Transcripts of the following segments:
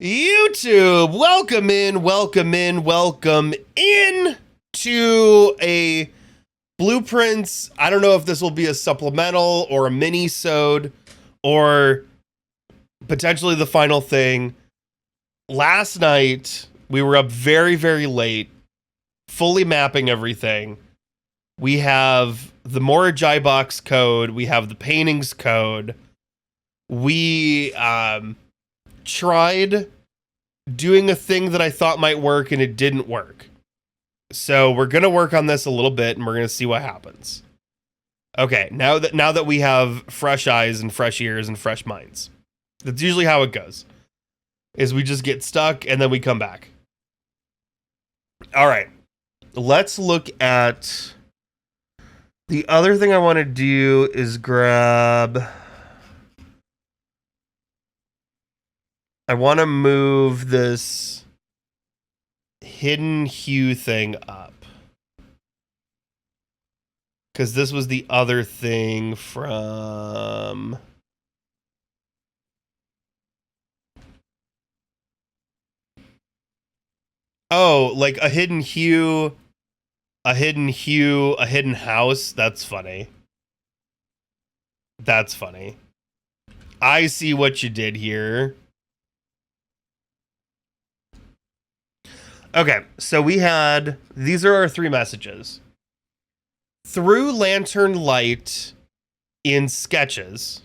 YouTube, welcome in to a blueprints. I don't know if this will be a supplemental or a mini-sode or potentially the final thing. Last night, we were up very, very late, fully mapping everything. We have the Morajai box code. We have the paintings code. We tried doing a thing that I thought might work and it didn't work. So we're going to work on this a little bit and we're going to see what happens. Okay, now that we have fresh eyes and fresh ears and fresh minds. That's usually how it goes. Is we just get stuck and then we come back. All right. Let's look at the other thing I want to do is grab. I want to move this hidden hue thing up. Because this was the other thing from... Oh, like a hidden hue, a hidden house. That's funny. That's funny. I see what you did here. Okay, so we had, these are our three messages. Through lantern light in sketches,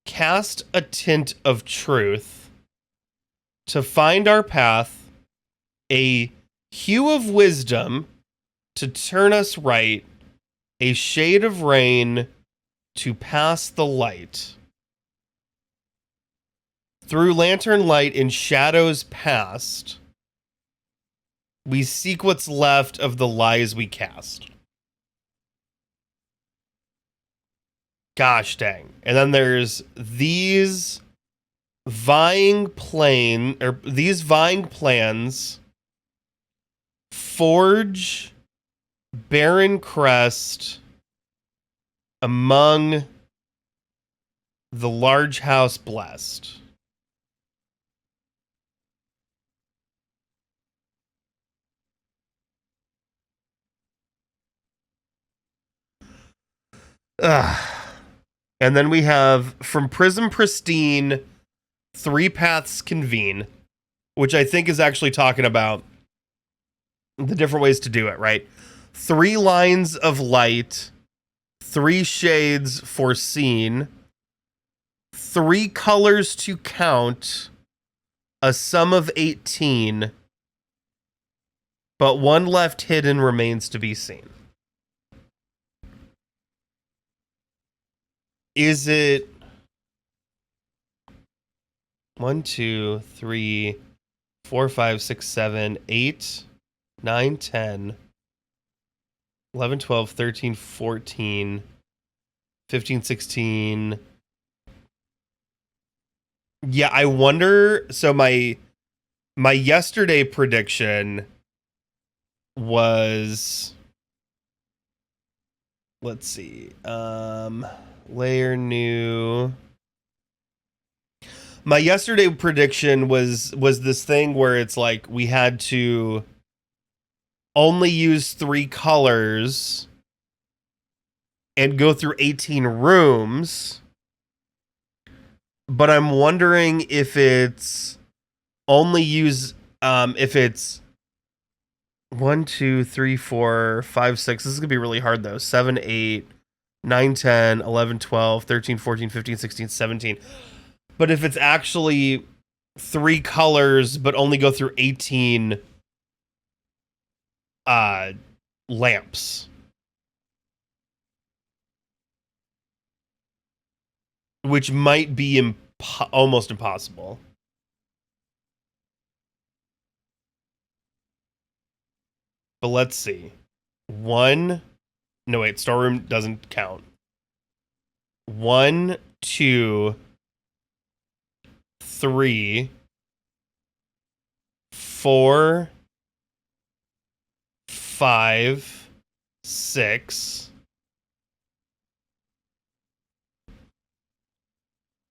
cast a tint of truth to find our path, a hue of wisdom to turn us right, a shade of rain to pass the light. Through lantern light in shadows past, we seek what's left of the lies we cast. Gosh dang. And then there's these vying plans. Forge Barren Crest among the large house blessed. And then we have from Prism Pristine, Three Paths Convene, which I think is actually talking about the different ways to do it, right? 3 lines of light, 3 shades foreseen, 3 colors to count, a sum of 18, but 1 left hidden remains to be seen. Is it 1, 2, 3, 4, 5, 6, 7, 8, 9, 10, 11, 12, 13, 14, 15, 16. Yeah, I wonder. So my yesterday prediction was, let's see, layer new. My yesterday prediction was this thing where it's like we had to only use 3 colors and go through 18 rooms. But I'm wondering if it's only use if it's 1, 2, 3, 4, 5, 6. This is gonna be really hard though. 7, 8, 9, 10, 11, 12, 13, 14, 15, 16, 17. But if it's actually 3 colors but only go through 18 lamps, which might be almost impossible. But let's see. 1, no wait, storeroom doesn't count. 1, 2, 3, 4, 5, 6,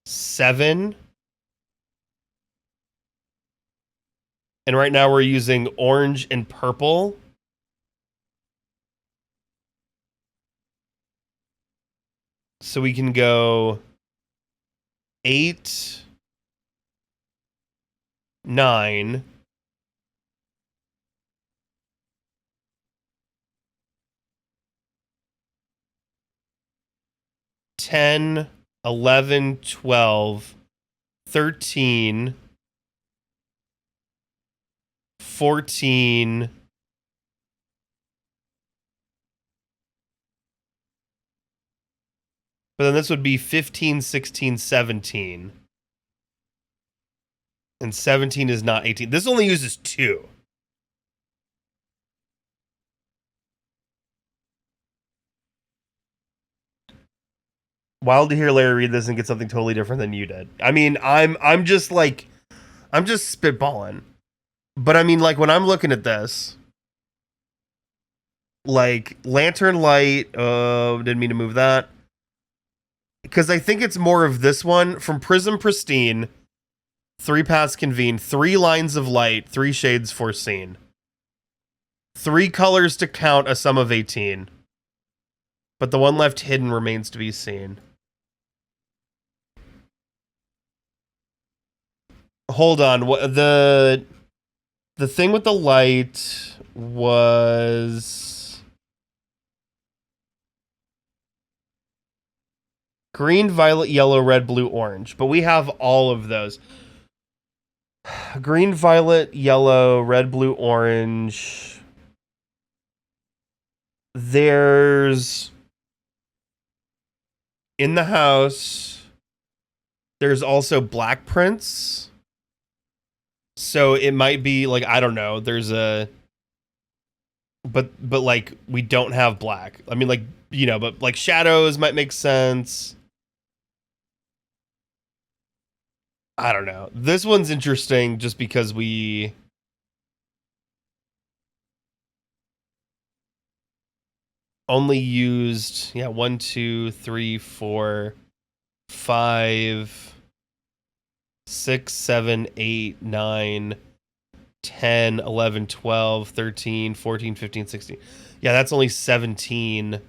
7, And right now we're using orange and purple. So we can go 8, 9, 10, 11, 12, 13, 14, but then this would be 15, 16, 17. And 17 is not 18. This only uses 2. Wild to hear Larry read this and get something totally different than you did. I mean, I'm just spitballing. But I mean, like, when I'm looking at this, like, Lantern Light, didn't mean to move that. Because I think it's more of this one. From Prism Pristine, 3 paths convene, 3 lines of light, 3 shades foreseen. 3 colors to count, a sum of 18. But the one left hidden remains to be seen. Hold on. The thing with the light was green, violet, yellow, red, blue, orange. But we have all of those. Green, violet, yellow, red, blue, orange. There's in the house. There's also black prints. So it might be like, I don't know, there's a but like we don't have black. I mean, like, you know, but like shadows might make sense. I don't know. This one's interesting just because we only used 1, 2, 3, 4, 5, 6, 7, 8, 9, 10, 11, 12, 13, 14, 15, 16. Yeah, that's only 17.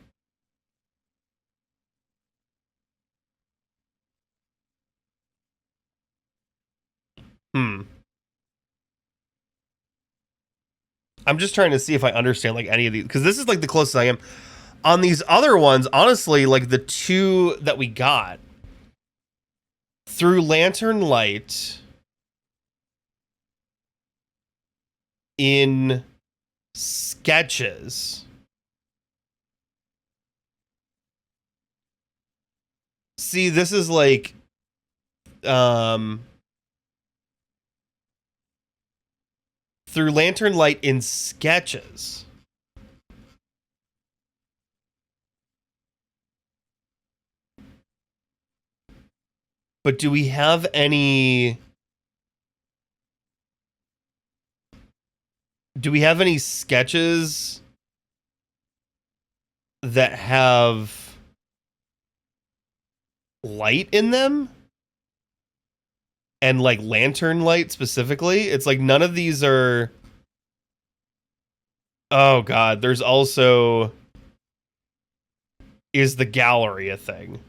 I'm just trying to see if I understand like any of these, because this is like the closest I am. On these other ones, honestly, like the 2 that we got through Lantern Light in sketches. See, this is like through Lantern Light in sketches. But do we have any sketches that have light in them? And like Lantern Light specifically? It's like none of these are. Oh god, there's also, is the gallery a thing?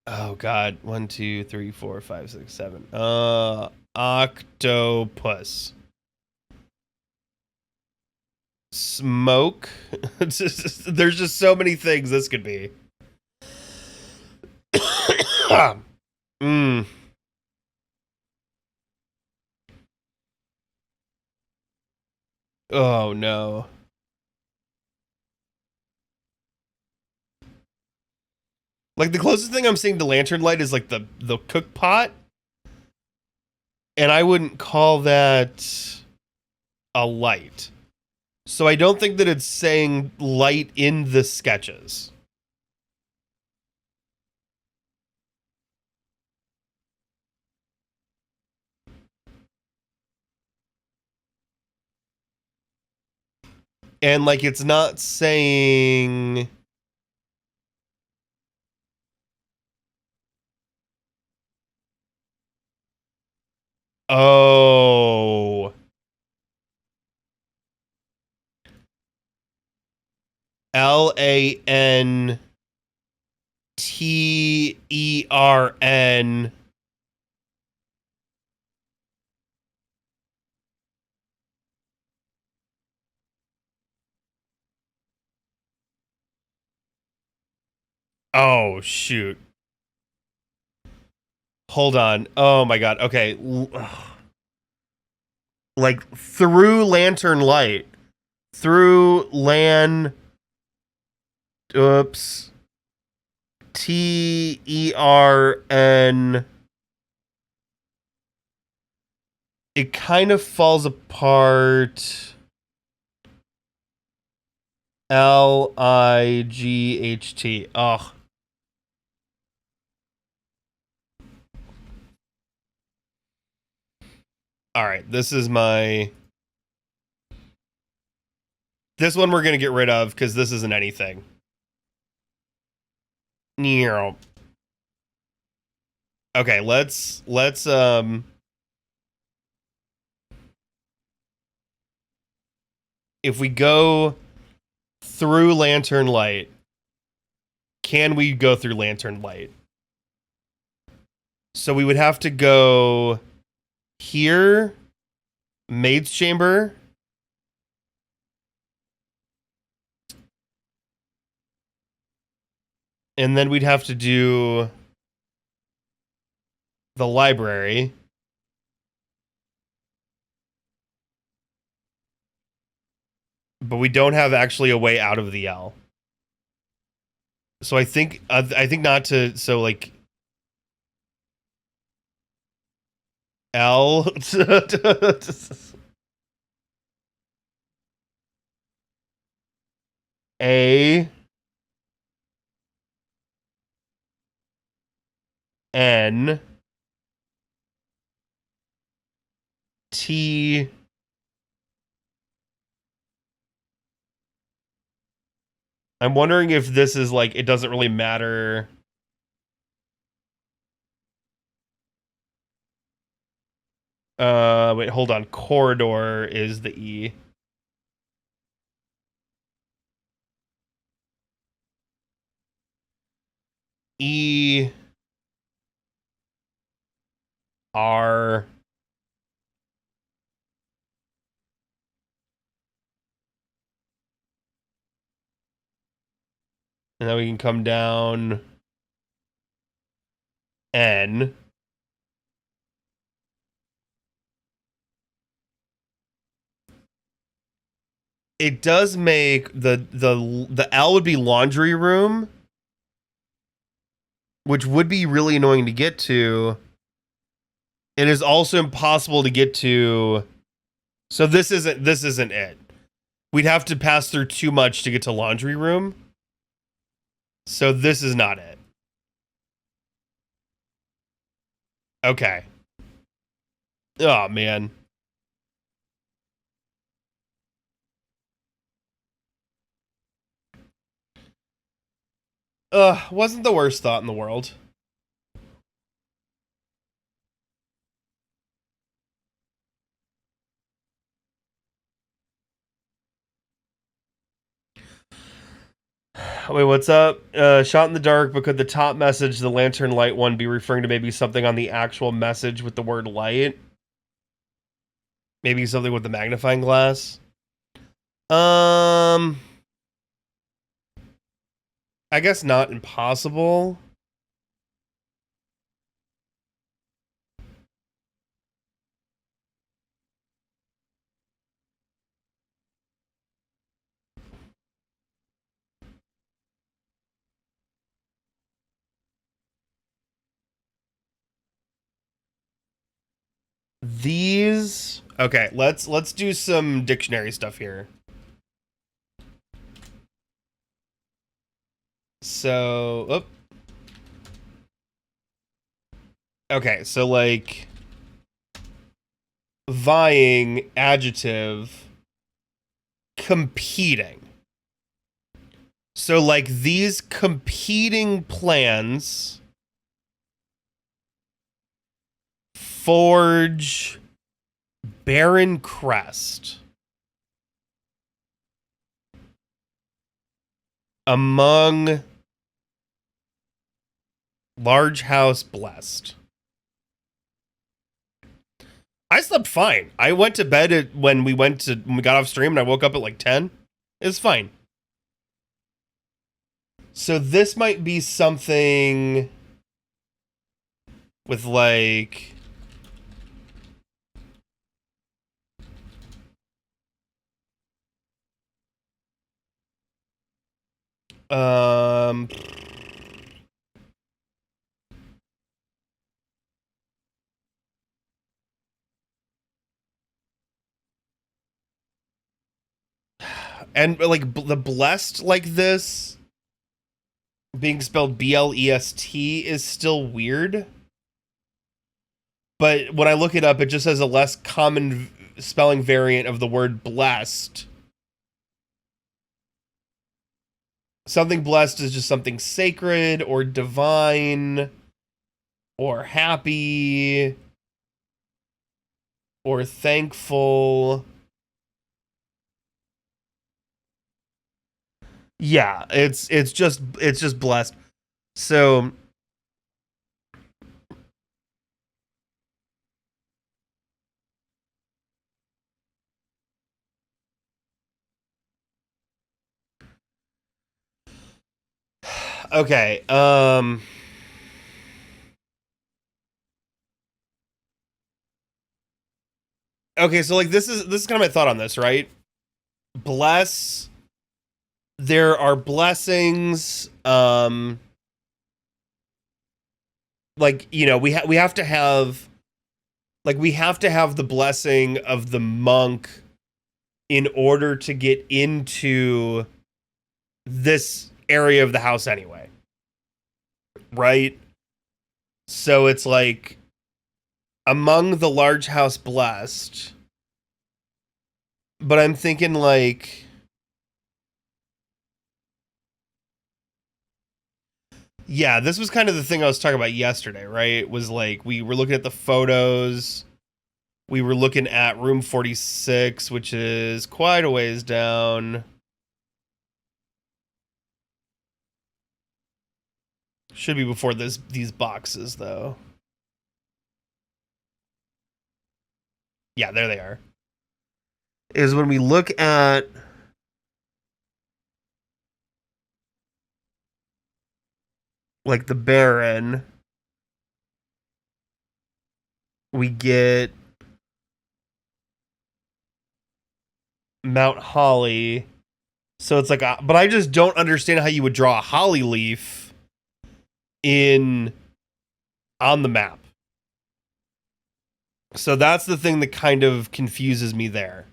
Oh god, 1, 2, 3, 4, 5, 6, 7. Octopus. Smoke. There's just so many things this could be. Oh no. Like the closest thing I'm seeing to Lantern Light is like the cook pot. And I wouldn't call that a light. So I don't think that it's saying light in the sketches. And like it's not saying Oh. LANTERN. Oh, shoot. Hold on. Oh my god. Okay. Like through lantern light. Through lan. Oops. TERN. It kind of falls apart. LIGHT. Ugh. All right. This is my. This one we're going to get rid of because this isn't anything. Okay, let's if we go through lantern light, can we go through lantern light? So we would have to go here, maid's chamber. And then we'd have to do the library. But we don't have actually a way out of the L. So I think not to. So like L. A. N. T. I'm wondering if this is like, it doesn't really matter. Wait, hold on. Corridor is the E. E. R. And then we can come down N. It does make the L would be laundry room, which would be really annoying to get to. It is also impossible to get to. So this isn't it. We'd have to pass through too much to get to laundry room. So this is not it. Okay. Oh man. Wasn't the worst thought in the world. Wait, what's up? Shot in the dark, but could the top message, the lantern light one, be referring to maybe something on the actual message with the word light? Maybe something with the magnifying glass? I guess not impossible. These okay, let's do some dictionary stuff here. So, okay, so like vying, adjective, competing. So like these competing plans forge Barren Crest among large house blessed. I slept fine. I went to bed when we got off stream, and I woke up at like 10. It was fine. So this might be something with like and like the blessed like this being spelled BLEST is still weird. But when I look it up, it just has a less common spelling variant of the word blessed. Something blessed is just something sacred or divine or happy or thankful. Yeah, it's just blessed. So okay, okay, so like this is kind of my thought on this, right? Bless, there are blessings, like, you know, we have to have, like, we have to have the blessing of the monk in order to get into this area of the house anyway, right? So it's like among the large house blessed, but I'm thinking like, yeah, this was kind of the thing I was talking about yesterday, right? It was like we were looking at the photos. We were looking at room 46, which is quite a ways down. Should be before these boxes, though. Yeah, there they are. Is when we look at like the Baron, we get Mount Holly. So it's like, but I just don't understand how you would draw a holly leaf on the map. So that's the thing that kind of confuses me there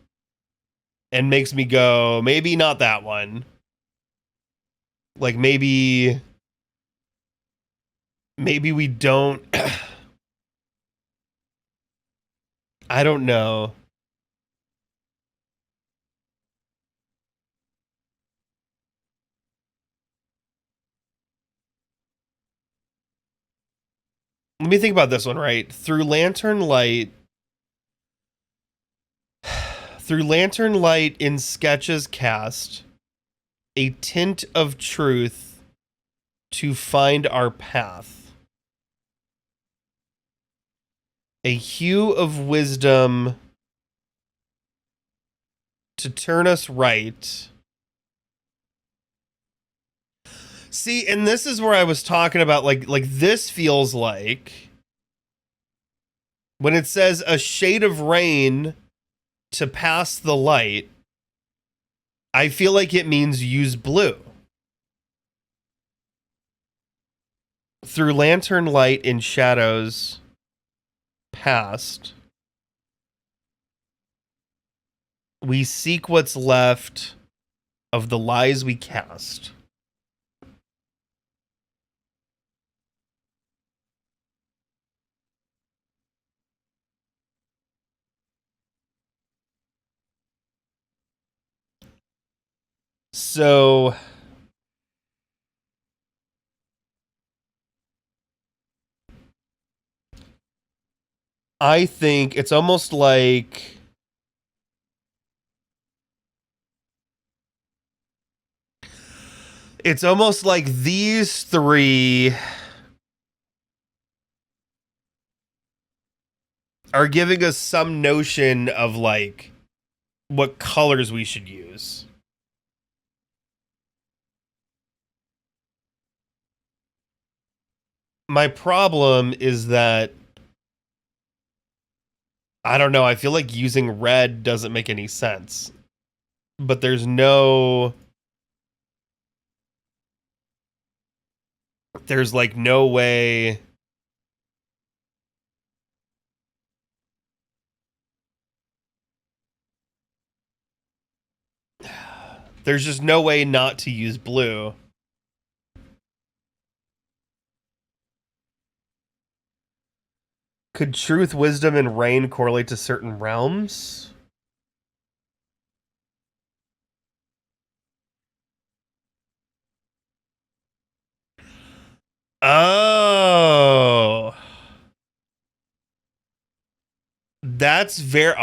and makes me go, maybe not that one. Like maybe we don't. I don't know. Let me think about this one, right? Through lantern light in sketches cast a tint of truth to find our path, a hue of wisdom to turn us right. See, and this is where I was talking about, like this feels like when it says a shade of rain to pass the light, I feel like it means use blue. Through lantern light in shadows past, we seek what's left of the lies we cast. So I think it's almost like these three are giving us some notion of like what colors we should use. My problem is that I don't know, I feel like using red doesn't make any sense. But there's like no way. There's just no way not to use blue. Could truth, wisdom, and rain correlate to certain realms? Oh. That's very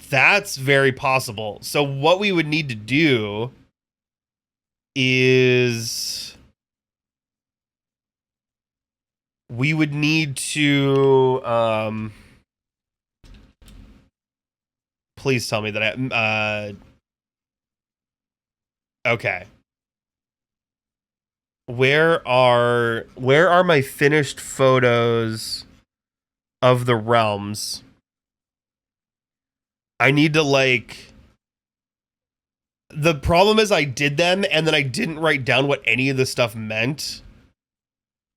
that's very possible. So what we would need to do is we would need to please tell me that okay. Where are my finished photos of the realms? I need to like. The problem is I did them and then I didn't write down what any of the stuff meant.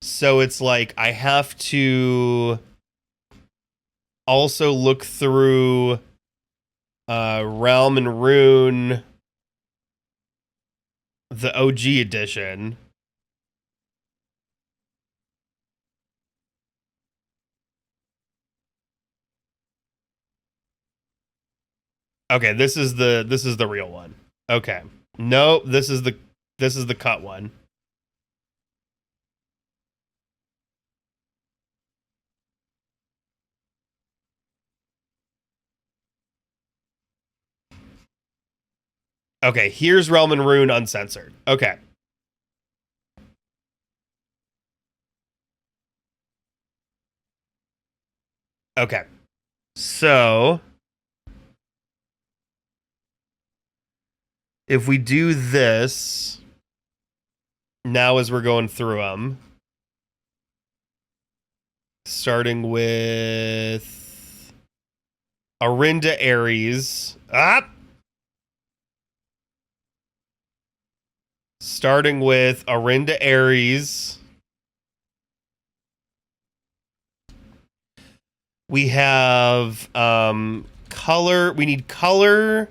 So it's like I have to also look through Realm and Rune, the OG edition. Okay, this is the real one. Okay. No, this is the cut one. Okay, here's Realm and Rune uncensored. Okay. Okay. So if we do this now as we're going through them, starting with Arinda Aries. Starting with Arinda Aries. We have color. We need color.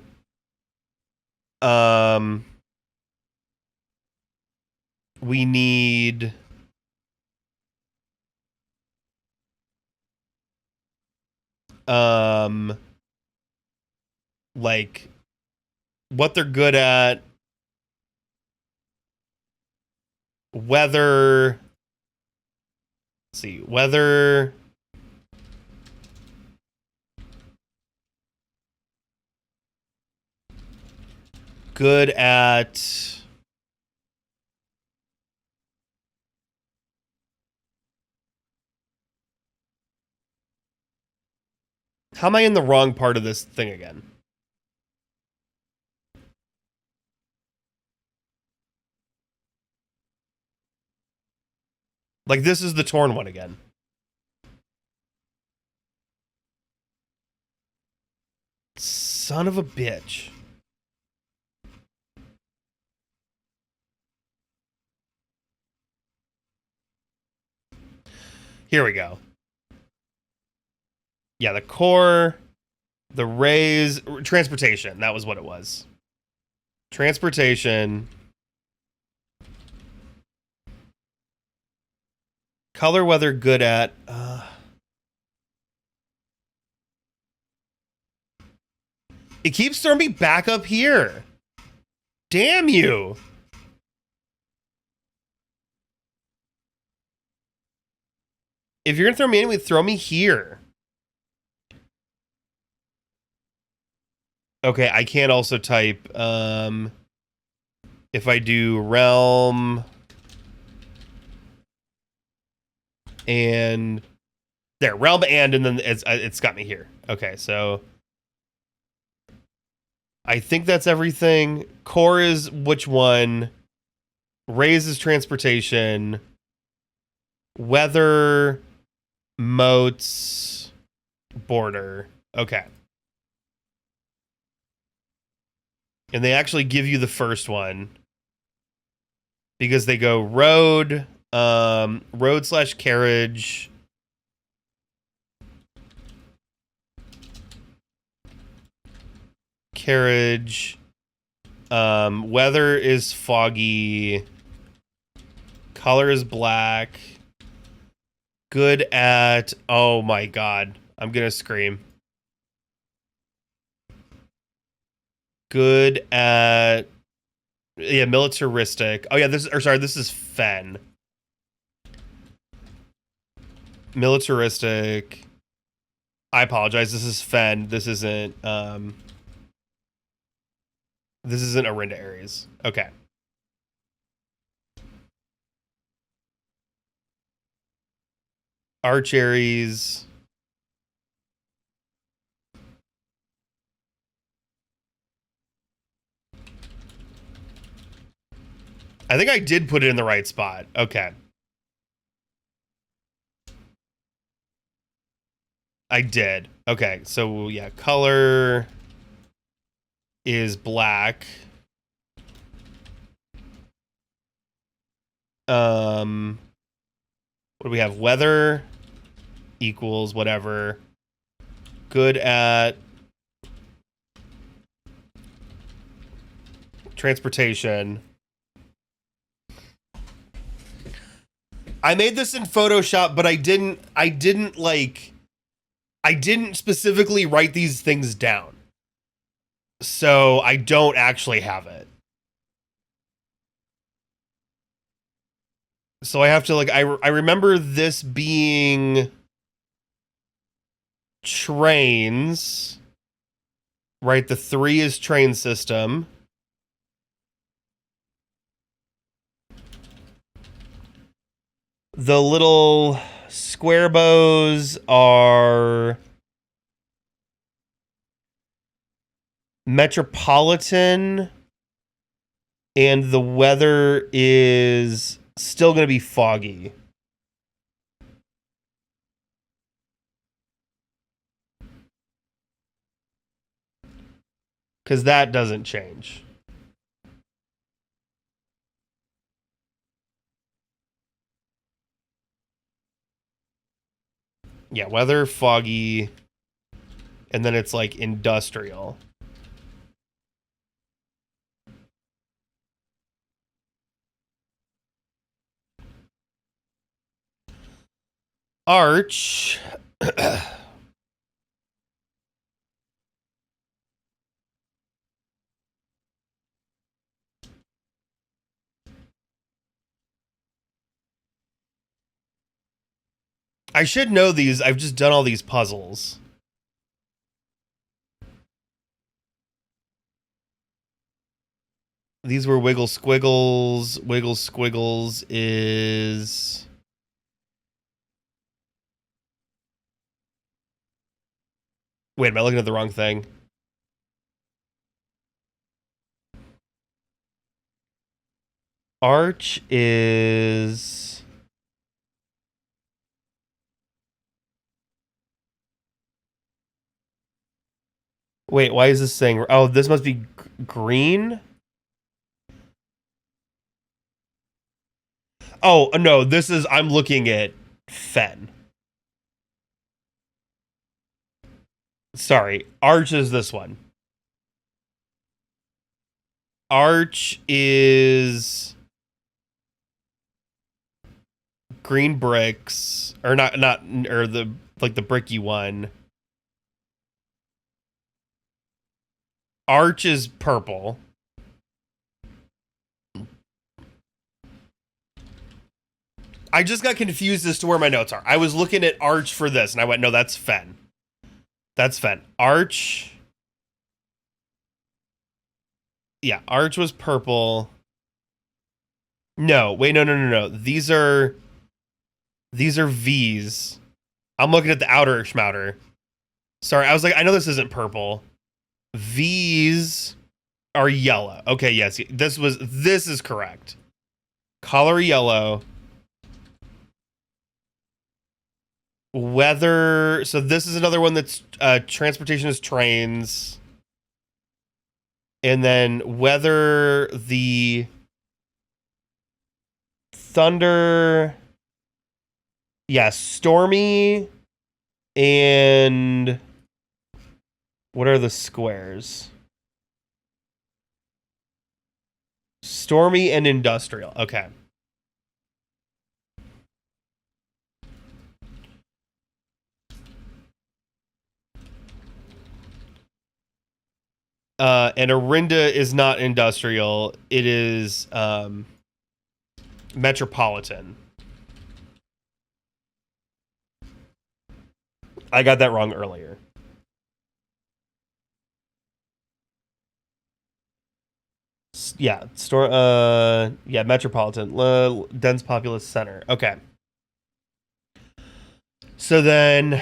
We need like what they're good at, weather. Let's see, weather. Good at how am I in the wrong part of this thing again? Like this is the torn one again. Son of a bitch. Here we go. Yeah, the core, the raise, transportation. That was what it was. Transportation. Color, weather, good at. It keeps throwing me back up here. Damn you. If you're gonna throw me anyway, throw me here. Okay, I can't also type, if I do realm and there, realm and then it's got me here. Okay, so I think that's everything. Core is which one? Raise is transportation. Weather, moats, border. Okay. And they actually give you the first one because they go road, road/carriage, carriage. Weather is foggy. Color is black. Good at, oh my god, I'm gonna scream. Good at, yeah, militaristic. Oh yeah, this is Fen. Militaristic. I apologize. This is Fen. This isn't Arinda Aries. Okay. Archeries. I think I did put it in the right spot. Okay. I did. Okay, so yeah, color is black. What do we have? Weather equals whatever. Good at transportation. I made this in Photoshop, but I didn't specifically write these things down. So I don't actually have it. So I have to I remember this being trains. Right, the 3 is train system. The little square bows are metropolitan, and the weather is still going to be foggy. Because that doesn't change. Yeah, weather, foggy, and then it's like industrial. Arch. I should know these. I've just done all these puzzles. These were wiggle squiggles. Wiggle squiggles is... Wait, am I looking at the wrong thing? Arch is... Wait, why is this saying... Oh, this must be green? Oh, no, this is... I'm looking at Fen. Sorry, Arch is this one. Arch is... green bricks. Or not, or the, like the bricky one. Arch is purple. I just got confused as to where my notes are. I was looking at Arch for this, and I went, no, that's Fen. That's Fen. Arch. Yeah, Arch was purple. No, wait, no. These are V's. I'm looking at the outer schmouter. Sorry, I was like, I know this isn't purple. V's are yellow. Okay, yes, this is correct. Color yellow. Weather. So this is another one that's transportation is trains. And then weather, the thunder. Yeah, stormy. And what are the squares? Stormy and industrial. Okay. And Orinda is not industrial. It is metropolitan. I got that wrong earlier. Yeah, metropolitan, dense populous center. Okay. So then,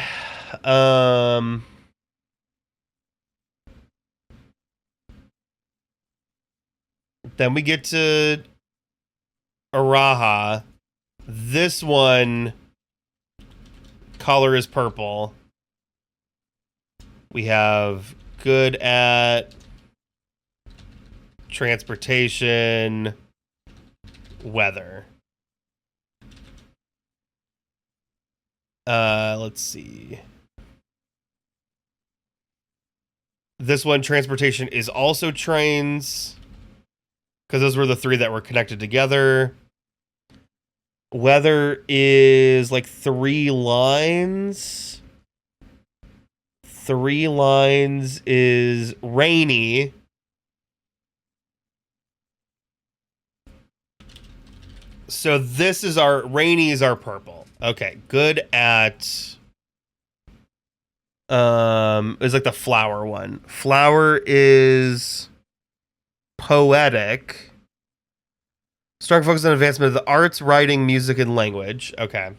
then we get to Araha. This one, color is purple. We have good at transportation, weather. Let's see. This one, transportation, is also trains, because those were the three that were connected together. Weather is like 3 lines. 3 lines is rainy. So this is our rainy is our purple. Okay, good at is like the flower one. Flower is poetic. Strong focus on advancement of the arts, writing, music, and language. Okay.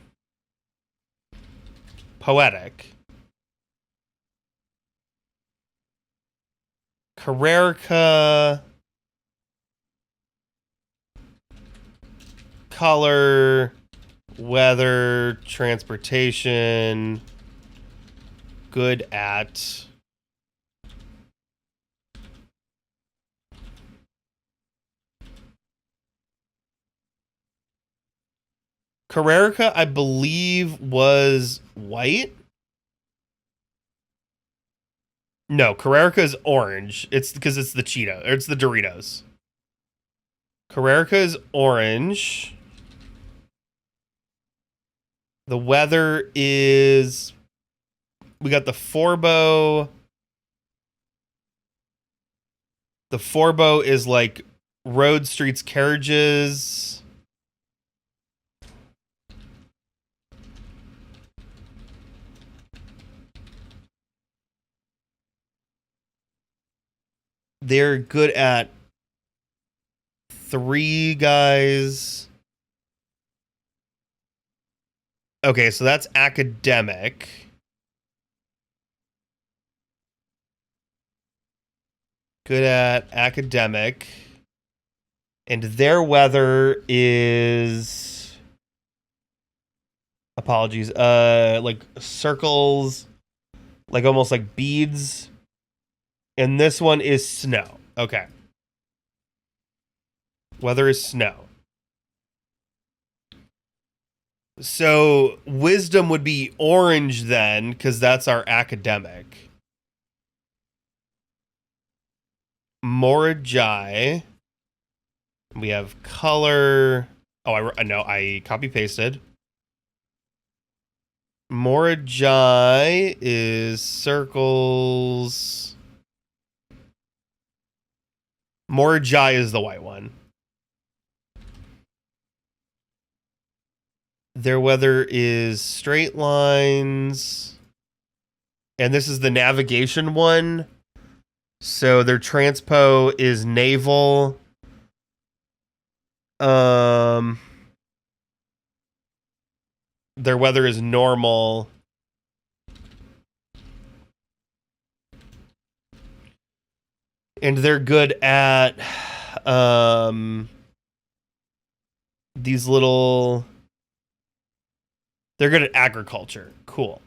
Poetic. Carrerica. Color, weather, transportation, good at. Carrerica, I believe, was white. No, Carrerica is orange. It's because it's the Cheeto, or it's the Doritos. Carrerica is orange. The weather is, we got the Forbo. The Forbo is like road, streets, carriages. They're good at 3 guys. Okay, so that's academic. Good at academic. And their weather is, apologies, like circles, like almost like beads. And this one is snow. Okay. Weather is snow. So wisdom would be orange then, because that's our academic. Morajai. We have color. Oh, I copy pasted. Morajai is circles. Morajai is the white one. Their weather is straight lines. And this is the navigation one. So their transpo is naval. Their weather is normal. And they're good at these little. They're good at agriculture. Cool.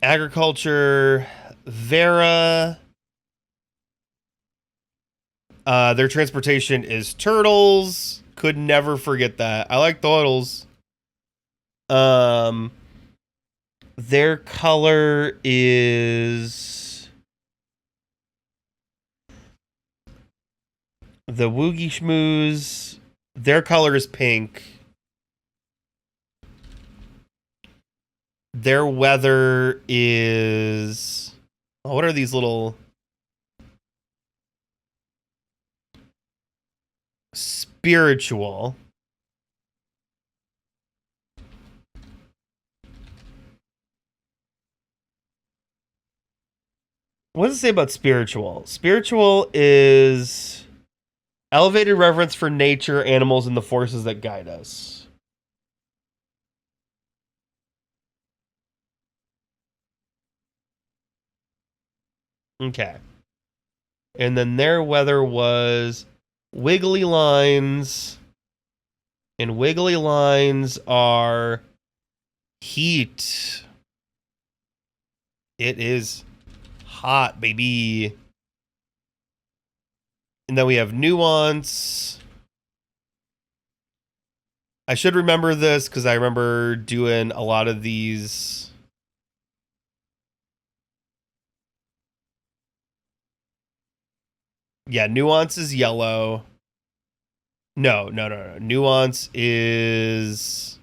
Agriculture, Vera. Their transportation is turtles. Could never forget that. I like turtles. Their color is the Woogie Schmooze. Their color is pink. Their weather is. Oh, what are these little. Spiritual. What does it say about spiritual? Spiritual is elevated reverence for nature, animals, and the forces that guide us. Okay. And then their weather was wiggly lines. And wiggly lines are heat. It is hot, baby. And then we have nuance. I should remember this because I remember doing a lot of these. Yeah, nuance is yellow. No. Nuance is.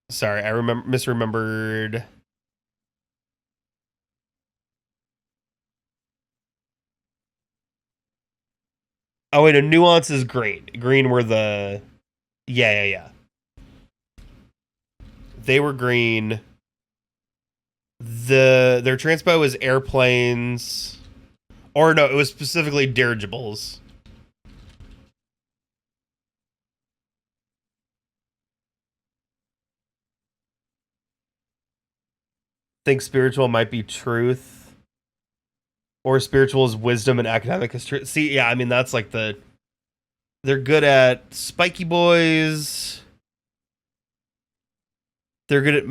Sorry, I misremembered. Oh wait, a nuance is great. Green were the. Yeah. They were green. Their transpo was airplanes. Or no, it was specifically dirigibles. Think spiritual might be truth. Or spiritual is wisdom and academic is truth. See, yeah, I mean that's like the. They're good at spiky boys. They're good at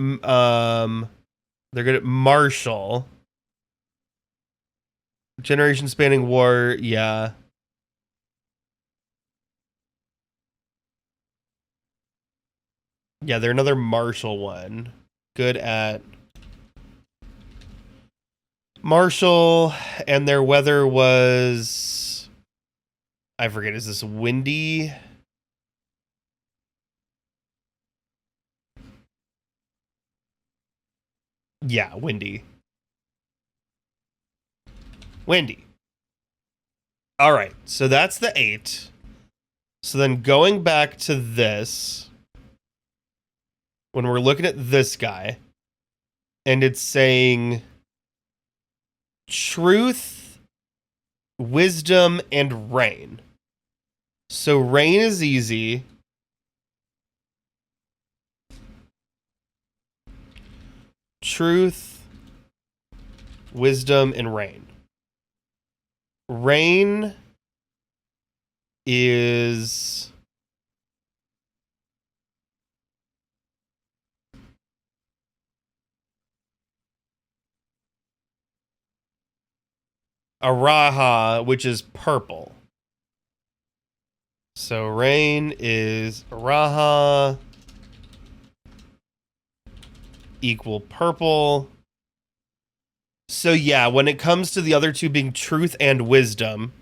they're good at martial. Generation spanning war, yeah. Yeah, they're another martial one. Good at martial, and their weather was. I forget, is this windy? Yeah, windy. Windy. All right, so that's the 8. So then going back to this, when we're looking at this guy, and it's saying truth, wisdom, and rain. So rain is easy. Truth, wisdom, and rain. Rain is Araha, which is purple. So rain is Araha equal purple. So yeah, when it comes to the other two being truth and wisdom,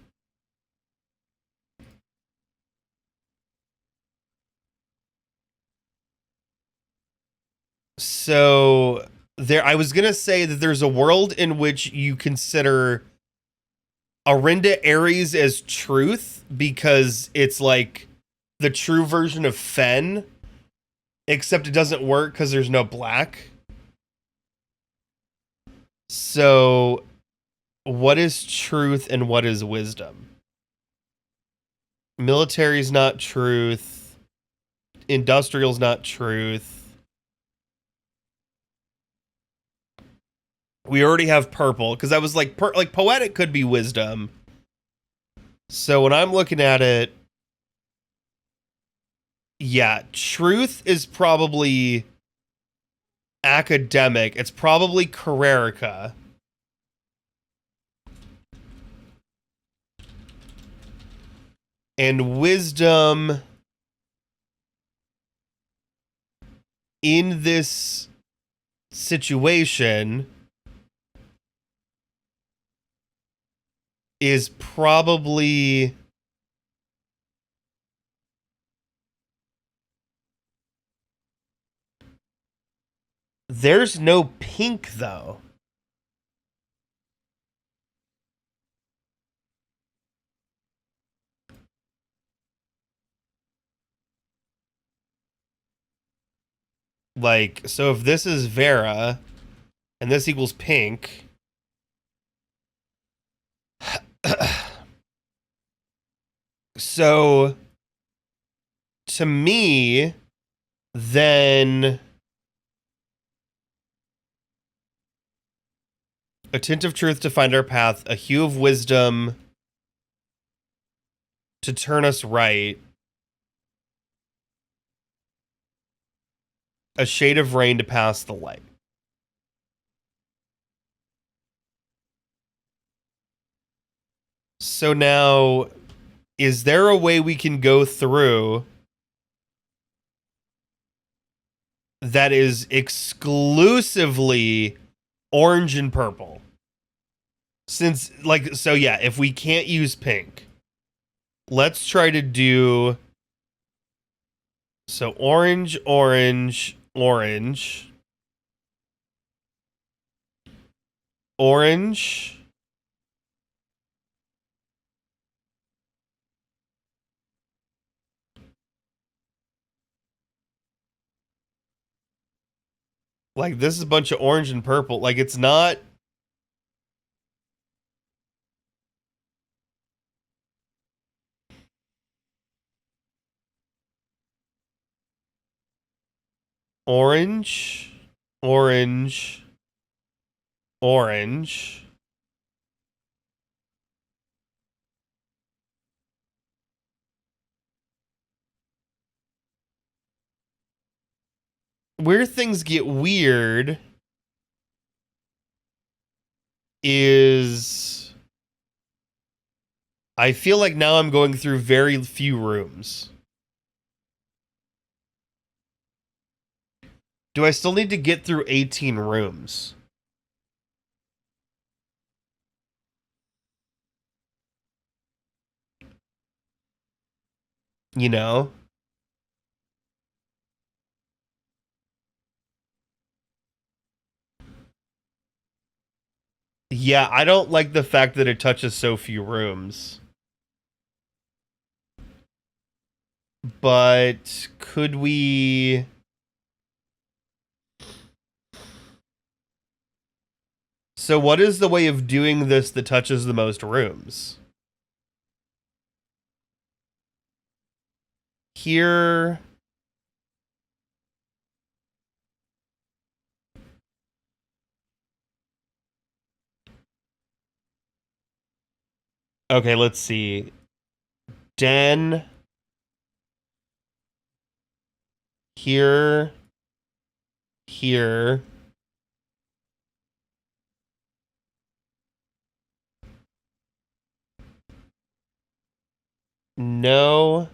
so there I was going to say that there's a world in which you consider Arinda Aries as truth because it's like the true version of Fen, except it doesn't work because there's no black. So, what is truth and what is wisdom? Military's not truth. Industrial's not truth. We already have purple because I was like, like poetic could be wisdom. So when I'm looking at it, yeah, truth is probably academic. It's probably Carrerica. And wisdom in this situation is probably there's no pink though. Like, so if this is Vera and this equals pink, so to me, then a tint of truth to find our path, a hue of wisdom to turn us right, a shade of rain to pass the light. So now, is there a way we can go through that is exclusively orange and purple? Since, like, so yeah, if we can't use pink, let's try to do, so orange, orange, orange, orange, like this is a bunch of orange and purple. Like it's not, orange, orange, orange. Where things get weird is I feel like now I'm going through very few rooms. Do I still need to get through 18 rooms? You know? Yeah, I don't like the fact that it touches so few rooms. But could we... So what is the way of doing this that touches the most rooms? Here... Okay, let's see. Den... Here... Here... No...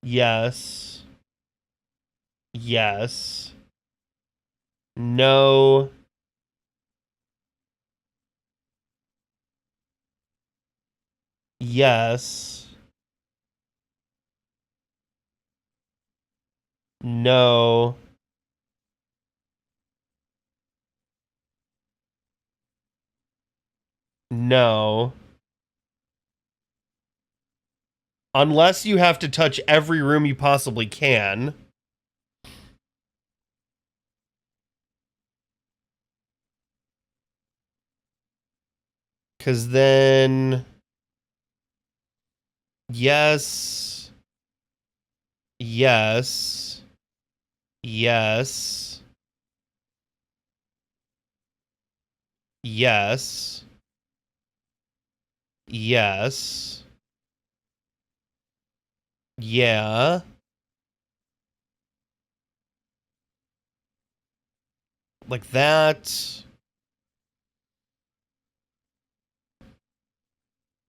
Yes... Yes... No... Yes... No... No. Unless you have to touch every room you possibly can. Because then... Yes. Yes. Yes. Yes. Yes. Yeah. Like that.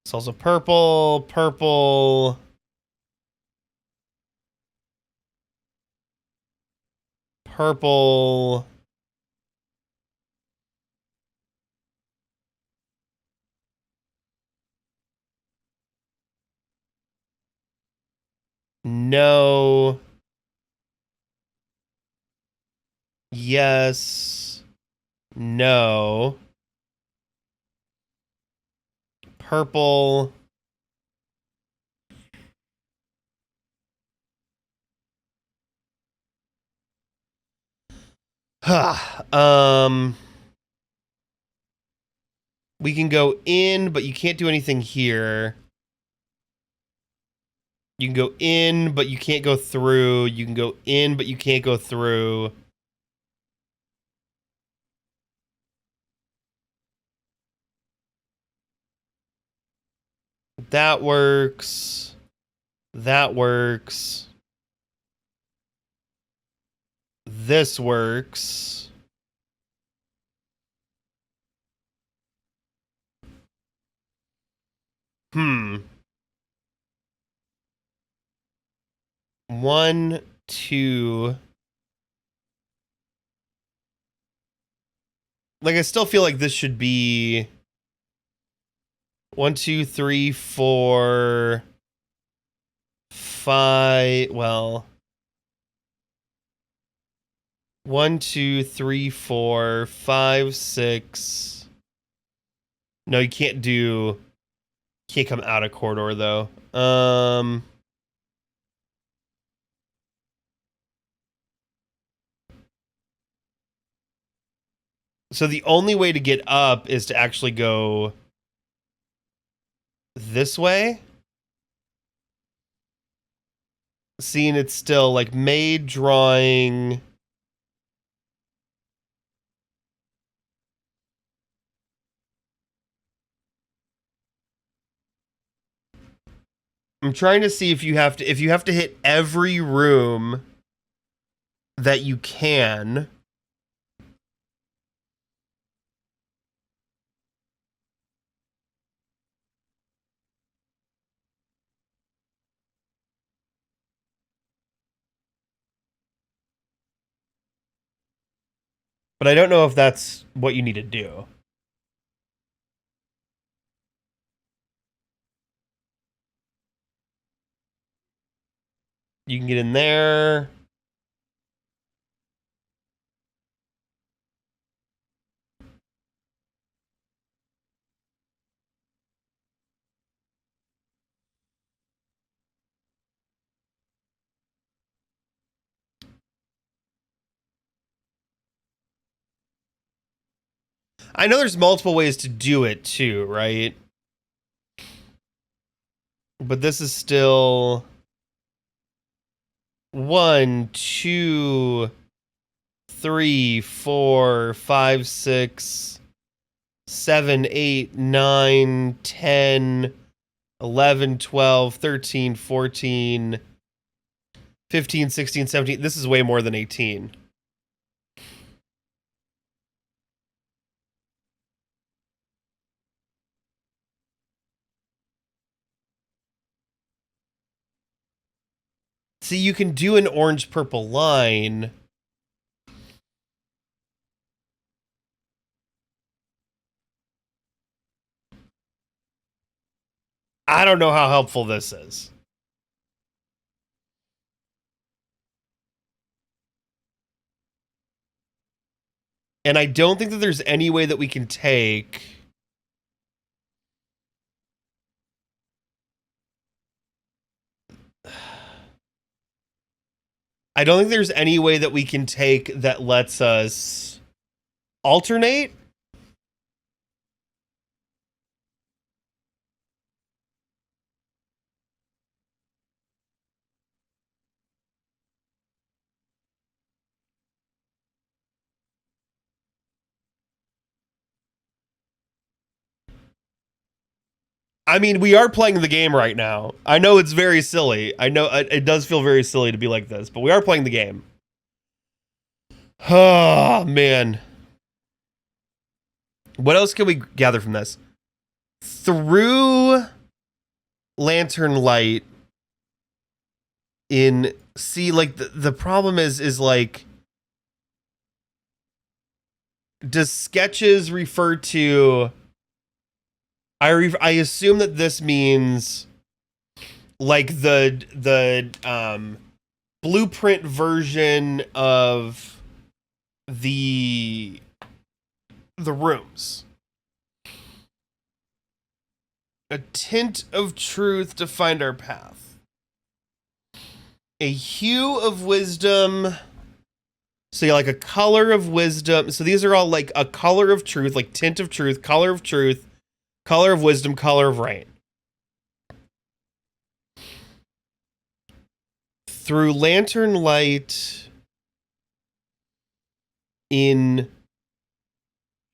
It's also purple, purple, purple. No. Yes. No. Purple. um, we can go in, but you can't do anything here. You can go in, but you can't go through. You can go in, but you can't go through. That works. That works. This works. Hmm. 1, 2. Like, I still feel like this should be 1, 2, 3, 4, 5. Well, 1, 2, 3, 4, 5, 6. No, you can't do. Can't come out of corridor though. So the only way to get up is to actually go this way. Seeing it's still like made drawing. I'm trying to see if you have to hit every room that you can. But I don't know if that's what you need to do. You can get in there. I know there's multiple ways to do it too, right? But this is still 1, 2, 3, 4, 5, 6, 7, 8, 9, 10, 11, 12, 13, 14, 15, 16, 17. This is way more than 18. See, you can do an orange purple line. I don't know how helpful this is. And I don't think that there's any way that we can take I don't think there's any way that we can take that lets us alternate. I mean, we are playing the game right now. I know it's very silly. I know it does feel very silly to be like this, but we are playing the game. Oh, man. What else can we gather from this? Through lantern light in see like the problem is like, does sketches refer to I assume that this means like the blueprint version of the rooms. A tint of truth to find our path. A hue of wisdom. So yeah, like a color of wisdom. So these are all like a color of truth, like tint of truth, color of truth, color of wisdom, color of rain. Through lantern light in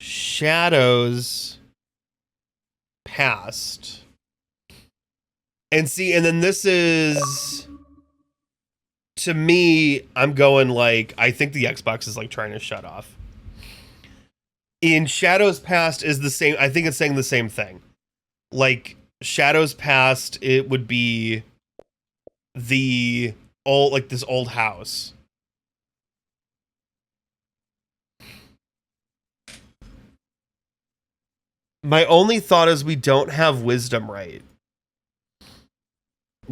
shadows past. And see, and then this is, to me, I'm going like, I think the Xbox is like trying to shut off. In shadows past is the same. I think it's saying the same thing. Like shadows past, it would be the old, like this old house. My only thought is we don't have wisdom right.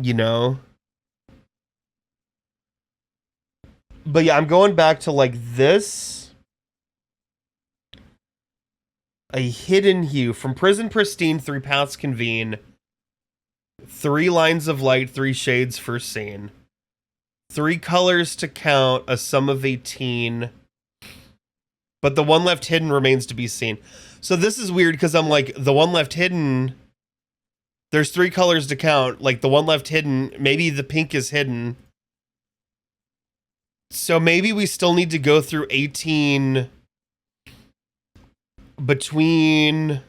You know? But yeah, I'm going back to like this. A hidden hue. From prison pristine, three paths convene. 3 lines of light, 3 shades first seen. 3 colors to count, a sum of 18. But the one left hidden remains to be seen. So this is weird because I'm like, the one left hidden, there's 3 colors to count. Like the one left hidden, maybe the pink is hidden. So maybe we still need to go through 18 between...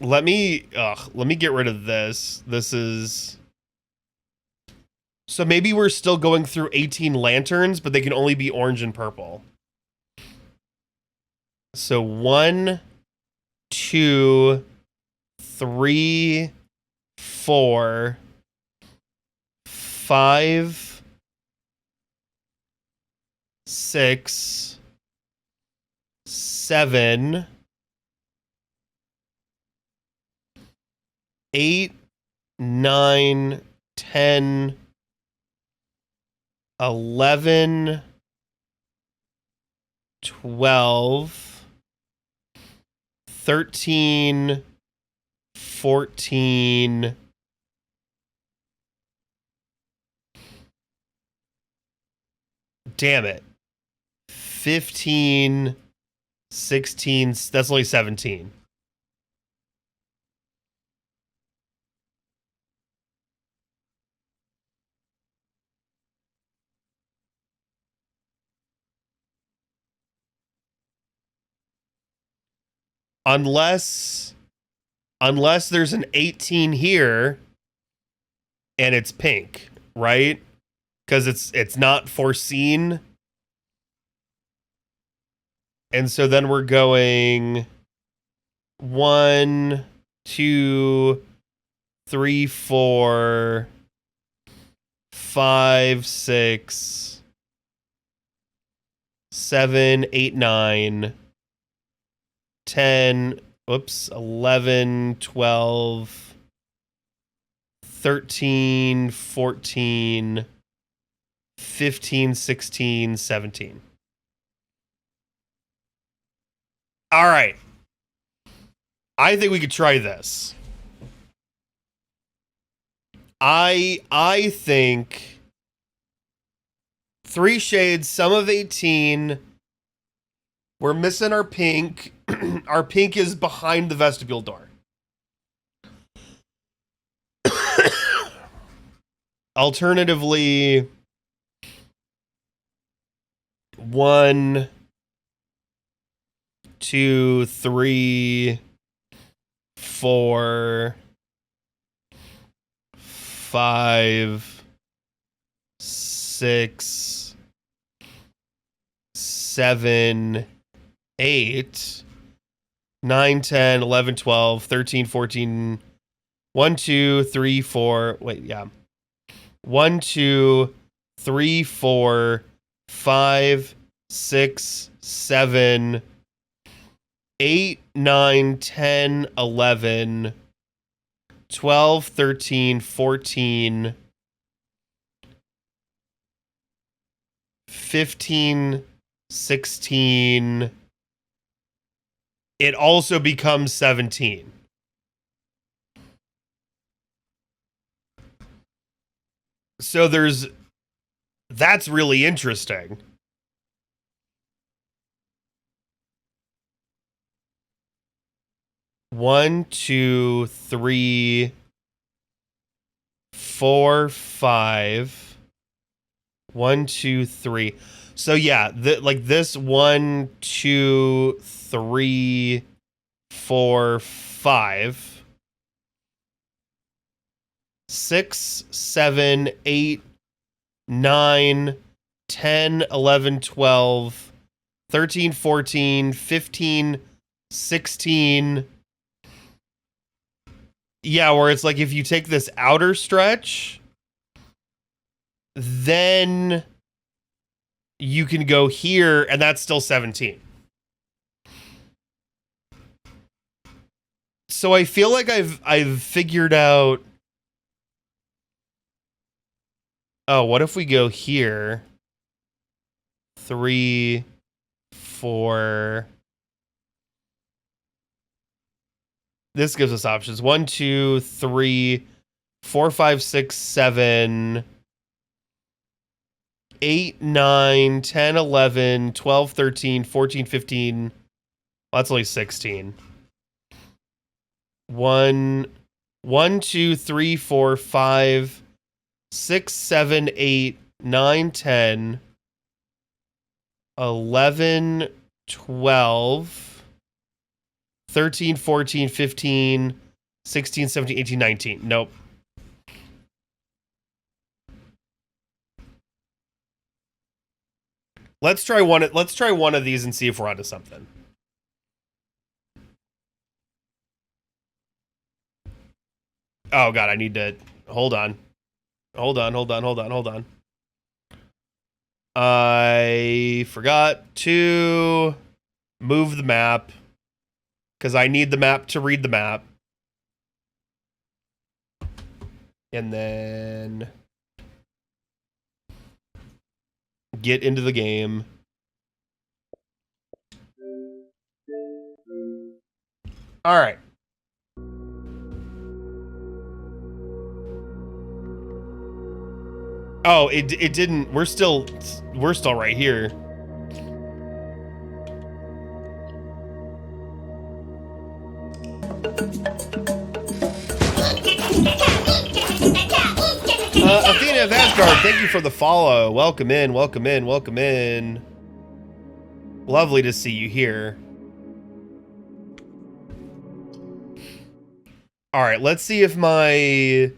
Let me get rid of this. This is... So maybe we're still going through 18 lanterns, but they can only be orange and purple. So 1, 2, 3, 4, 5, 6, 7, 8, 9, 10, 11, 12, 13, 14, damn it, 15, 16, that's only 17. Unless there's an 18 here and it's pink, right? Because it's not foreseen. And so then we're going 1, 2, 3, 4, 5, 6, 7, 8, 9, 10, 11, 12, 13, 14, 15, 16, 17. All right. I think we could try this. I think 3 shades, some of 18. We're missing our pink. Our pink is behind the vestibule door. Alternatively, 1, 2, 3, 4, 5, 6, 7, 8, 9, 10, 11, 12, 13, 14, 1, 2, 3, 4. Wait, yeah. 1, 2, 3, 4, 5, 6, 7, 8, 9, 10, 11, 12, 13, 14, 15, 16. It also becomes 17. So that's really interesting. One, 2, 3, 4, 5. 1, 2, 3. So yeah, like this 1, 2, 3, 4, 5. 6, 7, 8, 9, 10, 11, 12, 13, 14, 15, 16. Yeah, where it's like if you take this outer stretch, then you can go here, and that's still 17. So I feel like I've figured out. Oh, what if we go here? 3, 4. This gives us options. 1, 2, 3, 4, 5, 6, 7, 8, 9, 10, 11, 12, 13, 14, 15. Well, that's only 16. 1, 2, 3, 4, 5, 6, 7, 8, 9, 10, 11, 12, 13, 14, 15, 16, 17, 18, 19. Nope. Let's try one of these and see if we're onto something. Oh god, I need to hold on. Hold on. I forgot to move the map because I need the map to read the map. And then get into the game. All right. Oh, it didn't. We're still right here. Athena of Asgard, thank you for the follow. Welcome in. Lovely to see you here. All right, let's see if my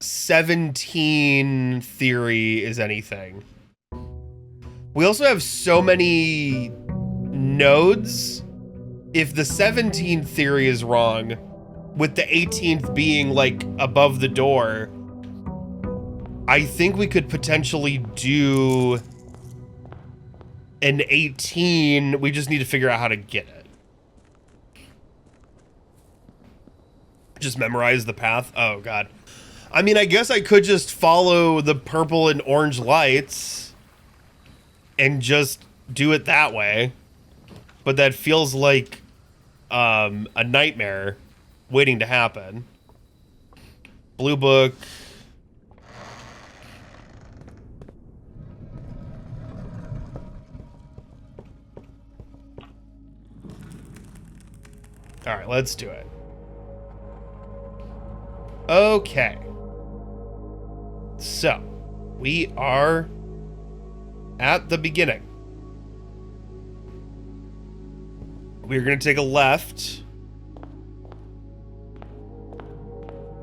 17 theory is anything. We also have so many nodes. If the 17 theory is wrong, with the 18th being like above the door, I think we could potentially do an 18. We just need to figure out how to get it. Just memorize the path. Oh god. I mean, I guess I could just follow the purple and orange lights and just do it that way. But that feels like a nightmare waiting to happen. Blue book. All right, let's do it. Okay. So, we are at the beginning. We're going to take a left.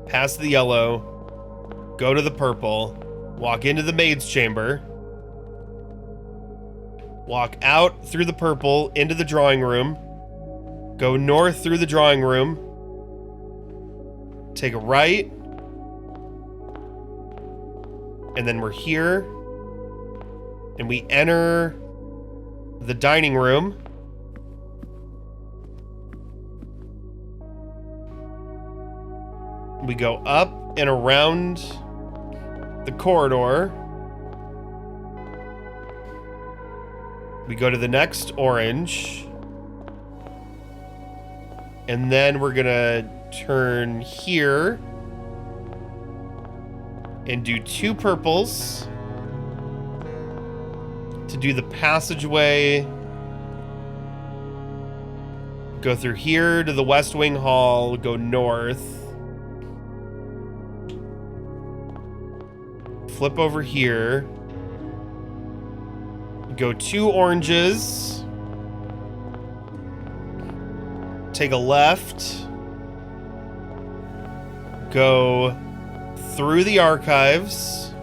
Past the yellow. Go to the purple. Walk into the maid's chamber. Walk out through the purple into the drawing room. Go north through the drawing room. Take a right. And then we're here. And we enter the dining room. We go up and around the corridor. We go to the next orange. And then we're gonna turn here and do 2 purples to do the passageway. Go through here to the West Wing Hall, go north. Flip over here. Go 2 oranges. Take a left. Go through the archives.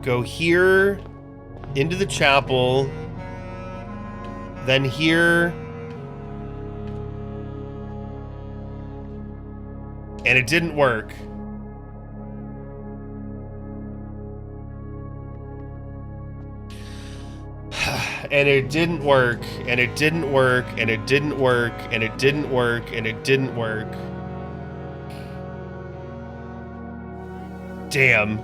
Go here into the chapel. Then here. And it didn't work. And it didn't work, and it didn't work, and it didn't work, and it didn't work, and it didn't work. Damn.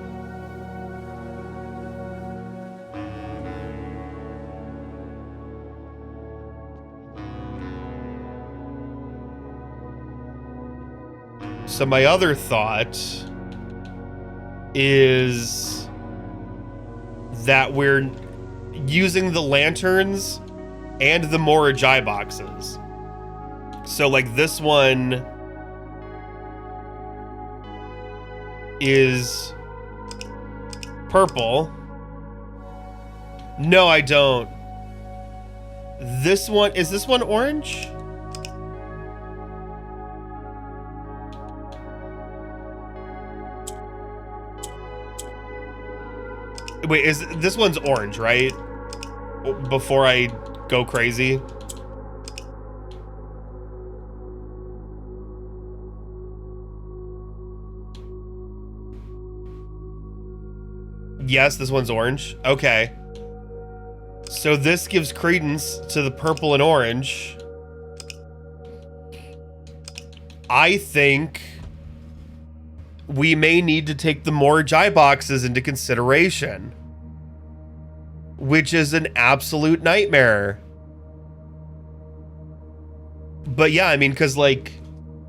So my other thought is that we're using the lanterns and the Morajai boxes. So like this one is purple. No, I don't. This one, is this one orange? Wait, is this one's orange, right? Before I go crazy. Yes, this one's orange. Okay. So this gives credence to the purple and orange. I think we may need to take the Morajai boxes into consideration, which is an absolute nightmare. But yeah, I mean, because like,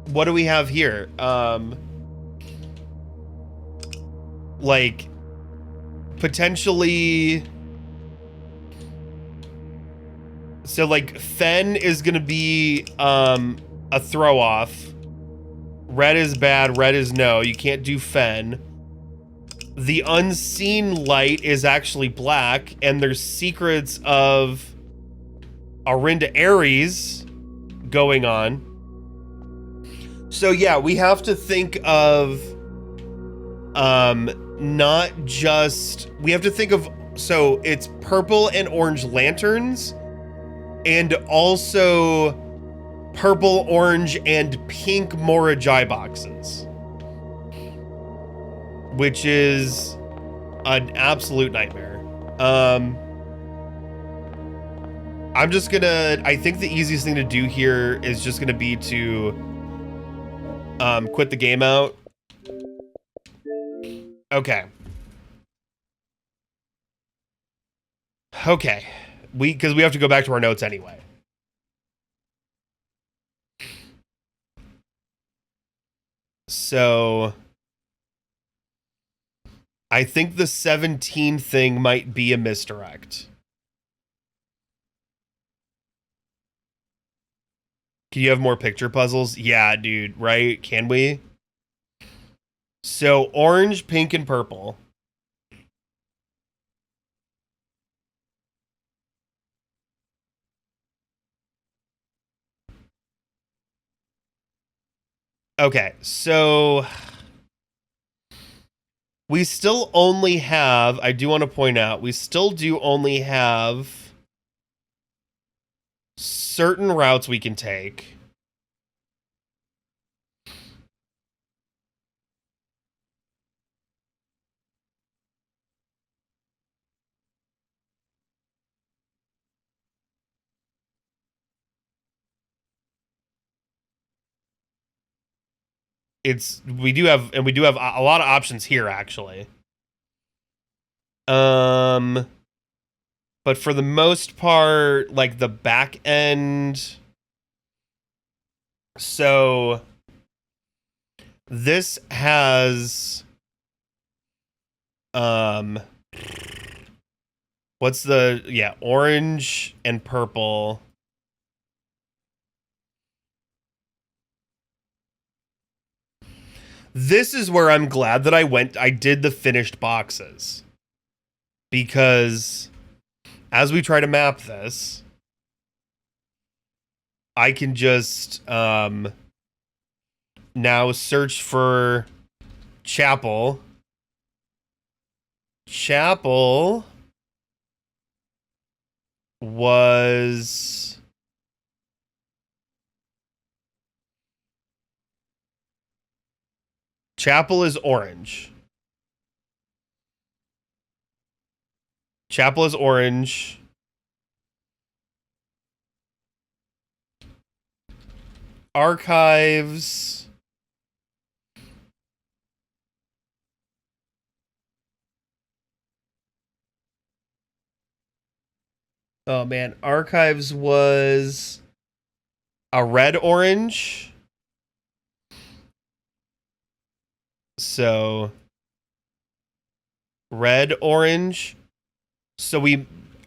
what do we have here? Like, potentially, so like Fen is gonna be a throw off. Red is bad, red is no. You can't do Fen. The unseen light is actually black, and there's secrets of Arinda Aries going on. So yeah, we have to think of not just, we have to think of, so it's purple and orange lanterns, and also purple, orange, and pink Morajai boxes, which is an absolute nightmare. I'm just gonna, I think the easiest thing to do here is just gonna be to quit the game out. Okay. Okay. Because we have to go back to our notes anyway. So I think the 17 thing might be a misdirect. Can you have more picture puzzles? Yeah, dude, right? Can we? So orange, pink, and purple. Okay, so we still only have, I do want to point out, we still do only have certain routes we can take. We do have a lot of options here actually. But for the most part, like the back end, so this has um what's the orange and purple. This is where I'm glad that I did the finished boxes. Because as we try to map this, I can just now search for chapel. Chapel was Chapel is orange. Chapel is orange. Archives. Oh man, Archives was a red orange. So red orange. So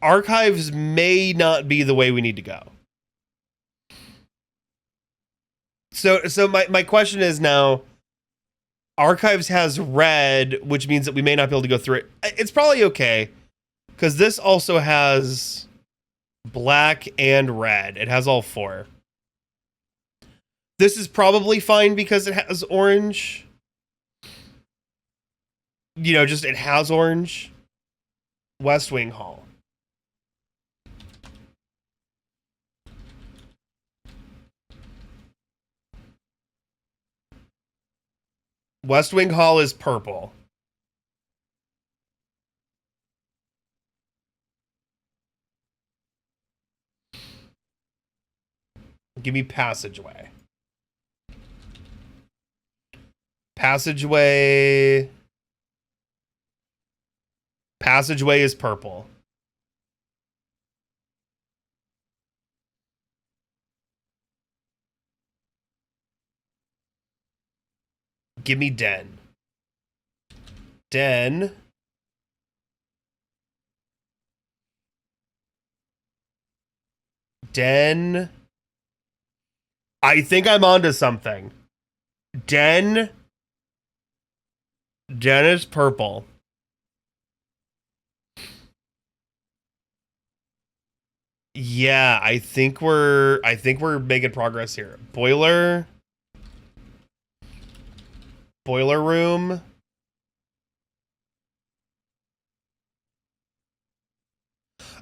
Archives may not be the way we need to go. So my question is now, Archives has red, which means that we may not be able to go through it. It's probably okay, because this also has black and red. It has all four. This is probably fine because it has orange. Just it has orange. West Wing Hall. West Wing Hall is purple. Give me passageway. Passageway. Passageway is purple. Give me den. Den. Den. I think I'm onto something. Den. Den is purple. Yeah, I think we're making progress here. Boiler room.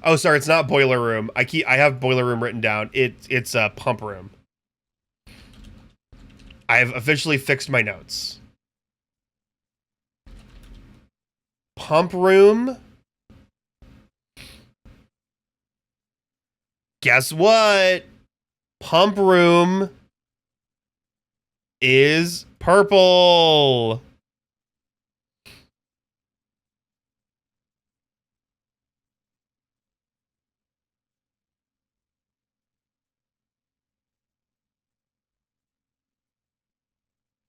Oh, sorry, it's not boiler room. I have boiler room written down. It's a pump room. I have officially fixed my notes. Pump room. Guess what? Pump room is purple.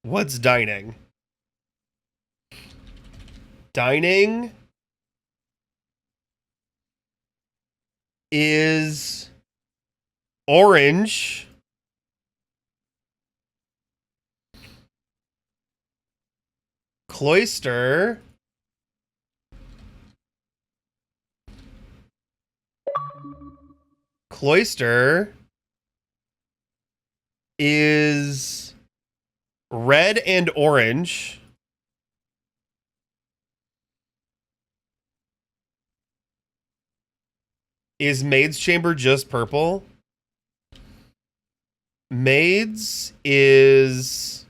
What's dining? Dining is orange. Cloister is red and orange. Is Maid's Chamber just purple? Maid's is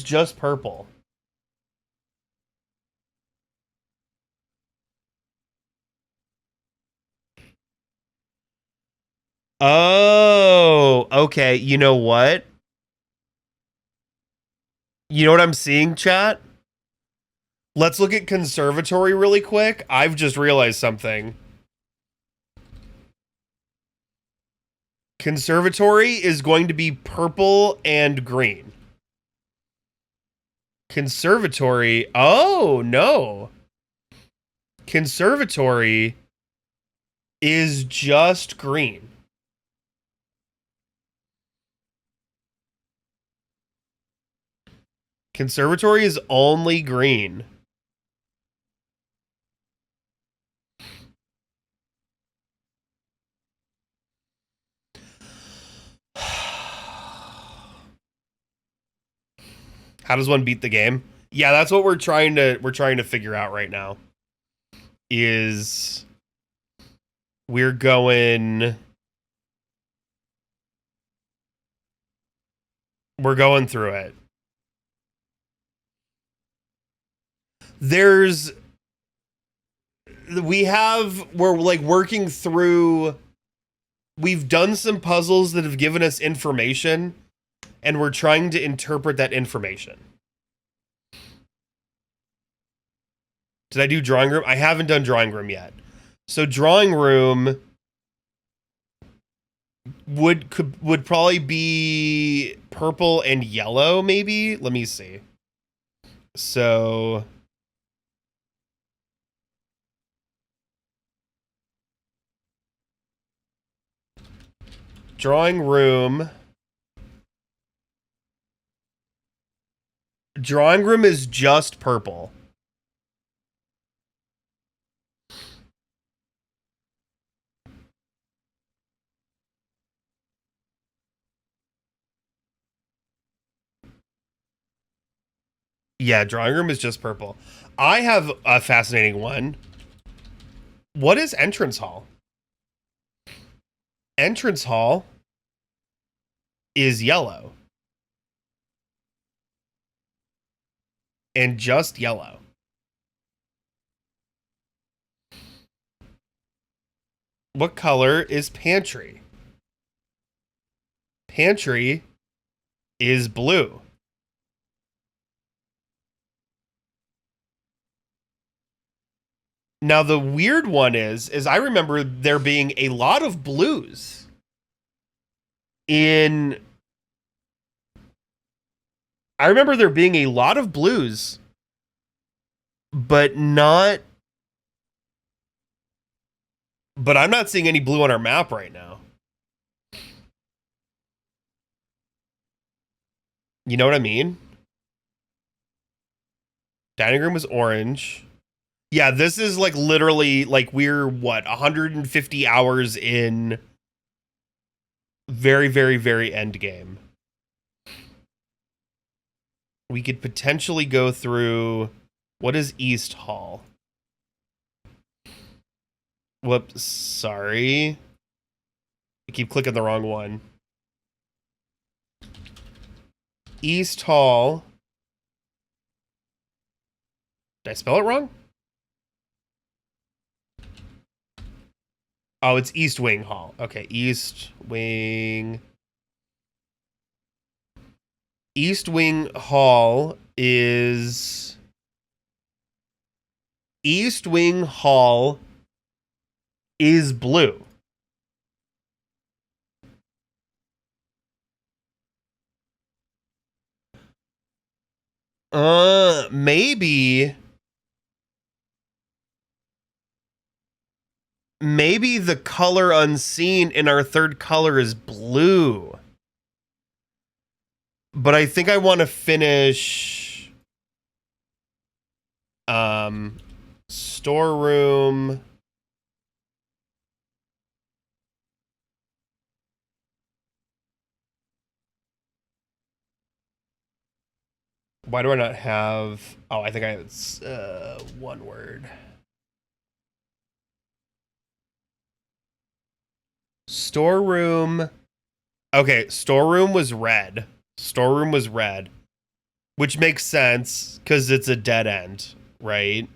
just purple. Oh, okay. You know what? You know what I'm seeing, chat? Let's look at conservatory really quick. I've just realized something. Conservatory is going to be purple and green. Conservatory. Oh, no. Conservatory is just green. Conservatory is only green. How does one beat the game? Yeah, that's what we're trying to figure out right now. Is we're going through it. We're like working through. We've done some puzzles that have given us information, and we're trying to interpret that information. Did I do drawing room? I haven't done drawing room yet. So drawing room would probably be purple and yellow, maybe. Let me see. So drawing room is just purple. Yeah, drawing room is just purple. I have a fascinating one. What is entrance hall? Entrance hall is yellow. And just yellow. What color is pantry? Pantry is blue. Now the weird one is I remember there being a lot of blues in. I remember there being a lot of blues, but not. But I'm not seeing any blue on our map right now. You know what I mean? Dining room is orange. Yeah, this is like literally like we're 150 hours in. Very, very, very end game. We could potentially go through. What is East Hall? Whoops, sorry. I keep clicking the wrong one. East Hall. Did I spell it wrong? Oh, it's East Wing Hall. Okay, East Wing. East Wing Hall is. East Wing Hall is blue. Maybe the color unseen in our third color is blue. But I think I want to finish storeroom. Why do I not have? Oh, I think it's one word. Storeroom. Okay, storeroom was red. Storeroom was red, which makes sense because it's a dead end, right?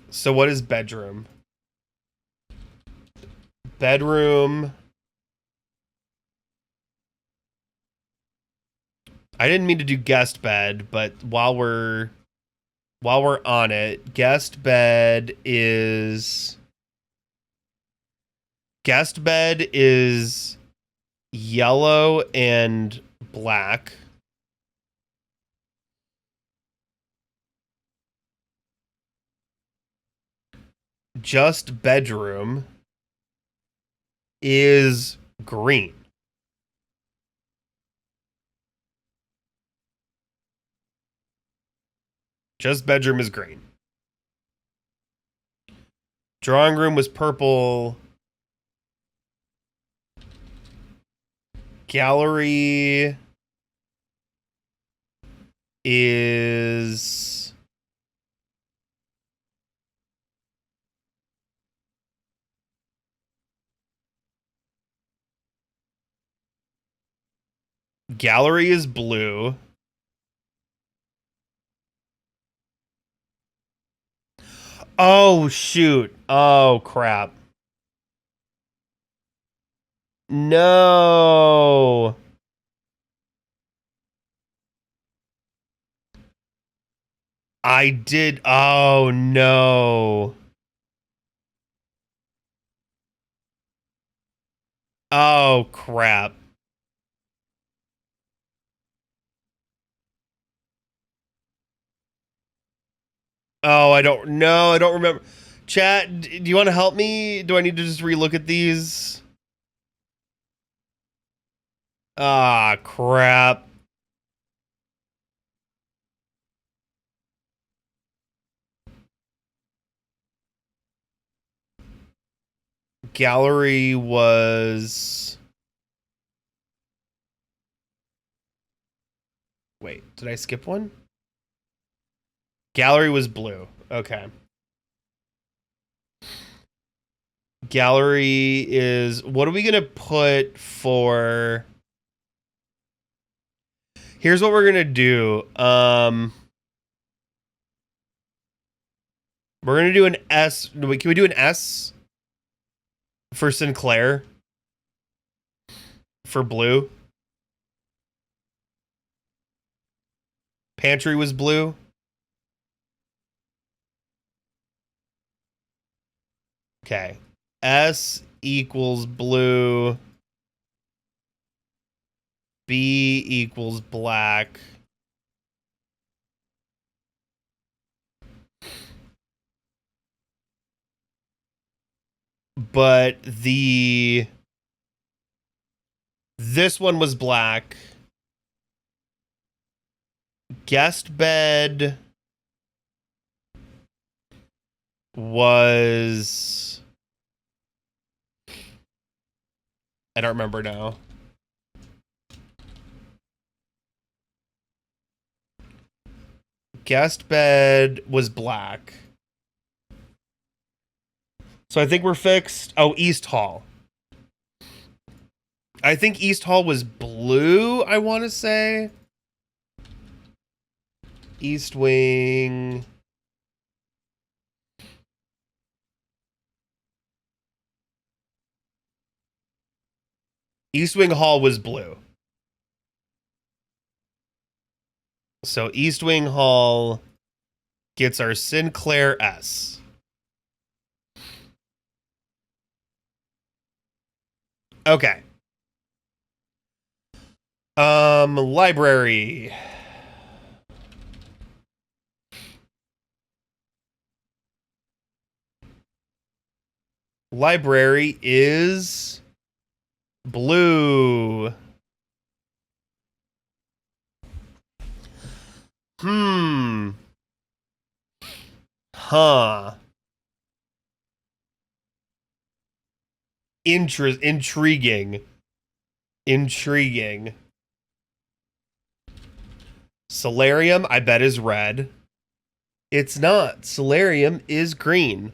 So what is bedroom? Bedroom. I didn't mean to do guest bed, but while we're on it, guest bed is yellow and black. Just bedroom is green. Just bedroom is green. Drawing room was purple. Gallery is blue. Oh shoot. Oh crap. No. I did. Oh no. Oh crap. Oh, I don't know. I don't remember. Chat, do you want to help me? Do I need to just relook at these? Ah, crap. Gallery was. Wait, did I skip one? Gallery was blue. Okay. Gallery is. What are we going to put for. Here's what we're going to do. We're going to do an S. Can we do an S for Sinclair? For blue? Pantry was blue. Okay. S equals blue. B equals black. But this one was black. Guest bed was. I don't remember now. Guest bed was black. So I think we're fixed. Oh, East Hall. I think East Hall was blue, I want to say. East Wing. East Wing Hall was blue. So East Wing Hall gets our Sinclair S. Okay. Library. Library is blue. Hmm. Huh. Intriguing. Intriguing. Solarium, I bet, is red. It's not. Solarium is green.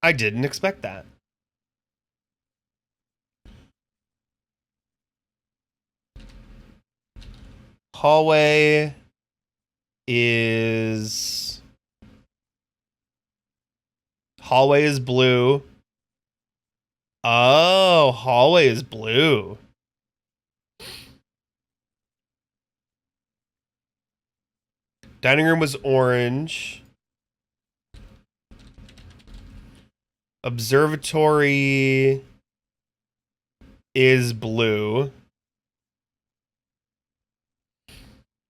I didn't expect that. Hallway is blue. Oh, hallway is blue. Dining room was orange. Observatory is blue.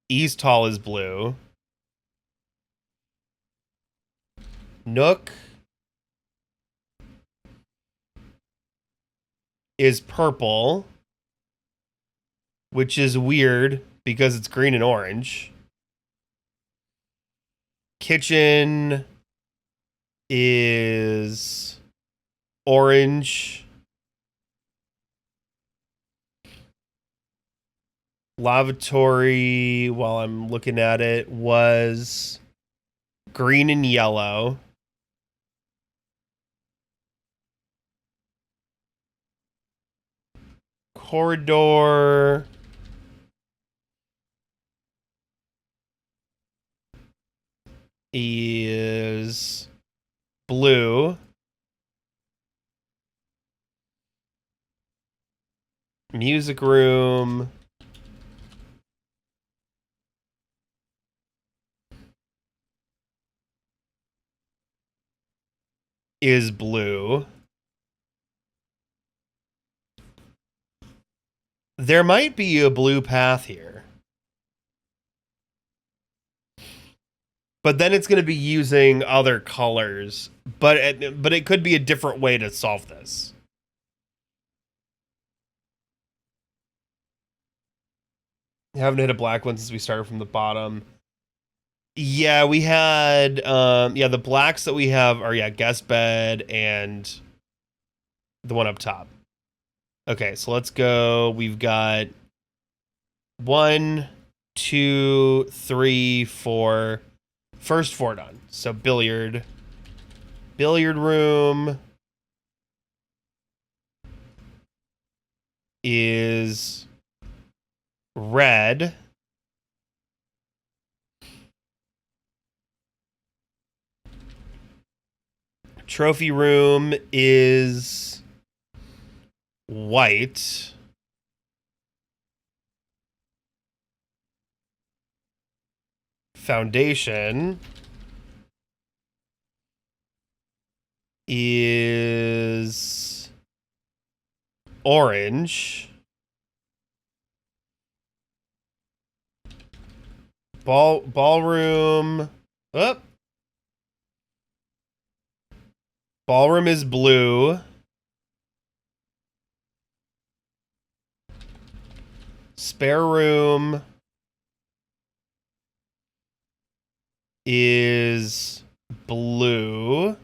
East Hall is blue. Nook is purple, which is weird because it's green and orange. Kitchen is orange. Lavatory, while I'm looking at it, was green and yellow. Corridor is blue. Music room is blue. There might be a blue path here. But then it's going to be using other colors. But it could be a different way to solve this. Haven't hit a black one since we started from the bottom. Yeah, we had the blacks that we have are guest bed and the one up top. Okay, so let's go. We've got 1, 2, 3, 4. First 4 done. So billiard room is red. Trophy room is white. Foundation is orange. Ballroom. Oh. Ballroom is blue. Spare room is blue.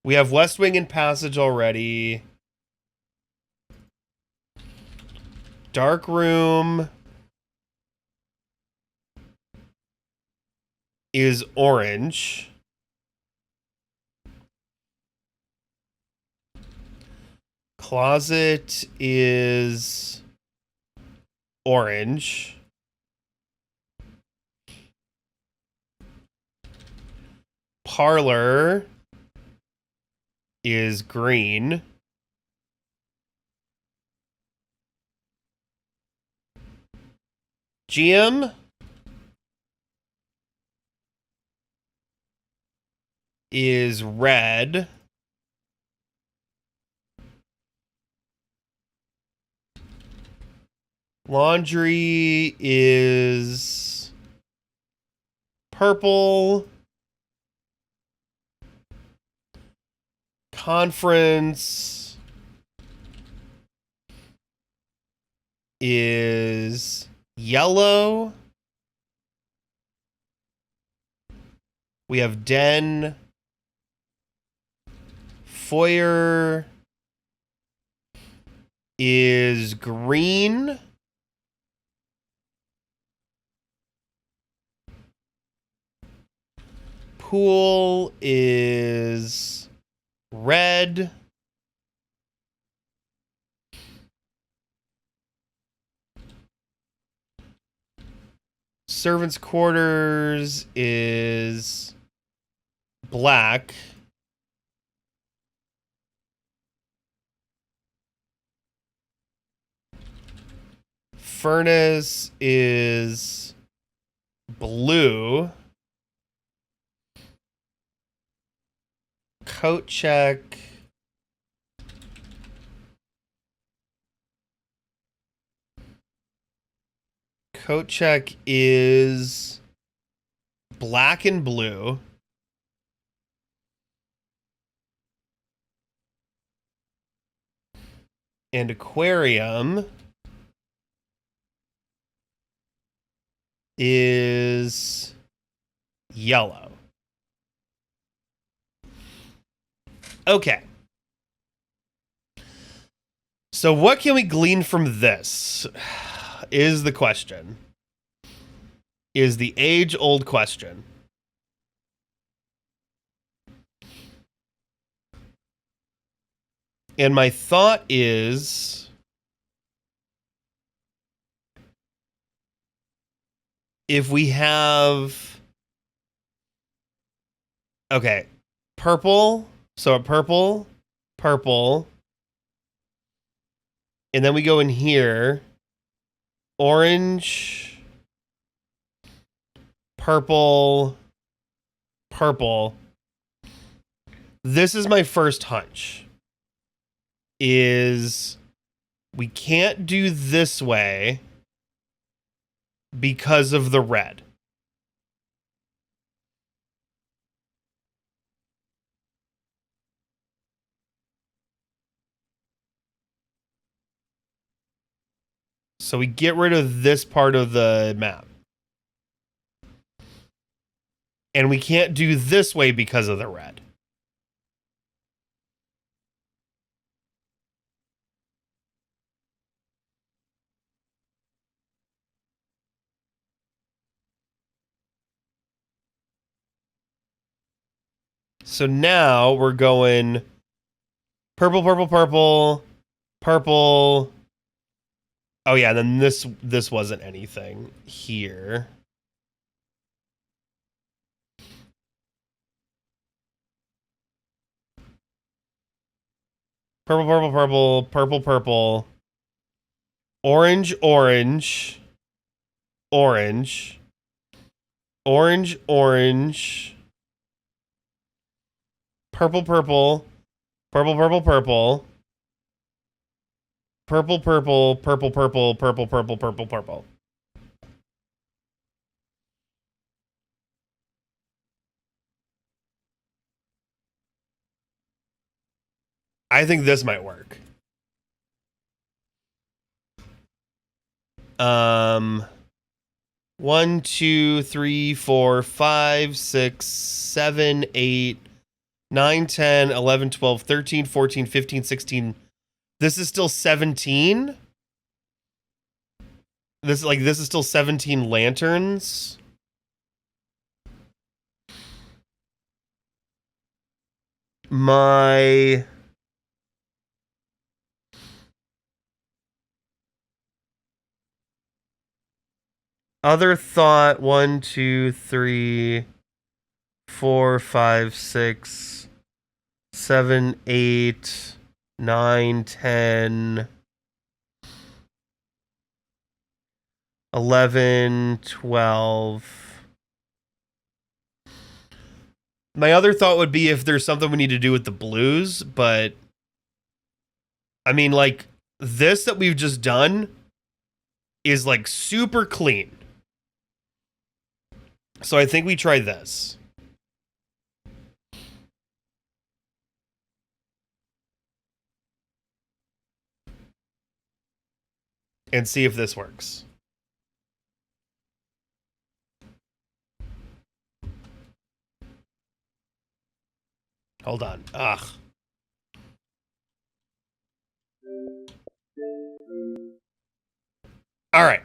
We have West Wing and Passage already. Dark room is orange. Closet is orange. Parlor is green. GM is red. Laundry is purple. conference is yellow. We have den. Foyer is green. Pool is red. Servants' quarters is black. Furnace is blue. Coat check. Coat check is black and blue. And aquarium is yellow. Okay. So what can we glean from this is the question. Is the age-old question. And my thought is, if we have, okay, purple, so a purple, and then we go in here, orange, purple. This is my first hunch. Is we can't do this way because of the red. So we get rid of this part of the map. And we can't do this way because of the red. So now we're going purple. Oh yeah, then this wasn't anything here. Purple. Orange. Purple. I think this might work. 1, 2, 3, 4, 5, 6, 7, 8, 9, 10, 11, 12, 13, 14, 15, 16. This is still 17. This is still 17 lanterns. My other thought, 1, 2, 3, 4, 5, 6, 7, 8, 9, 10, 11, 12. My other thought would be if there's something we need to do with the blues, but I mean, like, this that we've just done is like super clean. So I think we try this. and see if this works. Hold on. Ugh. All right.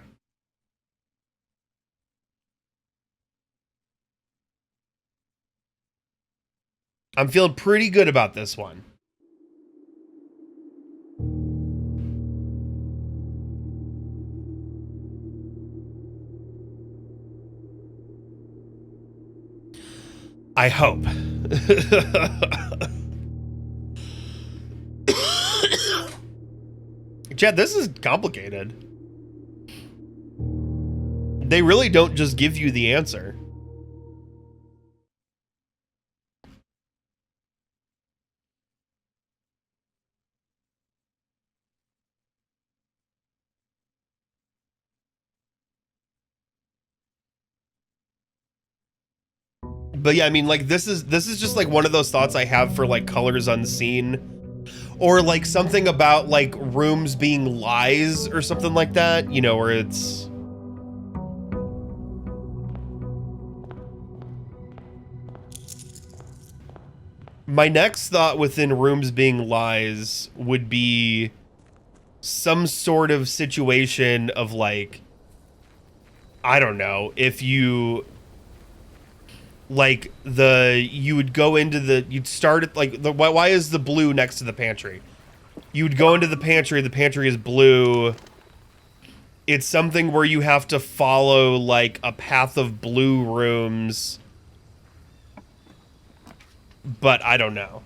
I'm feeling pretty good about this one. I hope. Chad, this is complicated. They really don't just give you the answer. But yeah, I mean, like, this is just like one of those thoughts I have for like colors unseen, or like something about like rooms being lies or something like that, you know, where it's my next thought within rooms being lies would be some sort of situation of like, I don't know, if you like you would go into you'd start at like why is the blue next to the pantry? You would go into the pantry is blue. It's something where you have to follow like a path of blue rooms. But I don't know.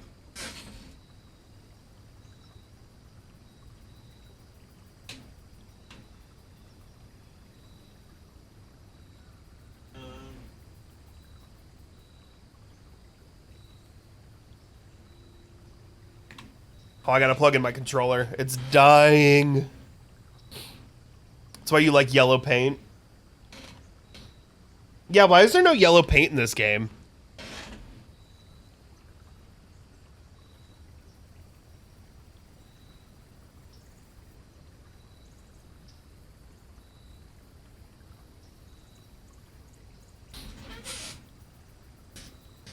Oh, I gotta plug in my controller. It's dying. That's why you like yellow paint. Yeah, why is there no yellow paint in this game?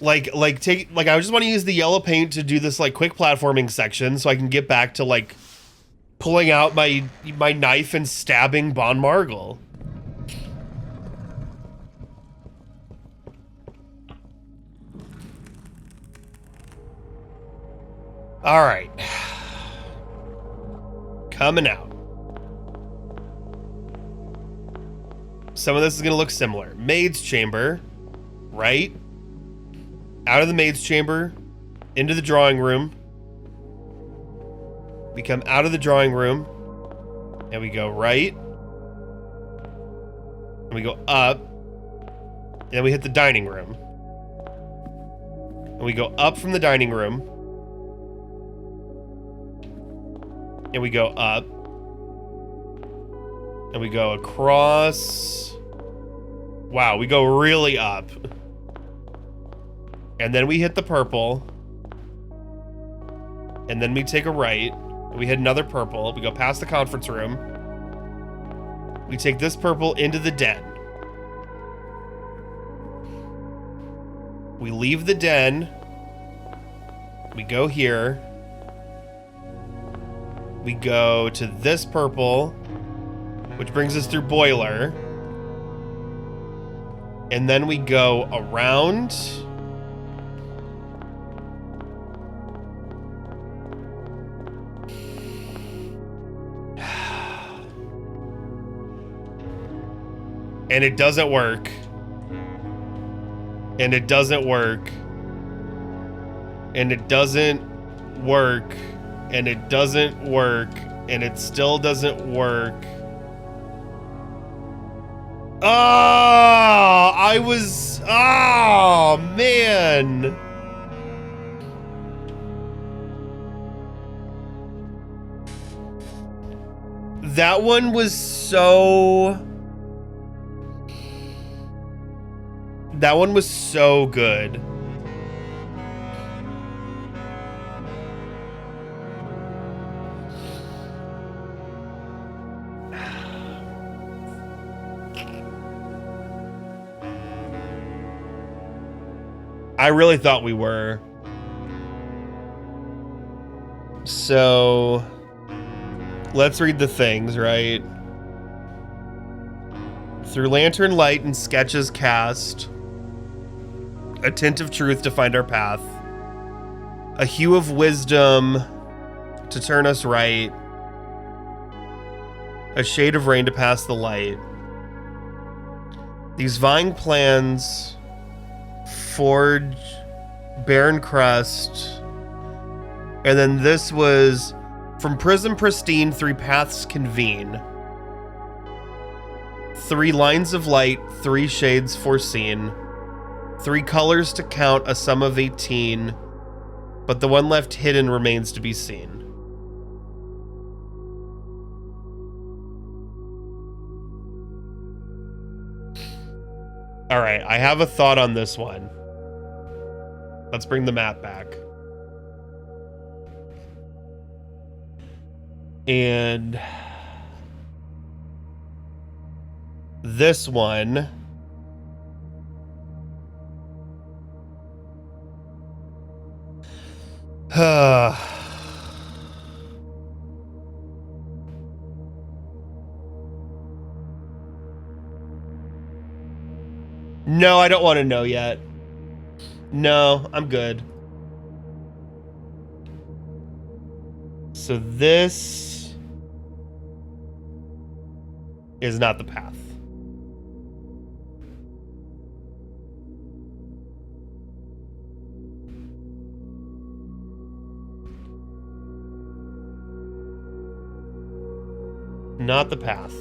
Like I just want to use the yellow paint to do this like quick platforming section so I can get back to like pulling out my knife and stabbing Bon Margle. All right. Coming out. Some of this is going to look similar. Maid's chamber, right? Out of the maid's chamber, into the drawing room. We come out of the drawing room, and we go right. And we go up. And then we hit the dining room. And we go up from the dining room. And we go up. And we go across. Wow, we go really up. And then we hit the purple. And then we take a right. We hit another purple. We go past the conference room. We take this purple into the den. We leave the den. We go here. We go to this purple, which brings us through boiler. And then we go around. And it doesn't work. And it doesn't work. And it doesn't work. And it doesn't work. And it still doesn't work. Oh, man. That one was so... That one was so good. I really thought we were. So let's read the things, right? Through lantern light and sketches cast, a tint of truth to find our path, a hue of wisdom to turn us right, a shade of rain to pass the light. These vying plans forge barren crust, and then this was from prism pristine, three paths convene. Three lines of light, three shades foreseen. Three colors to count, a sum of 18. But the one left hidden remains to be seen. All right, I have a thought on this one. Let's bring the map back. And this one no, I don't want to know yet. No, I'm good. So this is not the path. Not the path.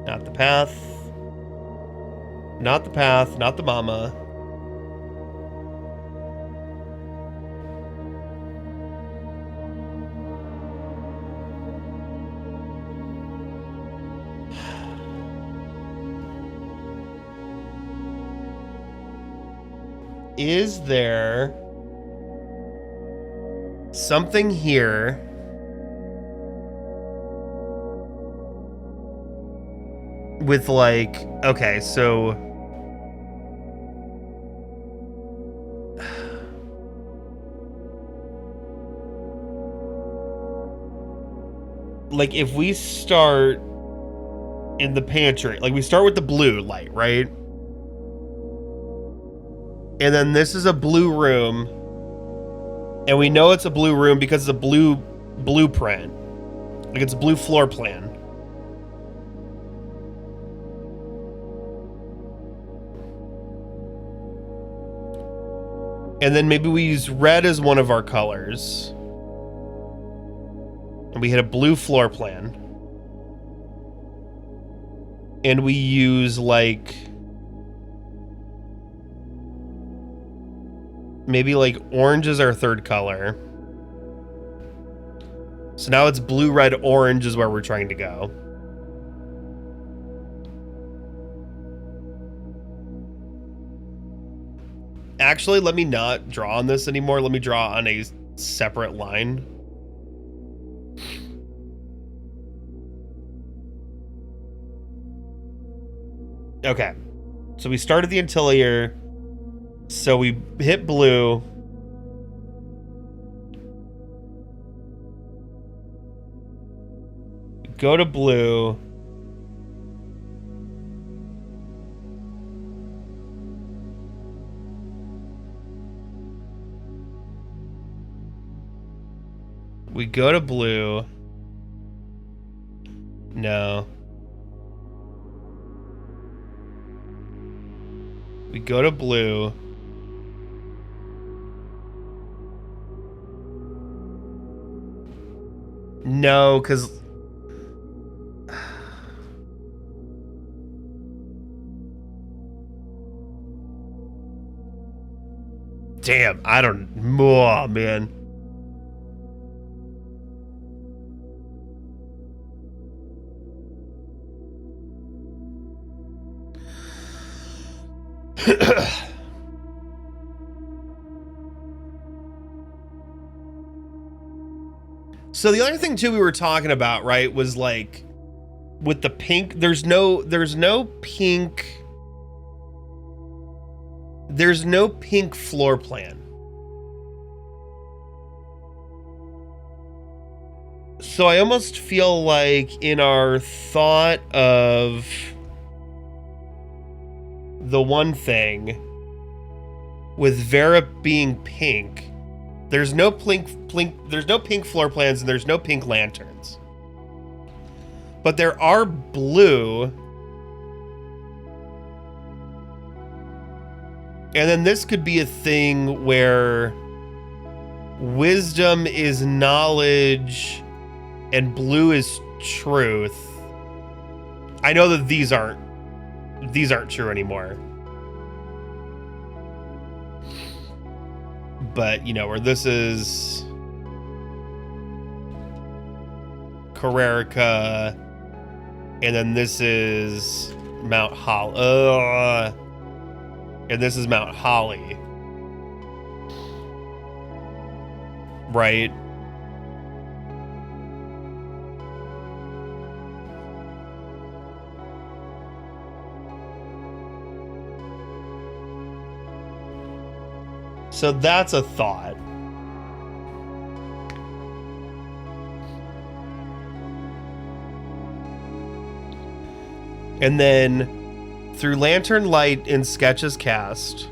Not the path. Not the path. Not the mama. Is there something here with like, okay, so like if we start in the pantry, like we start with the blue light, right? And then this is a blue room. And we know it's a blue room because it's a blue blueprint. Like it's a blue floor plan. And then maybe we use red as one of our colors. And we hit a blue floor plan. And we use like maybe like orange is our third color. So now it's blue, red, orange is where we're trying to go. Actually, let me not draw on this anymore. Let me draw on a separate line. Okay. So we started the interior. So we hit blue. Go to blue. We go to blue. No. We go to blue. No, because damn, I don't. Oh, man. So the other thing too we were talking about, right, was like with the pink, there's no pink floor plan. So I almost feel like in our thought of the one thing with Vera being pink, there's no pink floor plans and there's no pink lanterns. But there are blue. And then this could be a thing where wisdom is knowledge and blue is truth. I know that these aren't true anymore. But, you know, where this is Carrerica, and then this is Mount Holly. And this is Mount Holly. Right? So that's a thought. And then through lantern light in sketches cast,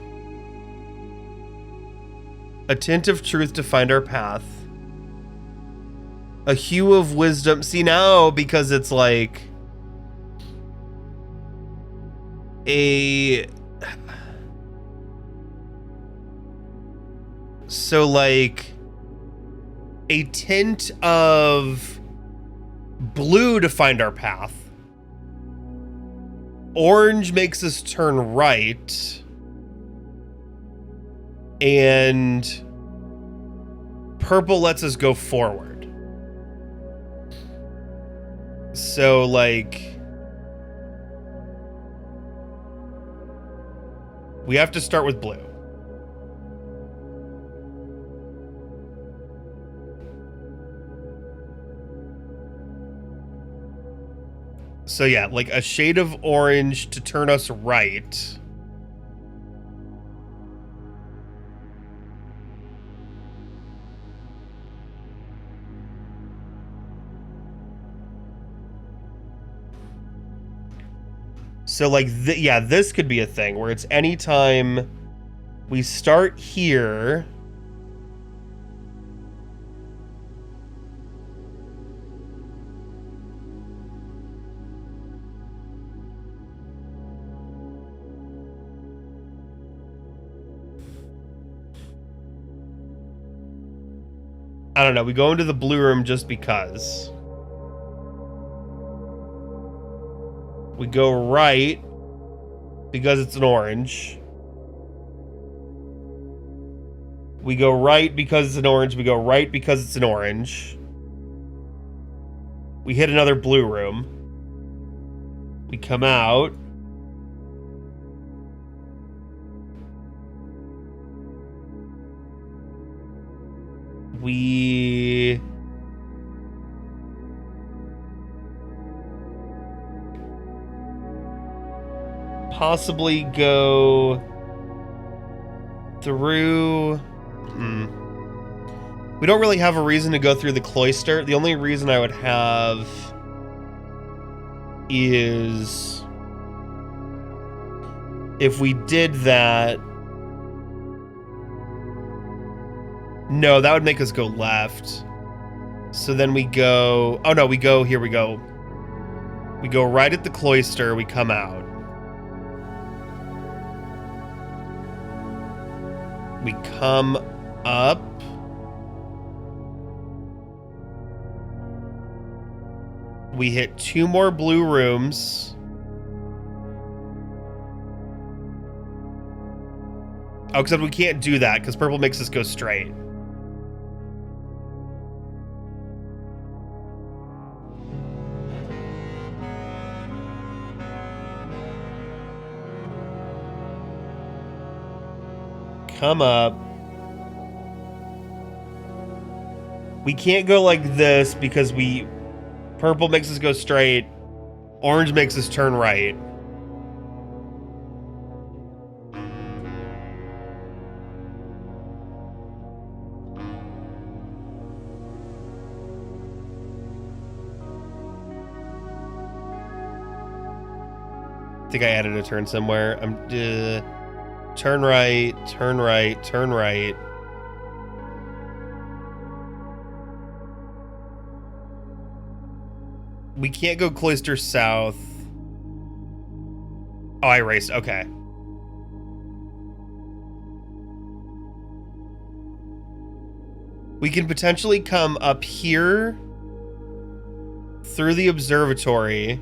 a tint of truth to find our path, a hue of wisdom. See now, because it's like so like a tint of blue to find our path. Orange makes us turn right. And purple lets us go forward. So like we have to start with blue. So yeah, like a shade of orange to turn us right. So like, yeah, this could be a thing where it's anytime we start here. I don't know, we go into the blue room just because. We go right because it's an orange. We go right because it's an orange. We go right because it's an orange. We hit another blue room. We come out. We possibly go through. We don't really have a reason to go through the cloister. The only reason I would have is if we did that. No, that would make us go left. So then we go. Oh no, we go. Here we go. We go right at the cloister. We come out. We come up. We hit 2 more blue rooms. Oh, except we can't do that because purple makes us go straight. Come up. We can't go like this because purple makes us go straight, orange makes us turn right. I think I added a turn somewhere. Turn right, turn right, turn right. We can't go cloister south. Oh, I erased. Okay. We can potentially come up here through the observatory,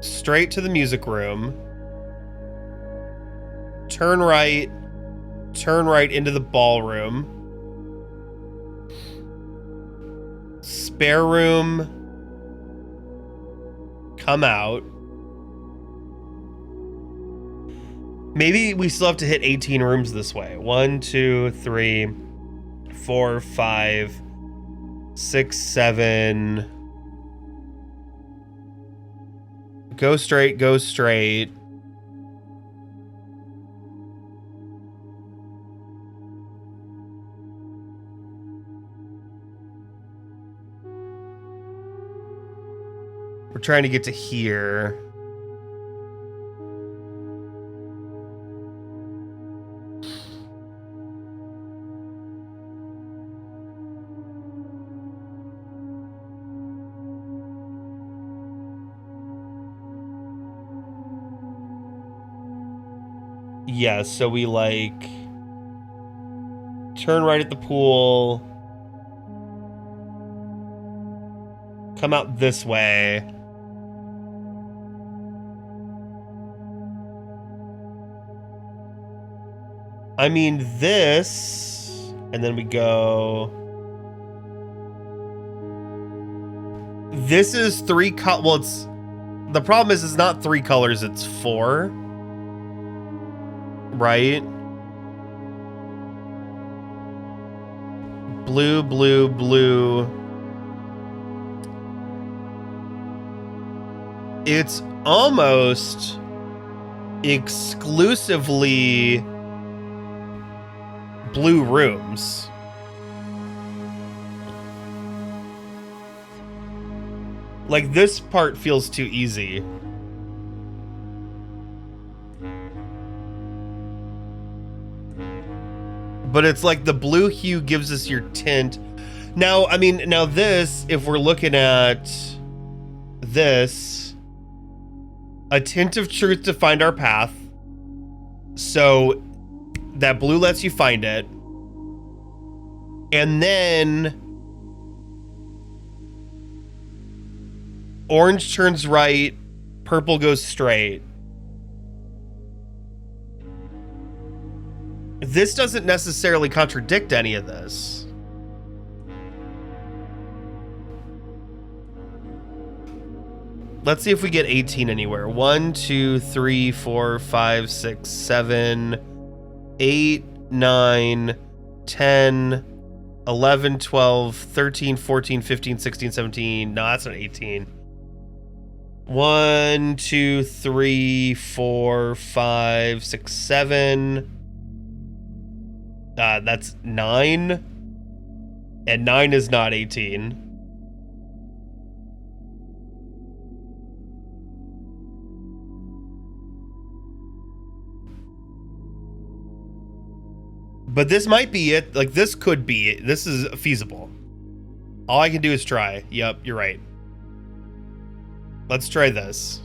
straight to the music room, turn right into the ballroom, spare room, come out. Maybe we still have to hit 18 rooms this way. 1, 2, 3, 4, 5, 6, 7. Go straight, go straight. We're trying to get to here. Yeah, so we like turn right at the pool, come out this way. I mean this, and then we go. This is 3 well, it's the problem is it's not 3 colors, it's 4. Right? Blue, blue, blue. It's almost exclusively blue rooms. Like, this part feels too easy. But it's like the blue hue gives us your tint. Now, I mean, now this, if we're looking at this, a tint of truth to find our path. So that blue lets you find it. And then orange turns right, purple goes straight. This doesn't necessarily contradict any of this. Let's see if we get 18 anywhere. 1, 2, 3, 4, 5, 6, 7, 8, 9, 10, 11, 12, 13, 14, 15, 16, 17. No, that's not 18. 1, 2, 3, 4, 5, 6, 7. That's 9. And 9 is not 18. But this might be it. Like, this could be it. This is feasible. All I can do is try. Yep, you're right. Let's try this.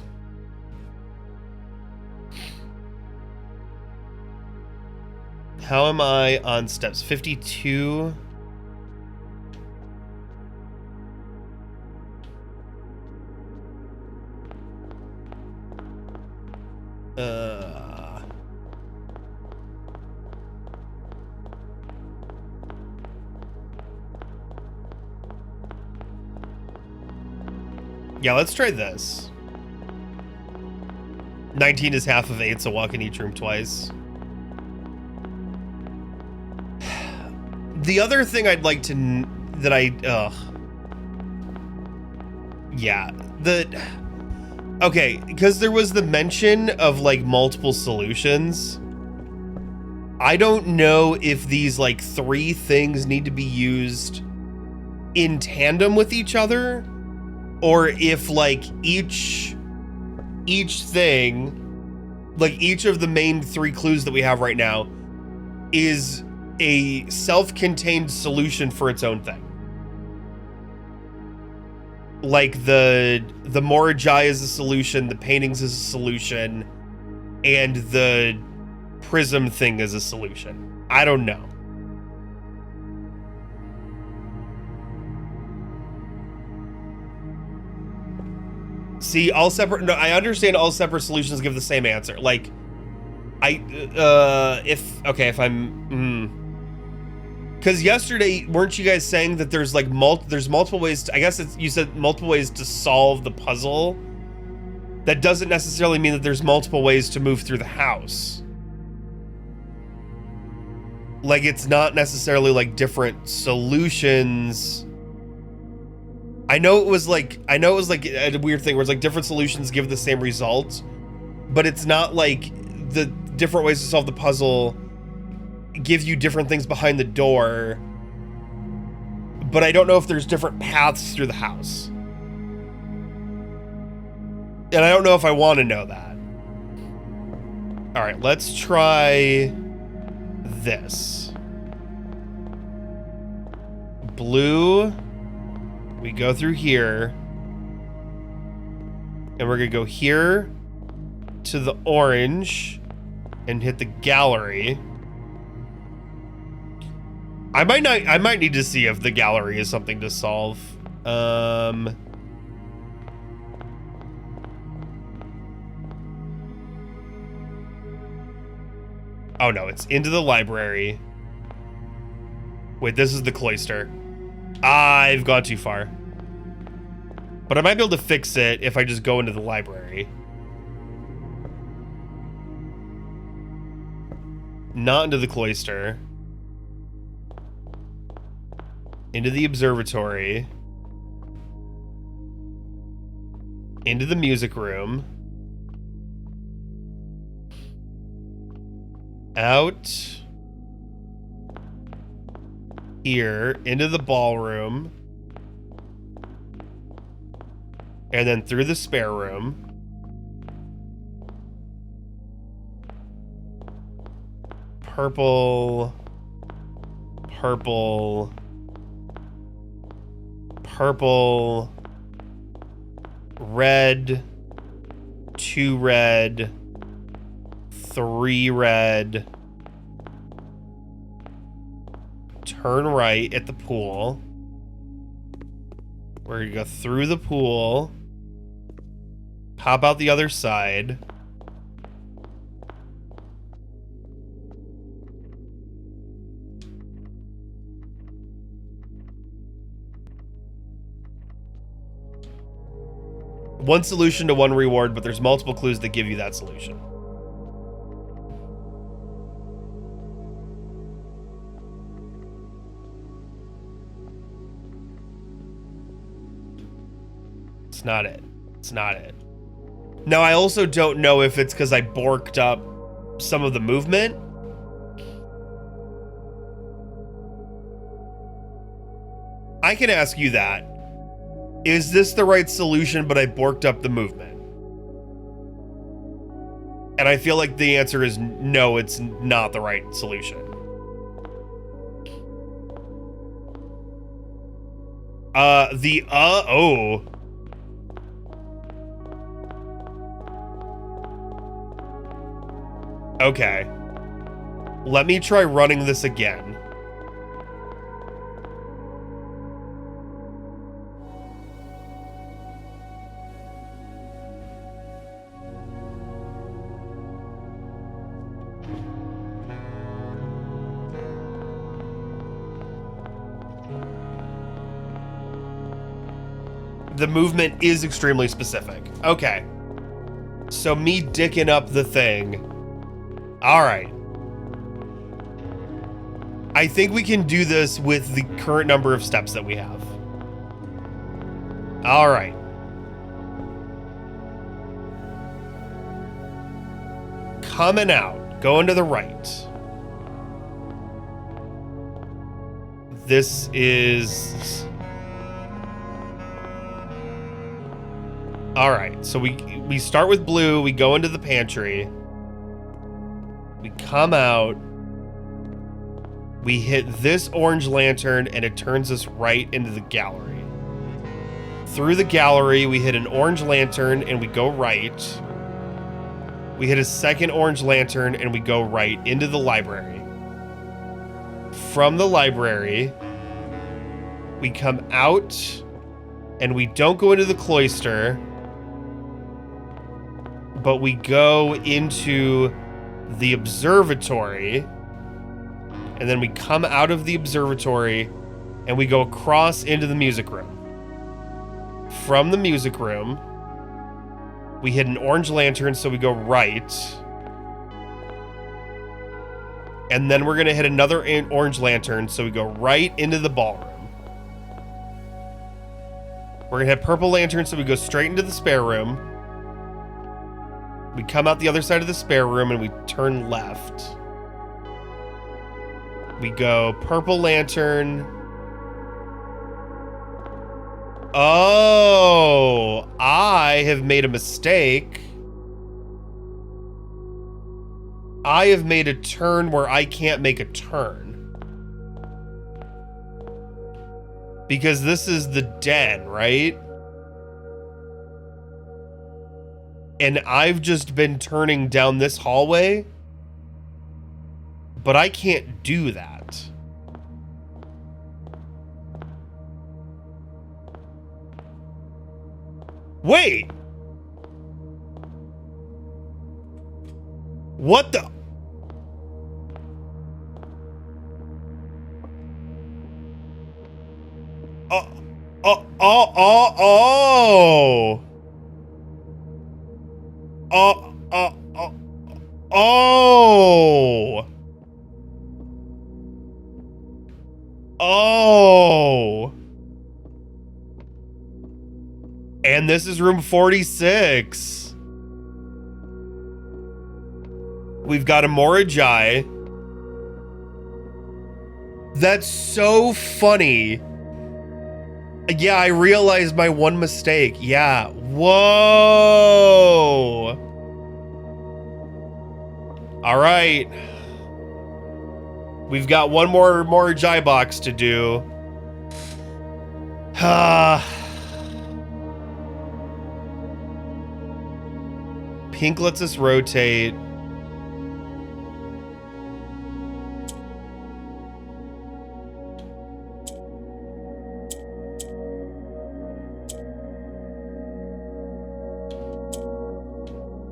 How am I on steps? 52? Yeah, let's try this. 19 is half of 8, so walk in each room twice. The other thing I'd like to okay, because there was the mention of like multiple solutions. I don't know if these like 3 things need to be used in tandem with each other, or if like each thing, like each of the main 3 clues that we have right now is a self-contained solution for its own thing. Like the Morajai is a solution, the paintings is a solution, and the prism thing is a solution. I don't know. See, all separate. No, I understand all separate solutions give the same answer. Like, if I'm, because yesterday, weren't you guys saying that there's like there's multiple ways to, I guess you said multiple ways to solve the puzzle. That doesn't necessarily mean that there's multiple ways to move through the house. Like, it's not necessarily like different solutions. I know it was like a weird thing where it's like different solutions give the same result, but it's not like the different ways to solve the puzzle give you different things behind the door. But I don't know if there's different paths through the house. And I don't know if I want to know that. All right, let's try this. Blue. We go through here. And we're going to go here to the orange and hit the gallery. I might need to see if the gallery is something to solve. Oh no, it's into the library. Wait, this is the cloister. I've gone too far. But I might be able to fix it if I just go into the library. Not into the cloister. Into the observatory. Into the music room. Out. Here. Into the ballroom. And then through the spare room. Purple. Purple. Purple. Red. 2 red. 3 red. Turn right at the pool. We're gonna go through the pool. Pop out the other side. One solution to one reward, but there's multiple clues that give you that solution. It's not it. It's not it. Now, I also don't know if it's because I borked up some of the movement. I can ask you that. Is this the right solution, but I borked up the movement? And I feel like the answer is no, it's not the right solution. Oh. Okay. Let me try running this again. The movement is extremely specific. Okay. So me dicking up the thing. All right. I think we can do this with the current number of steps that we have. All right. Coming out, going to the right. This is... All right, so we start with blue, we go into the pantry. We come out. We hit this orange lantern and it turns us right into the gallery. Through the gallery, we hit an orange lantern and we go right. We hit a second orange lantern and we go right into the library. From the library, we come out and we don't go into the cloister, but we go into the observatory, and then we come out of the observatory and we go across into the music room. From the music room, we hit an orange lantern, so we go right. And then we're going to hit another orange lantern, so we go right into the ballroom. We're going to hit purple lantern, so we go straight into the spare room. We come out the other side of the spare room and we turn left. We go purple lantern. Oh, I have made a mistake. I have made a turn where I can't make a turn. Because this is the den, right? And I've just been turning down this hallway, but I can't do that. Wait! What the? Oh! Oh! And this is room 46. We've got a Morajai. That's so funny. Yeah, I realized my one mistake. Yeah. Whoa. All right. We've got one more Morajai box to do. Pink lets us rotate.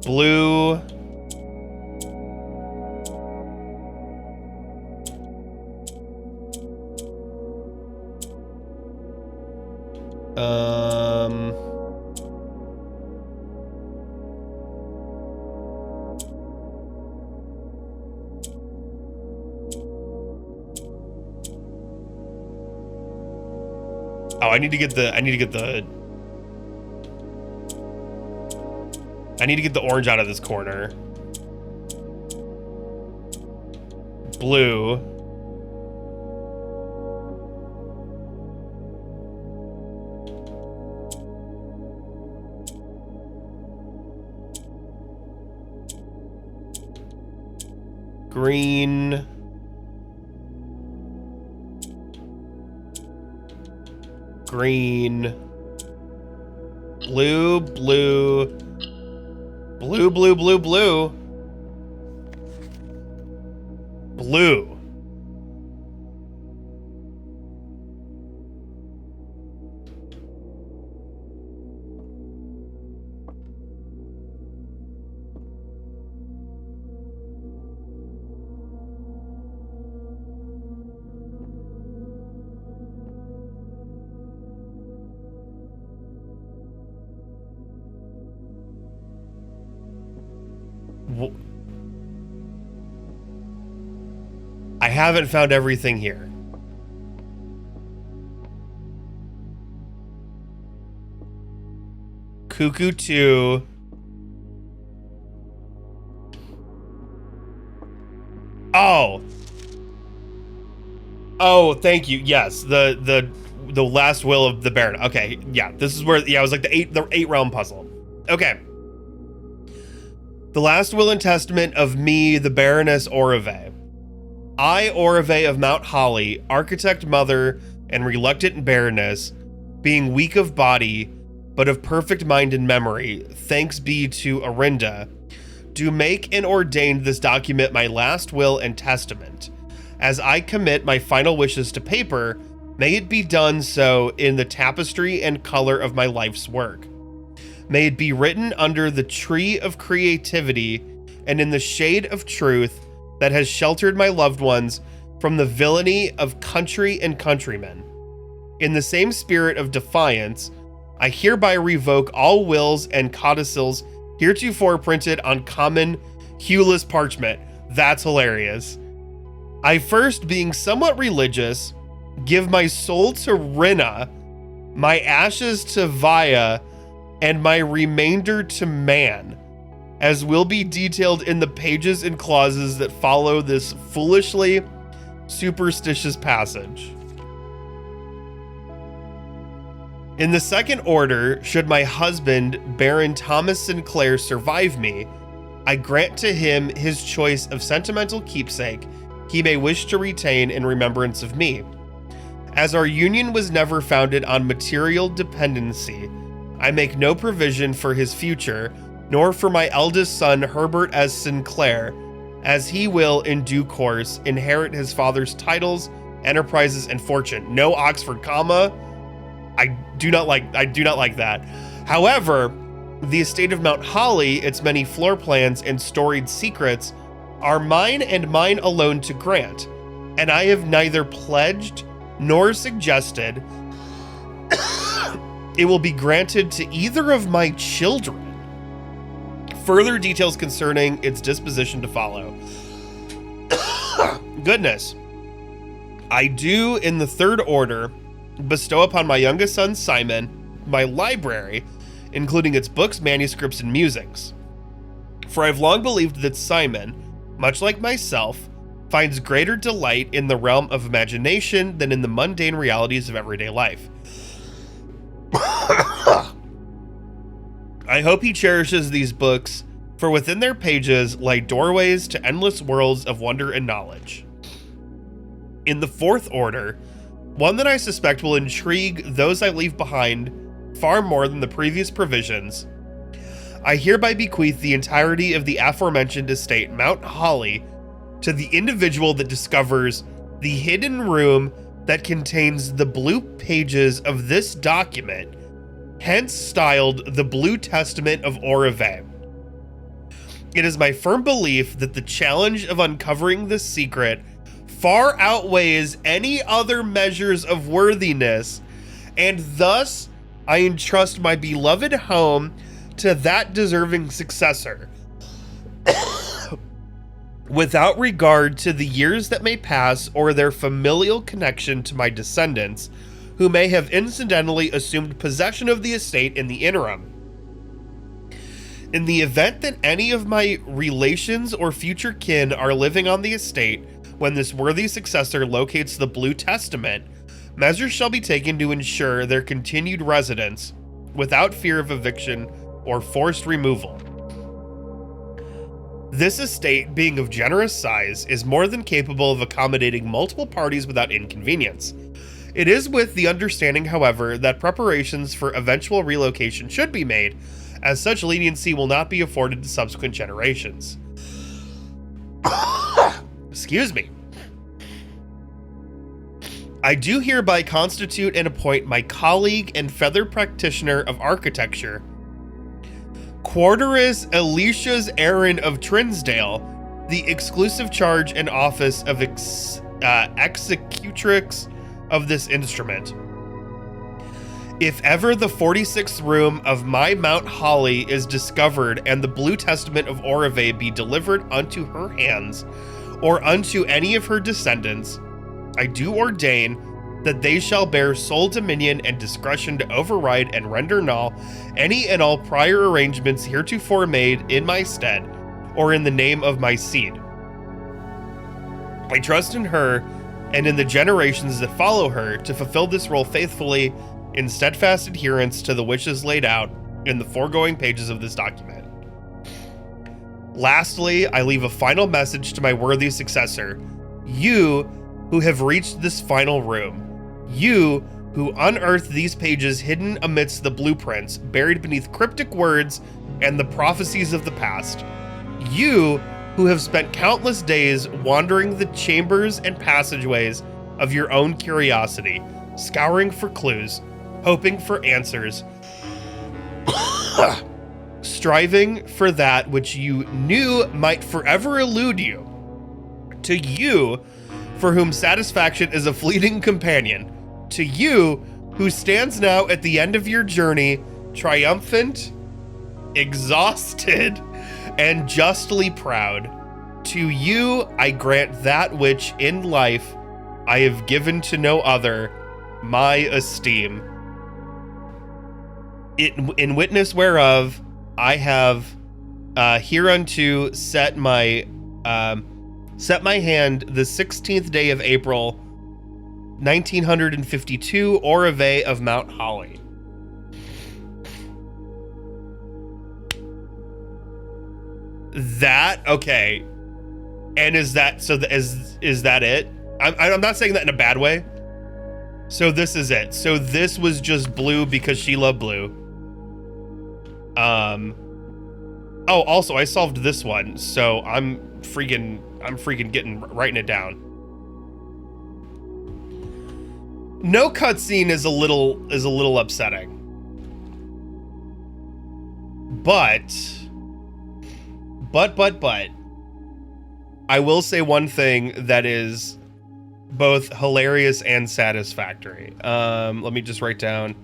Blue. Oh, I need to get the orange out of this corner. Blue. Green. Green. Blue, blue. Blue, blue, blue, blue. Blue. I haven't found everything here. Cuckoo 2. Oh, thank you. Yes, the last will of the Baron. Okay, yeah, this is where, yeah, it was like the eight realm puzzle. Okay. The last will and testament of me, the Baroness Orive. I, Orive of Mount Holly, architect mother and reluctant baroness, being weak of body, but of perfect mind and memory, thanks be to Arinda, do make and ordain this document my last will and testament. As I commit my final wishes to paper, may it be done so in the tapestry and color of my life's work. May it be written under the tree of creativity and in the shade of truth that has sheltered my loved ones from the villainy of country and countrymen. In the same spirit of defiance, I hereby revoke all wills and codicils heretofore printed on common hueless parchment. That's hilarious. I first, being somewhat religious, give my soul to Rinna, my ashes to Vaya, and my remainder to man, as will be detailed in the pages and clauses that follow this foolishly superstitious passage. In the second order, should my husband, Baron Thomas Sinclair, survive me, I grant to him his choice of sentimental keepsake he may wish to retain in remembrance of me. As our union was never founded on material dependency, I make no provision for his future, nor for my eldest son Herbert S. Sinclair, as he will, in due course, inherit his father's titles, enterprises, and fortune. No Oxford comma. I do not like that. However, the estate of Mount Holly, its many floor plans and storied secrets, are mine and mine alone to grant, and I have neither pledged nor suggested it will be granted to either of my children. Further details concerning its disposition to follow. Goodness. I do, in the third order, bestow upon my youngest son Simon my library, including its books, manuscripts, and musings. For I've long believed that Simon, much like myself, finds greater delight in the realm of imagination than in the mundane realities of everyday life. I hope he cherishes these books, for within their pages lie doorways to endless worlds of wonder and knowledge. In the fourth order, one that I suspect will intrigue those I leave behind far more than the previous provisions, I hereby bequeath the entirety of the aforementioned estate Mount Holly to the individual that discovers the hidden room that contains the blue pages of this document, hence styled the Blue Testament of Orive. It is my firm belief that the challenge of uncovering this secret far outweighs any other measures of worthiness, and thus I entrust my beloved home to that deserving successor, without regard to the years that may pass or their familial connection to my descendants, who may have incidentally assumed possession of the estate in the interim. In the event that any of my relations or future kin are living on the estate when this worthy successor locates the Blue Testament, measures shall be taken to ensure their continued residence without fear of eviction or forced removal. This estate, being of generous size, is more than capable of accommodating multiple parties without inconvenience. It is with the understanding, however, that preparations for eventual relocation should be made, as such leniency will not be afforded to subsequent generations. Excuse me. I do hereby constitute and appoint my colleague and feather practitioner of architecture, Quarteris Alicia's Aaron of Trinsdale, the exclusive charge and office of executrix of this instrument. If ever the 46th room of my Mount Holly is discovered and the Blue Testament of Orive be delivered unto her hands, or unto any of her descendants, I do ordain that they shall bear sole dominion and discretion to override and render null any and all prior arrangements heretofore made in my stead or in the name of my seed. I trust in her and in the generations that follow her to fulfill this role faithfully in steadfast adherence to the wishes laid out in the foregoing pages of this document. Lastly, I leave a final message to my worthy successor, you who have reached this final room, you who unearthed these pages hidden amidst the blueprints, buried beneath cryptic words and the prophecies of the past, you who have spent countless days wandering the chambers and passageways of your own curiosity, scouring for clues, hoping for answers, striving for that which you knew might forever elude you. To you, for whom satisfaction is a fleeting companion, to you, who stands now at the end of your journey, triumphant, exhausted, and justly proud, to you I grant that which in life I have given to no other, my esteem. In witness whereof I have hereunto set my hand the 16th day of April, 1952, Orave of Mount Holly. That, okay. And is that, so is that it? I'm not saying that in a bad way. So this is it. So this was just blue because she loved blue. Oh, also I solved this one, so I'm freaking writing it down. No cutscene is a little upsetting. But I will say one thing that is both hilarious and satisfactory. Let me just write down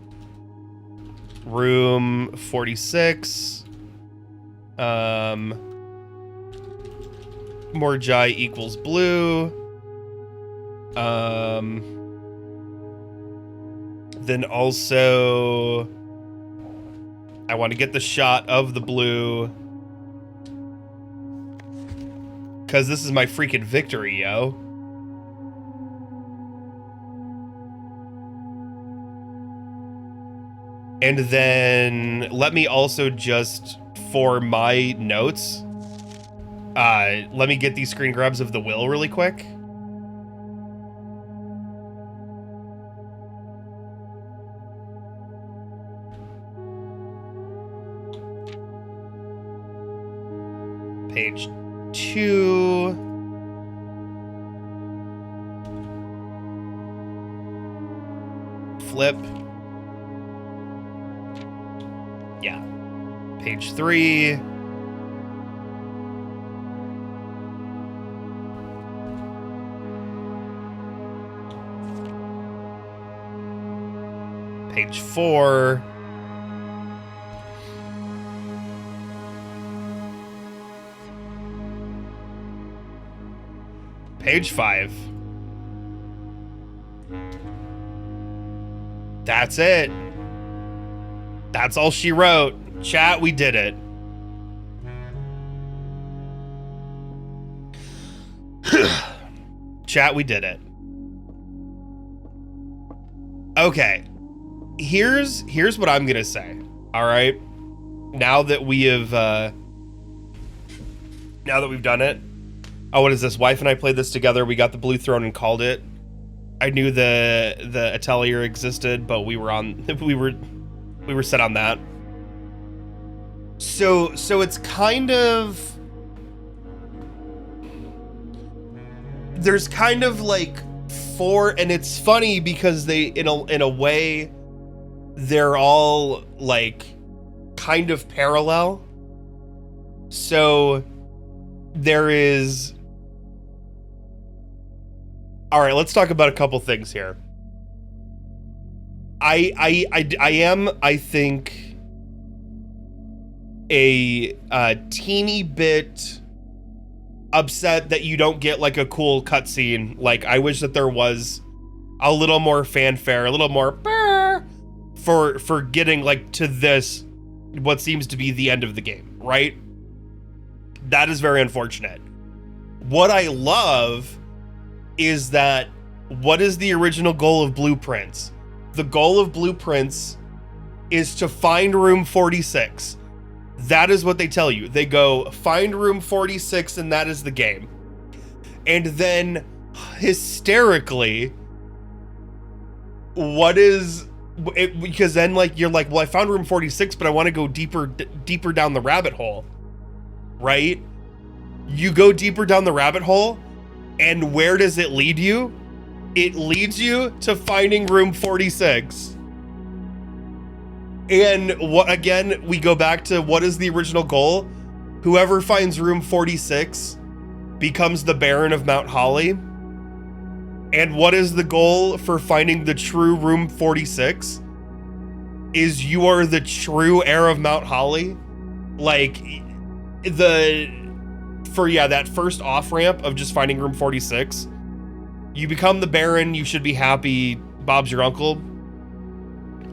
room 46. Morjai equals blue. Then also I want to get the shot of the blue, because this is my freaking victory, yo. And then let me also just, for my notes, let me get these screen grabs of the will really quick. Page 2. Flip. Yeah. Page 3. Page 4. Page 5. That's it. That's all she wrote. Chat, we did it. Chat, we did it. Okay. Here's what I'm gonna say. All right. Now that we have now that we've done it. Oh, what is this? Wife and I played this together. We got the Blue Throne and called it. I knew the Atelier existed, but we were set on that. So it's kind of, there's kind of like four, and it's funny because they in a way they're all like kind of parallel. So there is, all right, let's talk about a couple things here. I am, I think, a teeny bit upset that you don't get like a cool cutscene. Like, I wish that there was a little more fanfare, a little more for getting like to this, what seems to be the end of the game, right? That is very unfortunate. What I love is that, what is the original goal of Blueprints? The goal of Blueprints is to find room 46. That is what they tell you. They go, find room 46, and that is the game. And then, hysterically, what is it? Because then, like, you're like, well, I found room 46, but I want to go deeper down the rabbit hole, right? You go deeper down the rabbit hole, and where does it lead you? It leads you to finding room 46. And what, again, we go back to, what is the original goal? Whoever finds room 46 becomes the Baron of Mount Holly. And what is the goal for finding the true room 46? Is you are the true heir of Mount Holly. Like, that first off-ramp of just finding room 46, you become the Baron, you should be happy, Bob's your uncle.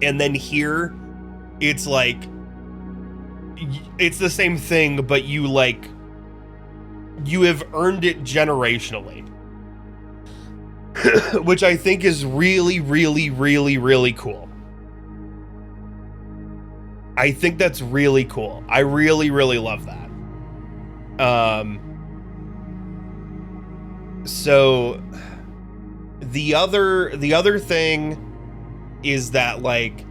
And then here, it's like, it's the same thing, but you have earned it generationally. Which I think is really, really, really, really cool. I think that's really cool. I really, really love that. So the other thing is that, like,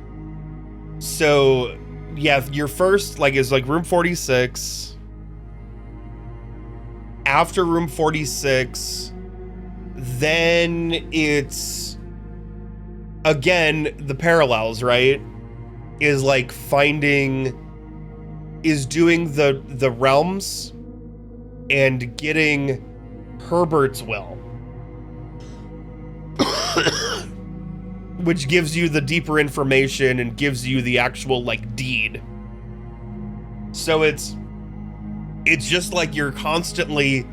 so yeah, your first, like, is like room 46. After room 46, then it's, again, the parallels, right? Is like doing the realms and getting Herbert's will. Which gives you the deeper information and gives you the actual, like, deed. So it's just like you're constantly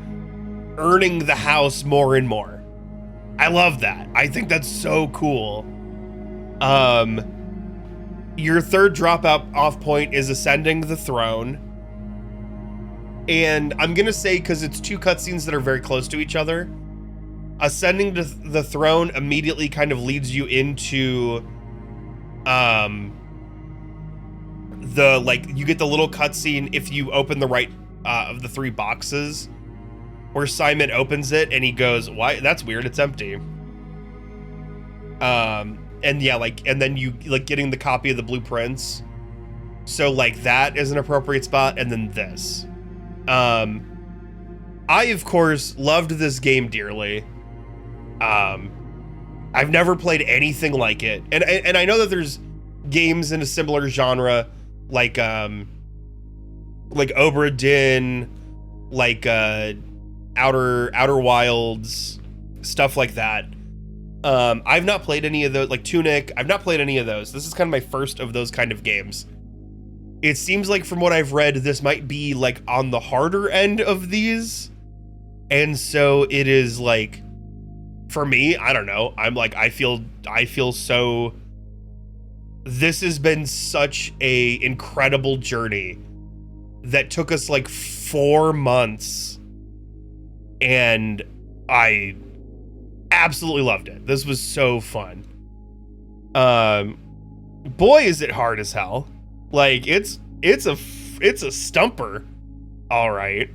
earning the house more and more. I love that. I think that's so cool. Your third dropout off point is ascending the throne. And I'm gonna say, because it's two cutscenes that are very close to each other, ascending to the throne immediately kind of leads you into you get the little cutscene if you open the right of the three boxes, where Simon opens it and he goes, "Why? That's weird. It's empty." And yeah, like, and then you, like, getting the copy of the blueprints. So, like, that is an appropriate spot. And then this. I, of course, loved this game dearly. I've never played anything like it. And I know that there's games in a similar genre, like Obra Dinn, like, Outer Wilds, stuff like that. I've not played any of those, like Tunic. I've not played any of those. This is kind of my first of those kind of games. It seems like, from what I've read, this might be, like, on the harder end of these. And so it is, like, for me, I don't know. I'm like, I feel so, this has been such a incredible journey that took us like 4 months, and I absolutely loved it. This was so fun. Boy, is it hard as hell. Like, it's a stumper. All right.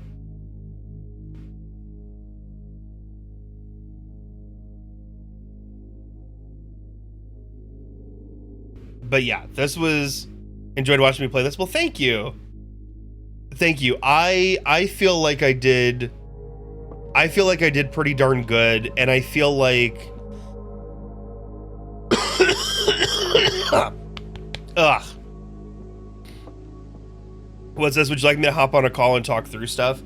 But yeah, this was, enjoyed watching me play this. Well, thank you. Thank you. I feel like I did pretty darn good, and I feel like ugh. What's this? Would you like me to hop on a call and talk through stuff?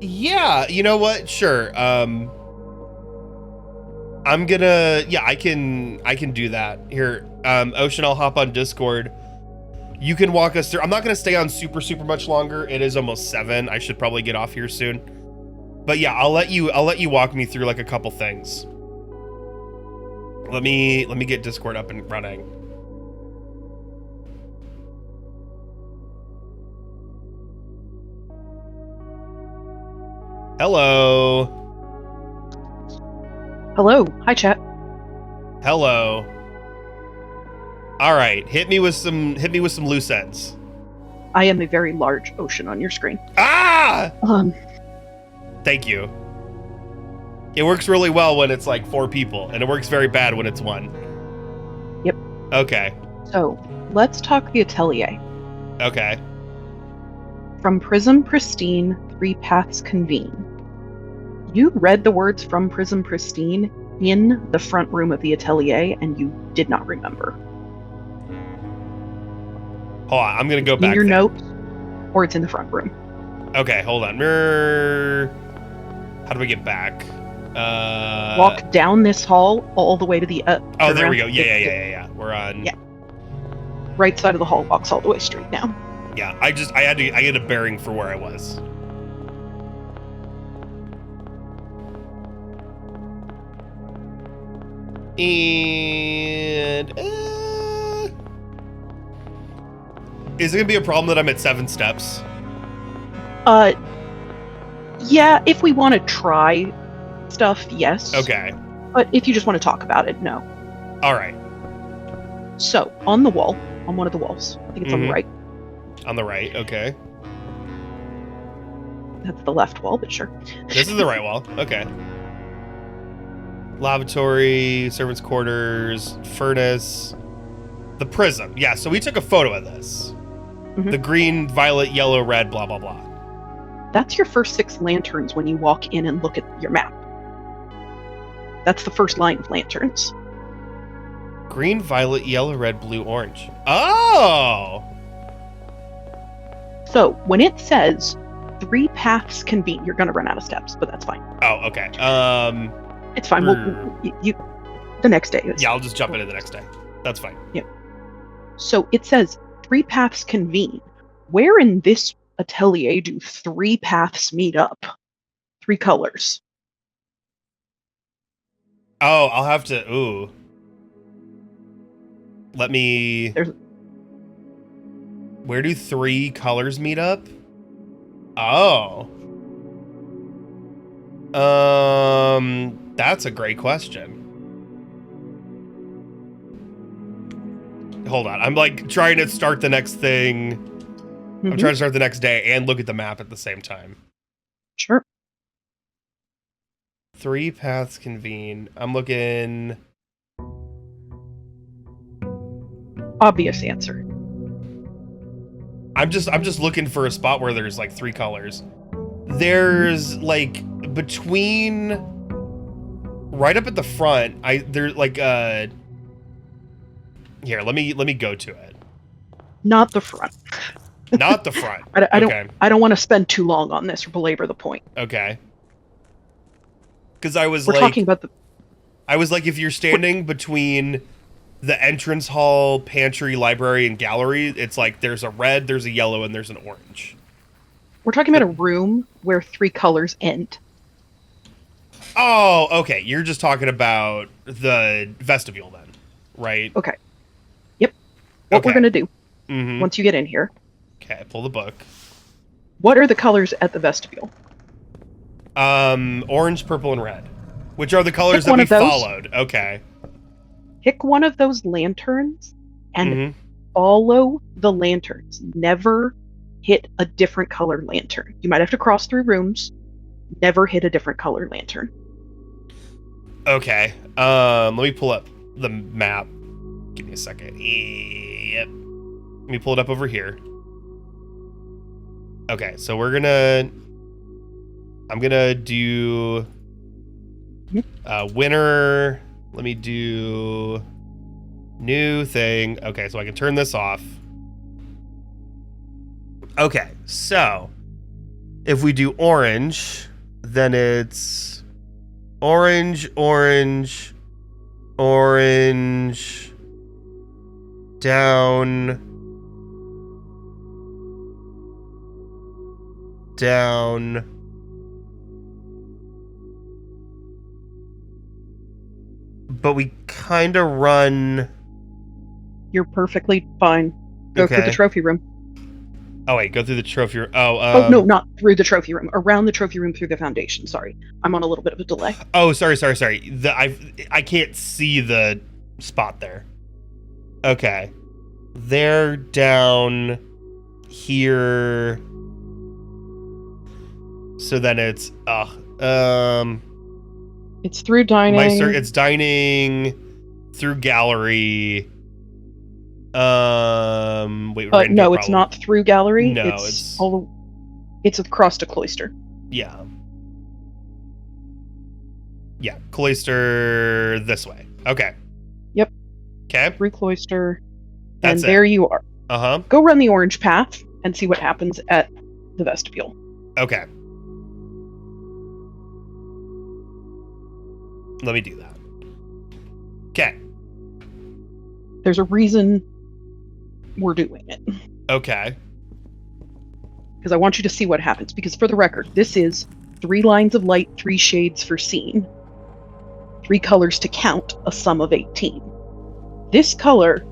Yeah, you know what? Sure. I'm gonna, yeah, I can do that. Here, Ocean, I'll hop on Discord. You can walk us through. I'm not going to stay on super much longer. It is almost 7. I should probably get off here soon. But yeah, I'll let you walk me through like a couple things. Let me get Discord up and running. Hello. Hello. Hi, chat. Hello. All right, hit me with some loose ends. I am a very large ocean on your screen. Ah! Um, Thank you. It works really well when it's like 4 people, and it works very bad when it's 1. Yep. Okay. So, let's talk the atelier. Okay. From Prism Pristine, 3 paths convene. You read the words from Prism Pristine in the front room of the atelier, and you did not remember. Hold on, I'm gonna go back in your there. notes, or it's in the front room. Okay, hold on. How do we get back? Walk down this hall all the way to the oh, there we go. Yeah. We're on. Yeah. Right side of the hall walks all the way straight now. Yeah, I get a bearing for where I was. And is it gonna be a problem that I'm at 7 steps? Yeah, if we want to try stuff, yes. Okay. But if you just want to talk about it, no. All right. So, on the wall, on one of the walls, I think it's on the right. On the right, okay. That's the left wall, but sure. This is the right wall, okay. Lavatory, servants' quarters, furnace, the prism. Yeah, so we took a photo of this. Mm-hmm. The green, violet, yellow, red, blah, blah, blah. That's your first 6 lanterns when you walk in and look at your map. That's the first line of lanterns. Green, violet, yellow, red, blue, orange. Oh! So, when it says 3 paths convene, you're going to run out of steps, but that's fine. Oh, okay. It's fine. The next day. Yeah, I'll just jump into the next day. That's fine. Yeah. So it says 3 paths convene. Where in this atelier do 3 paths meet up? 3 colors. Oh, I'll have to. Ooh. Let me. Where do 3 colors meet up? Oh. That's a great question. Hold on. I'm like trying to start the next thing. I'm trying to start the next day and look at the map at the same time. Sure. 3 paths convene. I'm looking. Obvious answer. I'm just looking for a spot where there's like 3 colors. There's like between right up at the front. There's like here, let me go to it. Not the front. Not the front. I don't want to spend too long on this or belabor the point. Okay. Because we're talking about I was like, if you're standing between the entrance hall, pantry, library, and gallery, it's like there's a red, there's a yellow, and there's an orange. We're talking about a room where 3 colors end. Oh, okay. You're just talking about the vestibule then, right? Okay. Yep. What we're going to do once you get in here. Okay, pull the book. What are the colors at the vestibule? Orange, purple, and red. Which are the colors that we followed. Okay. Pick one of those lanterns and follow the lanterns. Never hit a different color lantern. You might have to cross through rooms. Never hit a different color lantern. Okay. Let me pull up the map. Give me a second. Yep. Let me pull it up over here. Okay, so I'm gonna do winner. Let me do new thing. Okay, so I can turn this off. Okay, so if we do orange, then it's orange, orange, orange, down, down. But we kind of run. You're perfectly fine. Go through the trophy room. Oh, wait, go through the trophy room. Oh, no, not through the trophy room. Around the trophy room through the foundation. Sorry. I'm on a little bit of a delay. Oh, sorry. I can't see the spot there. Okay. They're down here. So then it's it's through dining. It's dining through gallery. Wait, no, it's not through gallery. No, it's across to cloister. Yeah. Yeah, cloister this way. Okay. Yep. Okay. Through cloister. That's and there you are. Uh-huh. Go run the orange path and see what happens at the vestibule. Okay. Let me do that. Okay. There's a reason we're doing it. Okay. Because I want you to see what happens. Because for the record, this is 3 lines of light, 3 shades for scene. 3 colors to count, a sum of 18. This color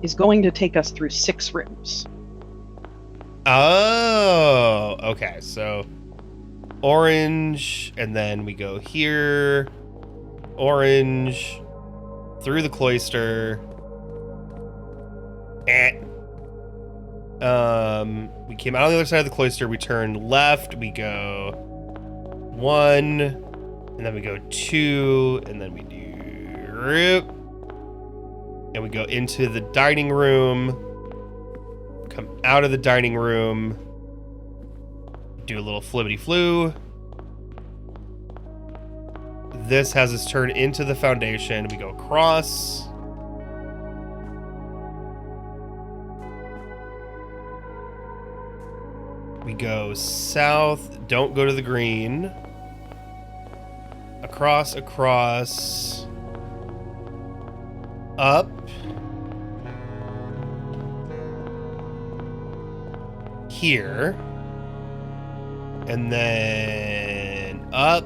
is going to take us through 6 rooms. Oh, okay. So orange, and then we go here. Orange, through the cloister. We came out on the other side of the cloister. We turn left. We go 1, and then we go 2, and then we do, and we go into the dining room. Come out of the dining room. Do a little flippity flu. This has us turn into the foundation. We go across. We go south. Don't go to the green. Across. Up. Here. And then up.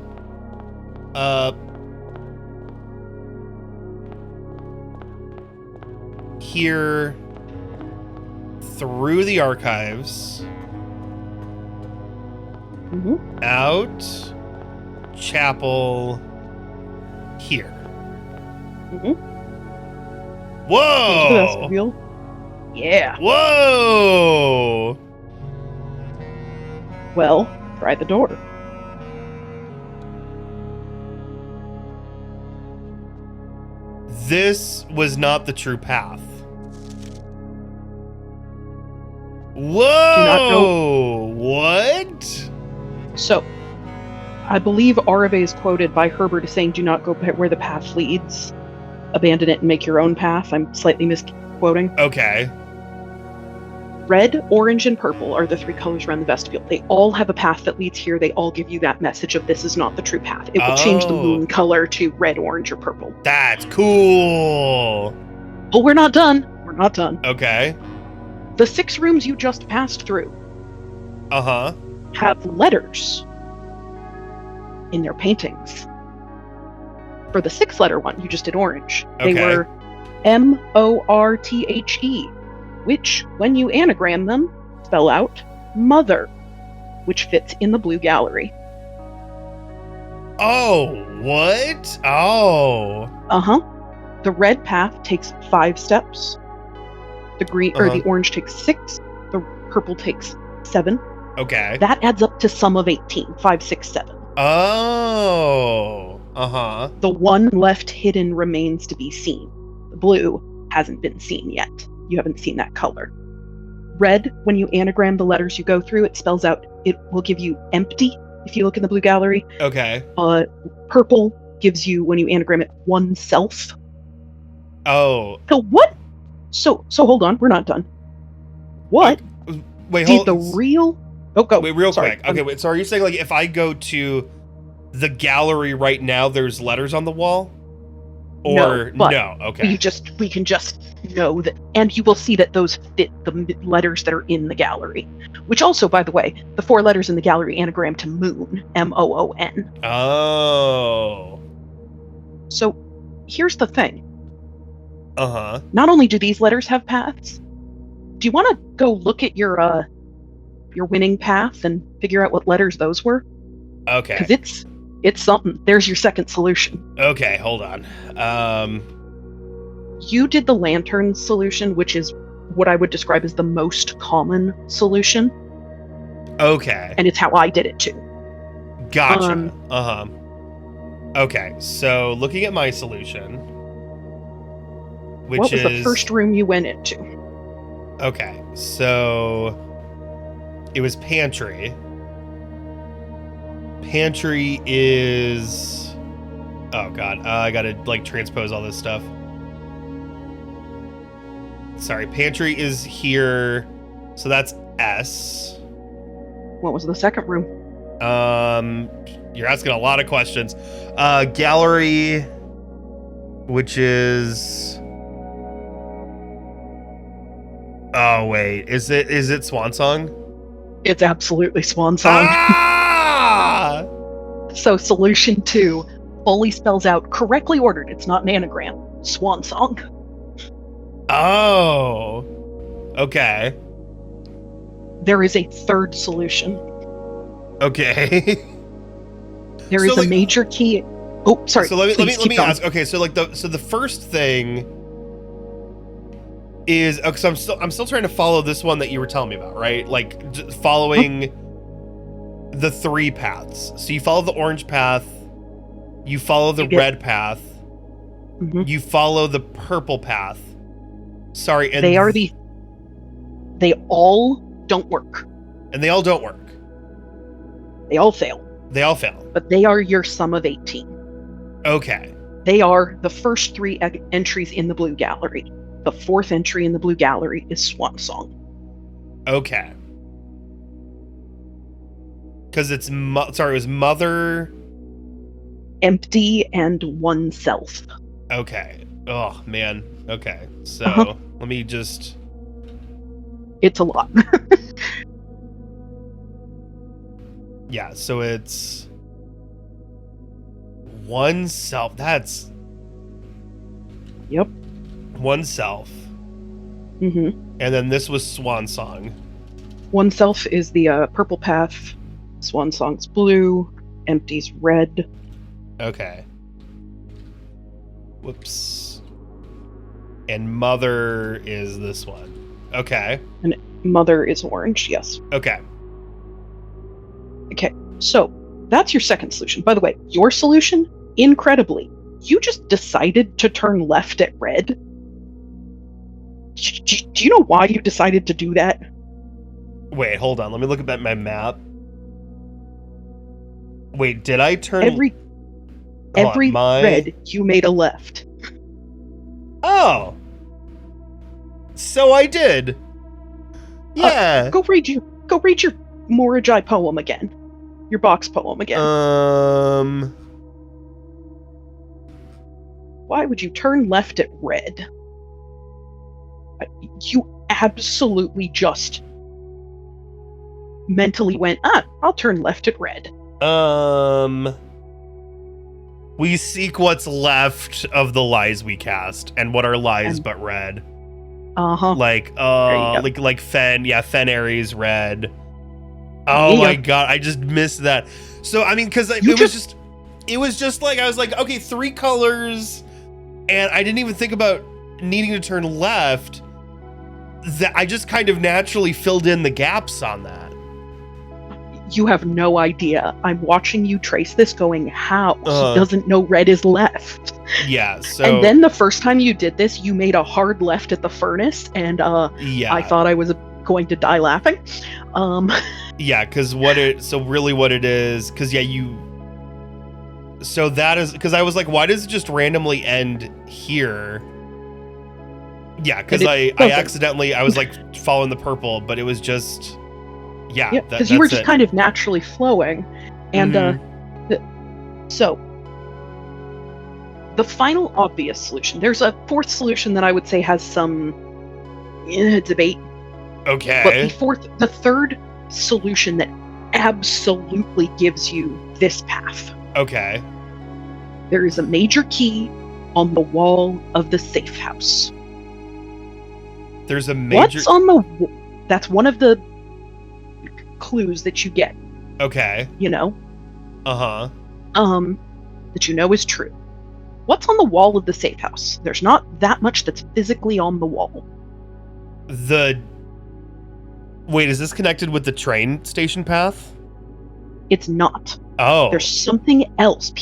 Here. Through the archives. Mm-hmm. Out. Chapel. Here. Mm-hmm. Whoa! Into the vestibule. Yeah. Whoa! Well, try the door. This was not the true path. Whoa! What? So, I believe Arave is quoted by Herbert as saying, "Do not go where the path leads. Abandon it and make your own path." I'm slightly misquoting. Okay. Red, orange, and purple are the 3 colors around the vestibule. They all have a path that leads here. They all give you that message of this is not the true path. It will change the moon color to red, orange, or purple. That's cool. But we're not done. We're not done. Okay. The 6 rooms you just passed through have letters in their paintings. For the 6-letter one, you just did orange. Okay. They were M-O-R-T-H-E, which, when you anagram them, spell out mother, which fits in the blue gallery. Oh, what? Oh. The red path takes 5 steps. The green or the orange takes 6. The purple takes 7. Okay. That adds up to sum of 18. 5, 6, 7. Oh. The one left hidden remains to be seen. The blue hasn't been seen yet. You haven't seen that color. Red, when you anagram the letters you go through, it spells out, it will give you empty if you look in the blue gallery. Okay. Purple gives you, when you anagram it, oneself. Oh. So what? So hold on, we're not done. What? Wait, hold on. The real... Oh, go. Wait, real Sorry. quick. Okay, wait, so are you saying, like, if I go to the gallery right now, there's letters on the wall? Or but no? Okay. we can just know that, and you will see that those fit the letters that are in the gallery. Which also, by the way, the 4 letters in the gallery anagram to moon, MOON. Oh. So here's the thing. Uh-huh. Not only do these letters have paths, do you want to go look at your winning path and figure out what letters those were? Okay. Because it's something. There's your second solution. Okay, hold on. You did the lantern solution, which is what I would describe as the most common solution. Okay. And it's how I did it too. Gotcha. Uh-huh. Okay, so looking at my solution, which what was is the first room you went into? Okay, so it was pantry. Pantry is... Oh god, I gotta like transpose all this stuff. Sorry, pantry is here, so that's S. What was the second room? You're asking a lot of questions. Gallery, which is... Oh wait, is it Swan Song? It's absolutely Swan Song. Ah! So solution 2 fully spells out, correctly ordered, it's not an anagram, Swan Song. Oh. Okay. There is a third solution. Okay. There is a major key. Oh, sorry. So let me going. ask. Okay, so like the first thing is, because I'm still trying to follow this one that you were telling me about, right? Like following the 3 paths. So you follow the orange path, you follow the red path, you follow the purple path. Sorry, and they all don't work. And they all don't work. They all fail. They all fail. But they are your sum of 18. Okay. They are the first 3 entries in the blue gallery. The 4th entry in the blue gallery is Swan Song. Okay. Because it was mother, empty, and oneself. Okay. Oh man. Okay. So let me just... It's a lot. Yeah, so it's oneself. That's... Yep. Oneself. And then this was Swan Song. Oneself is the purple path. Swan Song's blue. Empty's red. Okay. Whoops. And mother is this one. Okay. And mother is orange, yes. Okay. Okay, so that's your second solution. By the way, your solution, incredibly, you just decided to turn left at red. Do you know why you decided to do that? Wait, hold on. Let me look at my map. Wait, did I turn... Every red, you made a left. Oh! So I did. Yeah. Go read your Morajai poem again. Your box poem again. Why would you turn left at red? You absolutely just mentally went, I'll turn left at red. We seek what's left of the lies we cast, and what are lies but red. Like Fen, Fen Aries red. Oh my god, I just missed that. So I mean, because it was just like, I was like, okay, 3 colors, and I didn't even think about needing to turn left. That I just kind of naturally filled in the gaps on that. You have no idea. I'm watching you trace this going, how? He doesn't know red is left. Yeah, so... And then the first time you did this, you made a hard left at the furnace, and I thought I was going to die laughing. Yeah, because what it is, because so that is, because I was like, why does it just randomly end here? Yeah, because I accidentally, I was like following the purple, but it was just... Yeah, because you were just kind of naturally flowing, and so the final obvious solution. There's a fourth solution that I would say has some debate. Okay. But the third solution that absolutely gives you this path. Okay. There is a major key on the wall of the safe house. There's a major... What's on the... That's one of the clues that you get. Okay. You know? Uh-huh. That you know is true. What's on the wall of the safe house? There's not that much that's physically on the wall. Wait, is this connected with the train station path? It's not. Oh. There's something else.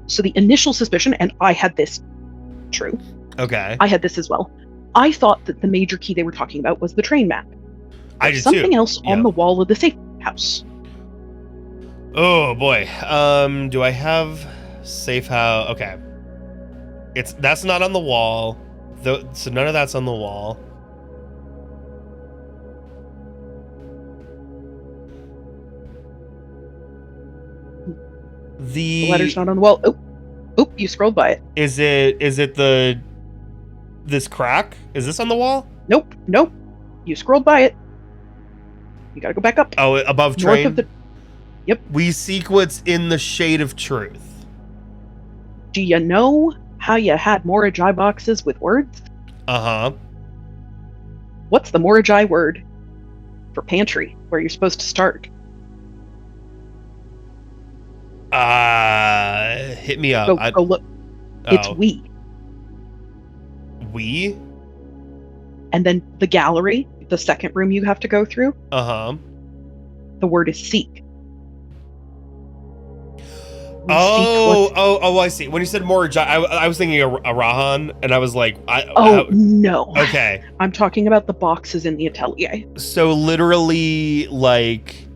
So the initial suspicion, and I had this true. Okay. I had this as well. I thought that the major key they were talking about was the train map. I did something too. else on the wall of the safe house. Oh boy. Do I have safe house? Okay. That's not on the wall. So none of that's on the wall. The letter's not on the wall. Oh, you scrolled by it. Is it this crack? Is this on the wall? Nope. You scrolled by it. You gotta go back up. Oh, above train? North of the... Yep. We seek what's in the shade of truth. Do you know how you had Moragi boxes with words? Uh-huh. What's the Moragi word for pantry, where you're supposed to start? Hit me up. Go look. It's we. We? And then the gallery, the second room you have to go through. Uh-huh. The word is seek. I see. When you said Moragi, I was thinking Arahan, and I was like, no. Okay. I'm talking about the boxes in the atelier. So literally, like,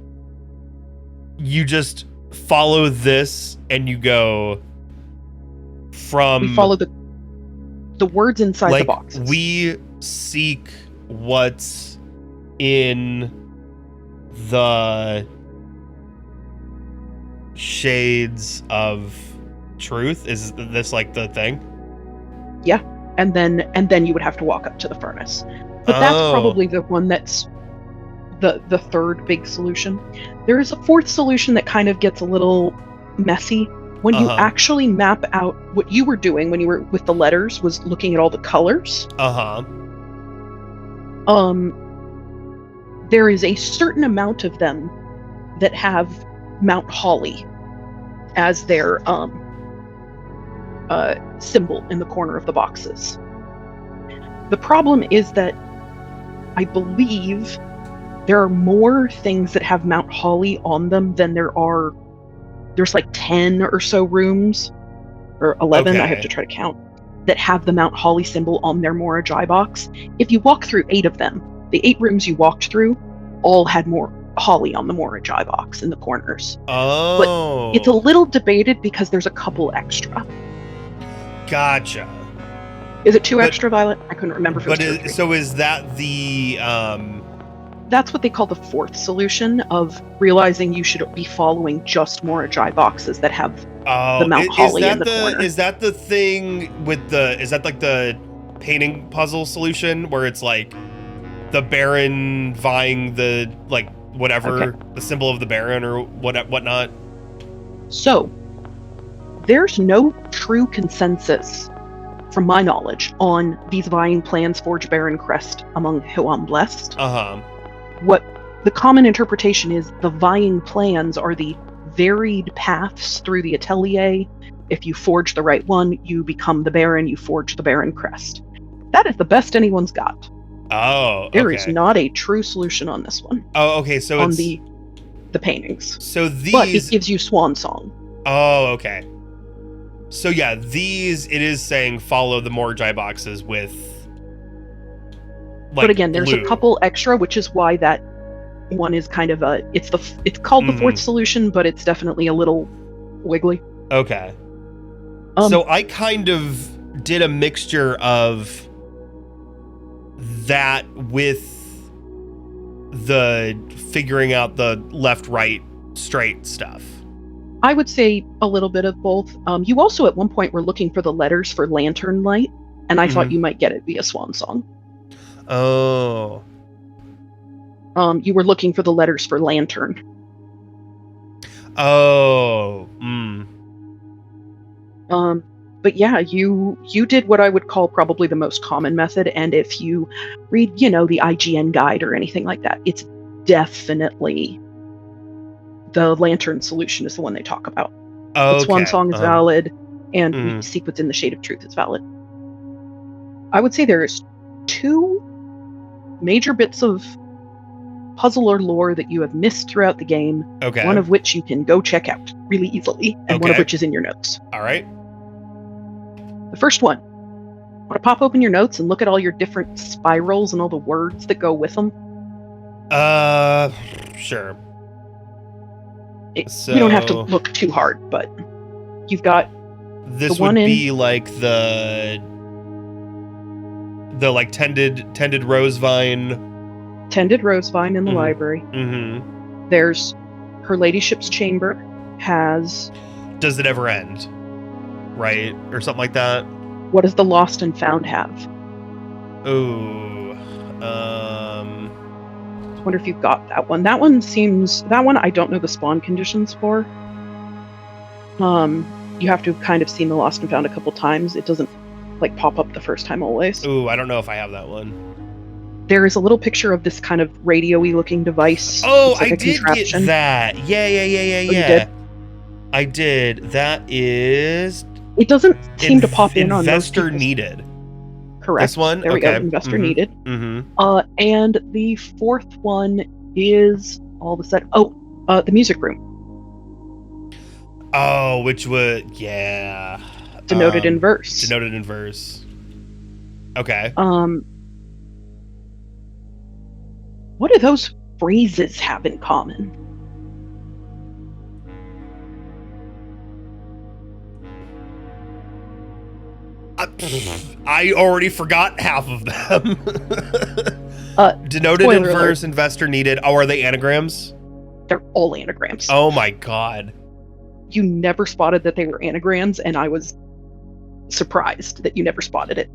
you just follow this, and you go from... We follow the words inside the boxes. We seek what's in the shades of truth. Is this like the thing? Yeah, and then you would have to walk up to the furnace. But that's probably the one that's the third big solution. There is a fourth solution that kind of gets a little messy. When you actually map out what you were doing when you were with the letters was looking at all the colors. There is a certain amount of them that have Mount Holly as their symbol in the corner of the boxes. The problem is that I believe there are more things that have Mount Holly on them than there's like 10 or so rooms, or 11, I have to try to count, that have the Mount Holly symbol on their Moragi box. If you walk through 8 of them, the 8 rooms you walked through all had more Holly on the Moragi box in the corners. Oh. But it's a little debated because there's a couple extra. Gotcha. Is it 2 extra, Violet? I couldn't remember if it was 2 or 3. So is that the... That's what they call the fourth solution of realizing you should be following just Moragi boxes that have the Mount Holly in the corner. Is that the thing with is that like the painting puzzle solution where it's like the Baron vying the, like, whatever, the symbol of the Baron or whatnot? So, there's no true consensus, from my knowledge, on these vying plans forge Baron Crest among who I'm blessed. What the common interpretation is, the vying plans are the varied paths through the atelier. If you forge the right one, you become the Baron, you forge the Baron Crest. That is the best anyone's got. There is not a true solution on this one. So on it's... the paintings. So these... But it gives you Swan Song. So yeah, these, it is saying follow the Moragi boxes with... like, but again, there's blue. A couple extra, which is why that one is kind of it's called the fourth solution, but it's definitely a little wiggly. So I kind of did a mixture of that with the figuring out the left, right, straight stuff. I would say a little bit of both. You also at one point were looking for the letters for Lantern Light, and I thought you might get it via Swan Song. Oh. You were looking for the letters for Lantern. Oh. But yeah, you did what I would call probably the most common method, and if you read, the IGN guide or anything like that, it's definitely the Lantern solution is the one they talk about. Okay. But Swan Song is valid, and Seek What's in the Shade of Truth is valid. I would say there's 2 major bits of puzzle or lore that you have missed throughout the game. Okay. One of which you can go check out really easily, and one of which is in your notes. All right. The first one. Want to pop open your notes and look at all your different spirals and all the words that go with them? Sure. You don't have to look too hard, but you've got this would be like the like tended rose vine. Tended rose vine in the library. Mm-hmm. There's Her Ladyship's Chamber has Does It Ever End? Right? Or something like that. What does the Lost and Found have? Ooh. I wonder if you've got that one. That one I don't know the spawn conditions for. You have to have kind of seen the Lost and Found a couple times. It doesn't like pop up the first time always. Ooh, I don't know if I have that one. There is a little picture of this kind of radio-y looking device. Oh, like I did get that. Yeah. You did? I did. That is... It doesn't seem to pop in on most Investor Needed. Correct. This one? There we go. Investor Needed. Mm-hmm. And the fourth one is all of a sudden... the music room. Oh, which would... Yeah. Denoted in verse. Denoted in verse. Okay. What do those phrases have in common? I already forgot half of them. Denoted in verse, investor needed. Oh, are they anagrams? They're all anagrams. Oh my god. You never spotted that they were anagrams, and I was surprised that you never spotted it.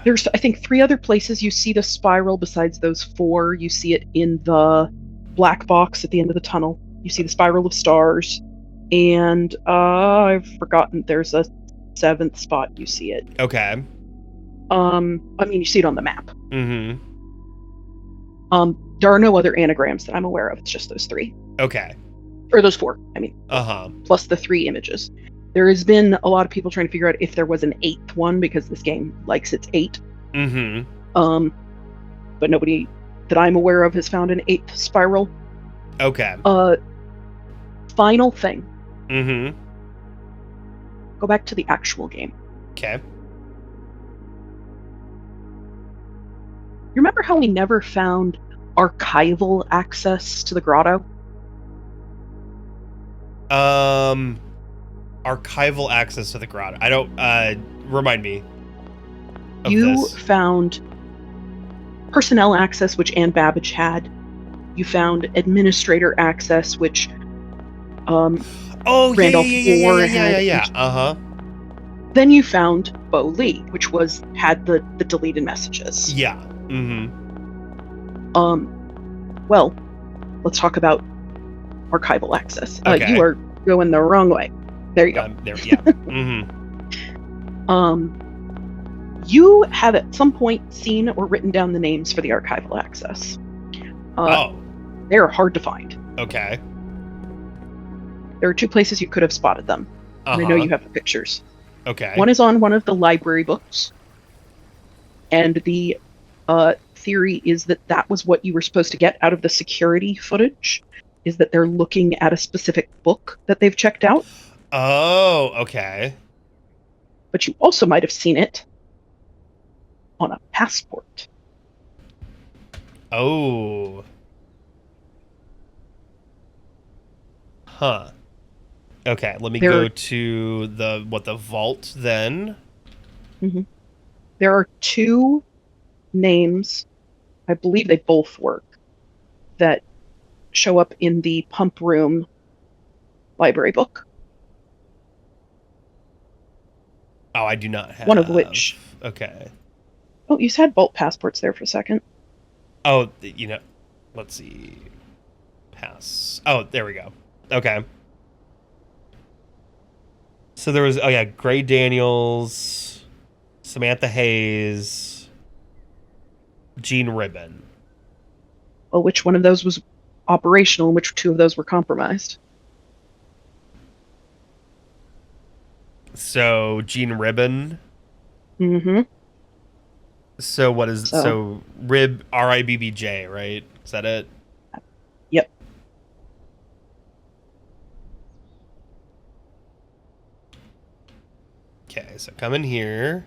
There's, I think, 3 other places you see the spiral besides those 4. You see it in the black box at the end of the tunnel. You see the spiral of stars. And I've forgotten, there's a 7th spot you see it. Okay. I mean, you see it on the map. Mm-hmm. There are no other anagrams that I'm aware of. It's just those 3. Okay. Or those 4, I mean. Uh-huh. Plus the 3 images. There has been a lot of people trying to figure out if there was an 8th one, because this game likes its 8. Mm-hmm. But nobody that I'm aware of has found an 8th spiral. Okay. Final thing. Mm-hmm. Go back to the actual game. Okay. You remember how we never found archival access to the grotto? Archival access to the grotto. I don't, remind me of You this. found personnel access, which Anne Babbage had. You found administrator access, which Randolph Moore had. Yeah. Uh-huh. Then you found Bo Lee, which had the deleted messages. Yeah. Mm-hmm. Well, let's talk about archival access. Okay. You are going the wrong way. There you go. There, yeah. Mm-hmm. You have at some point seen or written down the names for the archival access. They are hard to find. Okay. There are 2 places you could have spotted them. And I know you have the pictures. Okay. One is on one of the library books. And the theory is that was what you were supposed to get out of the security footage, is that they're looking at a specific book that they've checked out. Oh, okay. But you also might have seen it on a passport. Oh. Huh. Okay, let me go to the vault then. Mm-hmm. There are 2 names, I believe they both work, that show up in the pump room library book. Oh, I do not have. One of which. Okay. Oh, you had vault passports there for a second. Oh, let's see. Pass. Oh, there we go. Okay. So there was, Gray Daniels, Samantha Hayes, Gene Ribbon. Well, which one of those was operational and which two of those were compromised? So Gene Ribbon. Mm-hmm. So what is so Rib RIBBJ, right? Is that it? Yep. Okay, so come in here.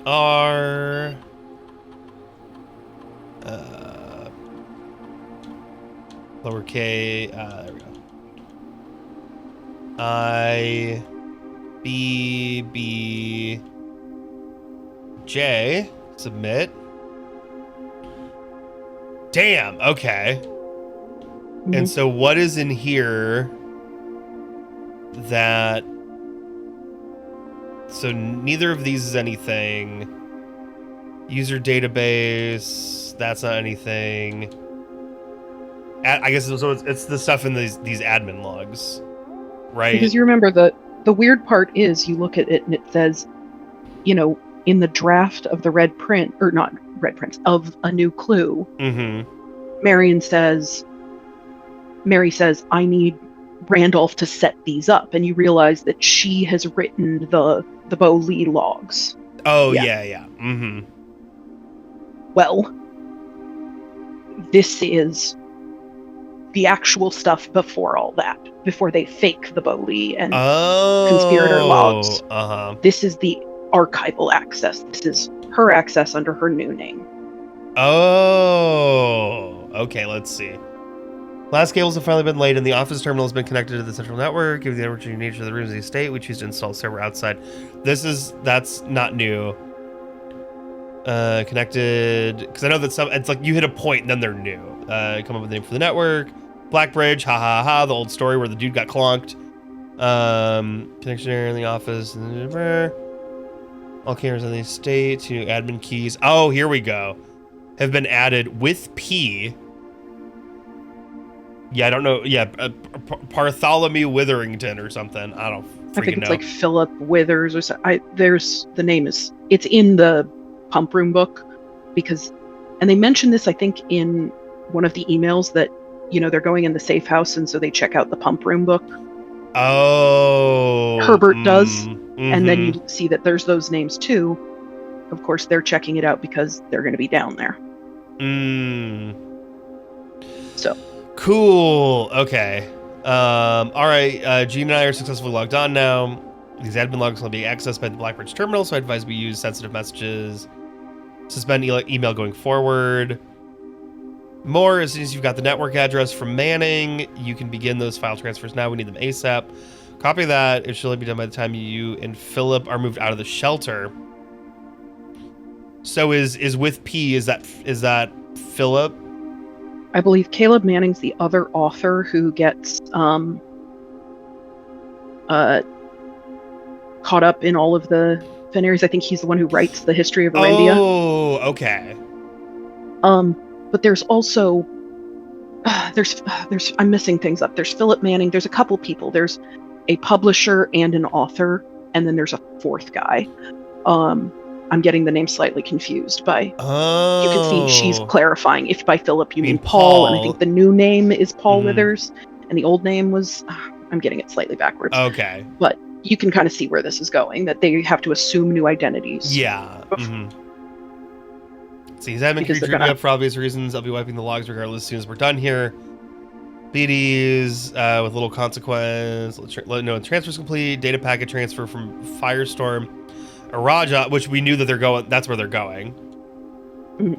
R lower K, there we go. I B B J, submit. Damn, okay. Mm-hmm. And so what is in here that... So neither of these is anything. User database, that's not anything. I guess so it's the stuff in these admin logs, right? Because you remember the weird part is you look at it and it says, in the draft of the red print, or not red prints, of a new clue, Mary says, I need Randolph to set these up. And you realize that she has written the Bo Lee logs. Oh, yeah. Mm-hmm. Well, this is the actual stuff before all that, before they fake the Bo Lee and conspirator logs. This is the archival access. This is her access under her new name. Oh, okay, let's see. Last cables have finally been laid and the office terminal has been connected to the central network. Given the opportunity nature of the rooms of the estate, we choose to install a server outside. That's not new. Connected, because I know that it's like you hit a point and then they're new. Come up with a name for the network. Blackbridge, ha ha ha, the old story where the dude got clonked. Connection area in the office. All cameras on the estate, 2 new admin keys. Oh, here we go. Have been added with P. Yeah, I don't know. Yeah, Bartholomew Witherington or something. I don't freaking know. I think it's like Philip Withers or something. The name is, it's in the pump room book and they mentioned this, I think, in one of the emails that, they're going in the safe house and so they check out the pump room book. Oh. Herbert does. Mm-hmm. And then you see that there's those names too. Of course, they're checking it out because they're going to be down there. So. Cool. Okay. All right. Gene and I are successfully logged on now. These admin logs will be accessed by the Blackbridge terminal, so I advise we use sensitive messages. Suspend email going forward. More, as soon as you've got the network address from Manning, you can begin those file transfers now. We need them ASAP. Copy that. It should only be done by the time you and Philip are moved out of the shelter. So is with P, is that Philip? I believe Caleb Manning's the other author who gets caught up in all of the Fenri's. I think he's the one who writes the history of Arandia. Oh, okay. But there's also there's I'm missing things up. There's Philip Manning. There's a couple people. There's a publisher and an author, and then there's a fourth guy. I'm getting the name slightly confused by. Oh. You can see she's clarifying. If by Philip you mean Paul, and I think the new name is Paul Withers, and the old name was. I'm getting it slightly backwards. Okay. But you can kind of see where this is going. That they have to assume new identities. Yeah. See, he's admin can be up for obvious reasons. I'll be wiping the logs regardless as soon as we're done here. BDs with little consequence. Let know when transfer's complete. Data packet transfer from Firestorm. Araja, which we knew that they're going. That's where they're going.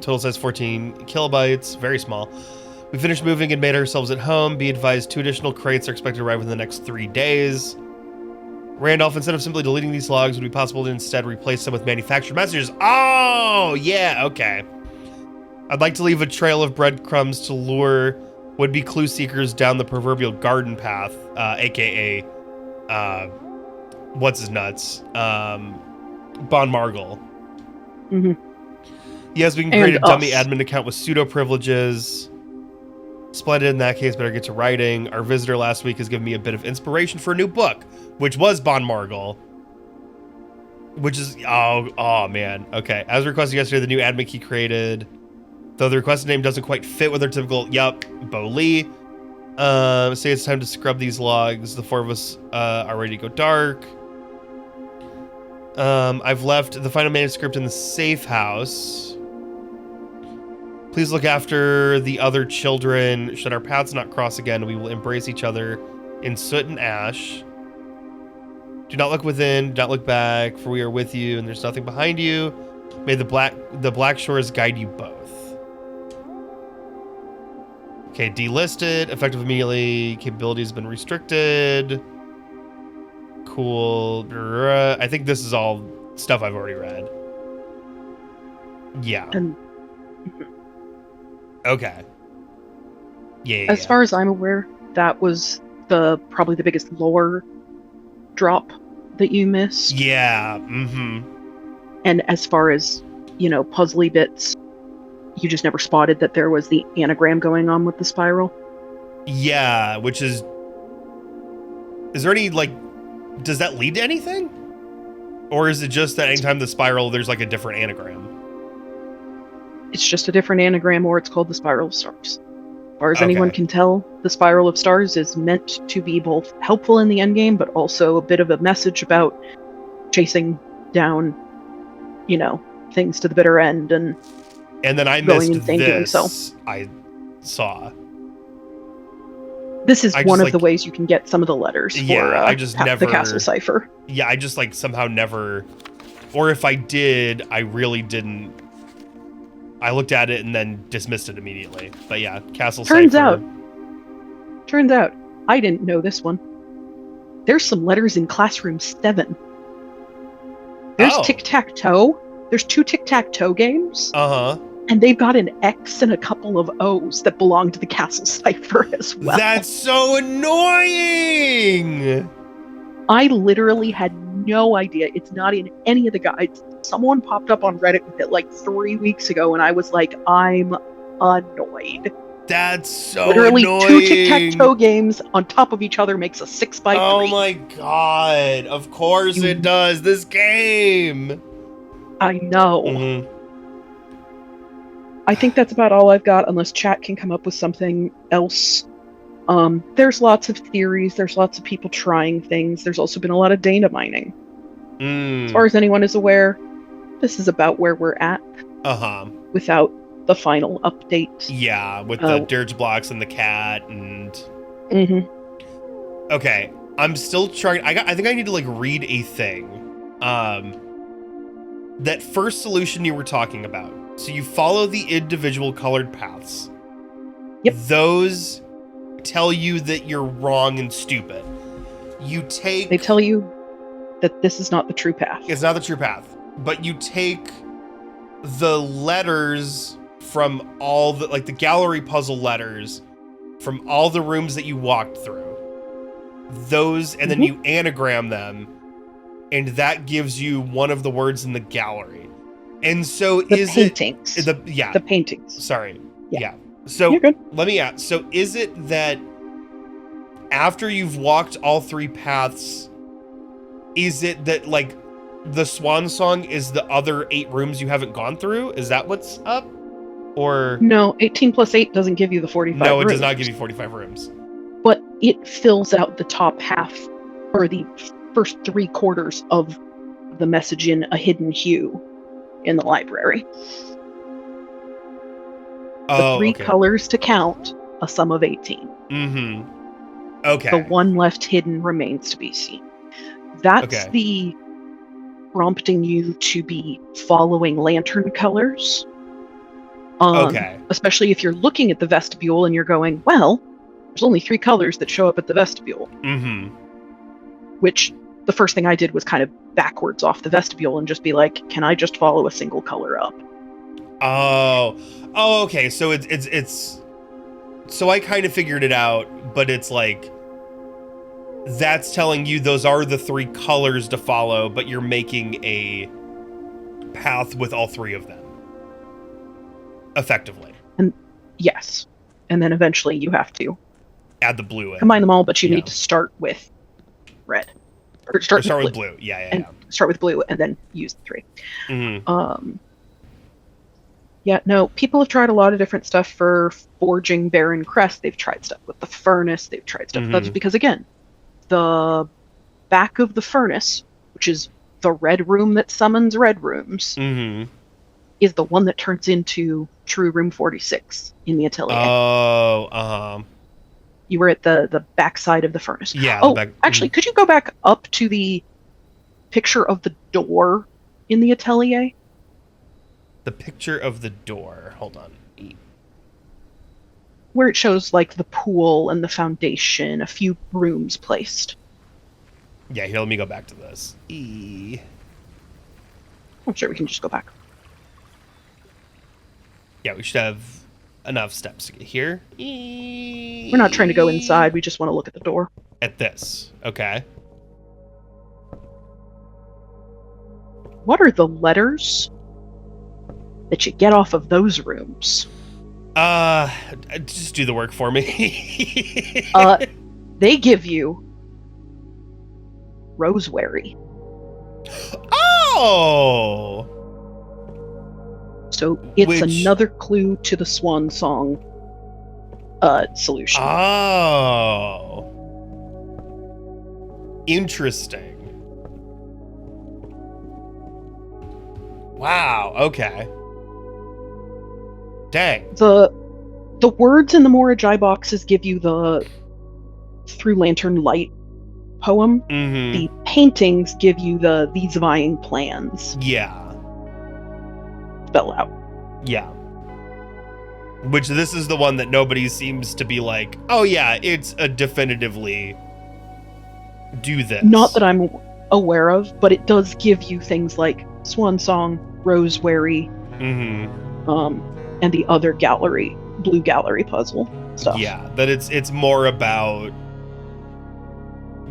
Total size 14 kilobytes. Very small. We finished moving and made ourselves at home. Be advised, 2 additional crates are expected to arrive within the next 3 days. Randolph, instead of simply deleting these logs, would it be possible to instead replace them with manufactured messages? Oh, yeah, okay. I'd like to leave a trail of breadcrumbs to lure would-be clue seekers down the proverbial garden path, aka, what's his nuts? Bon Margle. Mm-hmm. Yes, we can create a dummy admin account with pseudo privileges. Splendid. In that case, better get to writing. Our visitor last week has given me a bit of inspiration for a new book, which was Bon Margle. Which is, oh man. Okay. As requested yesterday, the new admin key created. Though the requested name doesn't quite fit with our typical, Bo Lee. Say it's time to scrub these logs. The 4 of us are ready to go dark. I've left the final manuscript in the safe house. Please look after the other children. Should our paths not cross again, we will embrace each other in soot and ash. Do not look within, do not look back, for we are with you, and there's nothing behind you. May the black shores guide you both. Okay, delisted, effective immediately, capabilities have been restricted. Cool. I think this is all stuff I've already read. Yeah. Okay. Yeah. As far as I'm aware, that was probably the biggest lore drop that you missed. Yeah. Mm-hmm. And as far as, puzzly bits, you just never spotted that there was the anagram going on with the spiral. Yeah, which is there any, does that lead to anything? Or is it just that anytime the spiral, there's a different anagram? It's just a different anagram, or it's called the Spiral of Stars. As far as anyone can tell, the Spiral of Stars is meant to be both helpful in the endgame, but also a bit of a message about chasing down, things to the bitter end. And then I missed this. So. I saw. This is one of the ways you can get some of the letters for I just never, the Castle Cipher. Yeah, I just somehow never, or if I did, I really didn't. I looked at it and then dismissed it immediately. But yeah, Castle Cipher. Turns out, I didn't know this one. There's some letters in Classroom 7. There's tic-tac-toe. There's 2 tic-tac-toe games. Uh-huh. And they've got an X and a couple of O's that belong to the Castle Cipher as well. That's so annoying! I literally had no idea. It's not in any of the guides. Someone popped up on Reddit with it 3 weeks ago, and I was like, I'm annoyed. That's so literally annoying. 2 tic-tac-toe games on top of each other makes a 6x3. Oh my god. Of course it does. This game. I know. Mm-hmm. I think that's about all I've got, unless chat can come up with something else. There's lots of theories. There's lots of people trying things. There's also been a lot of data mining. As far as anyone is aware, this is about where we're at. Uh-huh. Without the final update. Yeah, with the dirge blocks and the cat and... Mm-hmm. Okay, I'm still trying... I think I need to, read a thing. That first solution you were talking about. So you follow the individual colored paths. Yep. Those tell you that you're wrong and stupid. They tell you that this is not the true path. It's not the true path. But you take the letters from all the, the gallery puzzle letters from all the rooms that you walked through. Those, and then you anagram them, and that gives you one of the words in the gallery. And so the paintings. The paintings. Sorry. Yeah. So you're good. Let me ask. So is it that after you've walked all 3 paths, is it that the swan song is the other 8 rooms you haven't gone through? Is that what's up? Or no, 18 plus 8 doesn't give you the 45 rooms. No, it does not give you 45 rooms. But it fills out the top half, or the first 3/4 of the message in a hidden hue in the library. The 3 colors to count, a sum of 18. Mm-hmm. Okay. The one left hidden remains to be seen. That's the prompting you to be following lantern colors. Okay. Especially if you're looking at the vestibule and you're going, well, there's only 3 colors that show up at the vestibule. Mm-hmm. Which the first thing I did was kind of backwards off the vestibule and just be like, can I just follow a single color up? Oh, okay. So it's. So I kind of figured it out, but it's like that's telling you those are the 3 colors to follow, but you're making a path with all 3 of them, effectively. And yes, and then eventually you have to Add the blue in. combine them all, but you need to start with red. Or start with blue. Yeah. Start with blue and then use the 3. Mm-hmm. Yeah, no, people have tried a lot of different stuff for forging Barren Crest. They've tried stuff with the furnace. They've tried stuff. That's because, again, the back of the furnace, which is the red room that summons red rooms, is the one that turns into True Room 46 in the Atelier. Oh, You were at the back side of the furnace. Yeah. Actually, could you go back up to the picture of the door in the Atelier? The picture of the door. Hold on. Where it shows like the pool and the foundation, a few rooms placed. Yeah, here, let me go back to this. I'm sure we can just go back. Yeah, we should have enough steps to get here. We're not trying to go inside, we just want to look at the door. At this. Okay. What are the letters that you get off of those rooms? Just do the work for me. They give you Roseberry. Oh! So it's another clue to the Swan Song solution. Oh. Interesting. Wow, okay. Dang. The words in the Morajai boxes give you the Through Lantern Light poem. The paintings give you These Vying Plans. Yeah. Spell out. Yeah. Which this is the one that nobody seems to be like, oh yeah, it's a definitively do this. Not that I'm aware of, but it does give you things like Swan Song, Roseberry, and the other blue gallery puzzle stuff. Yeah, that it's more about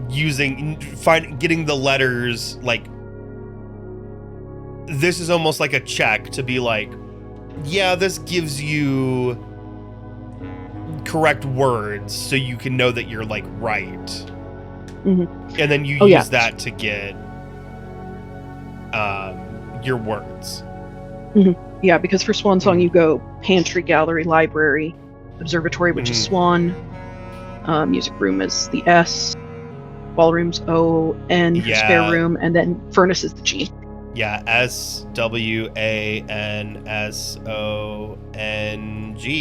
getting the letters, like, this is almost like a check to be like, yeah, this gives you correct words so you can know that you're like right. And then you use that to get your words. Yeah, because for Swan Song you go pantry, gallery, library, observatory, which is Swan, music room is the S, ballroom's O, N, spare room, and then furnace is the G. Yeah, SWANSONG.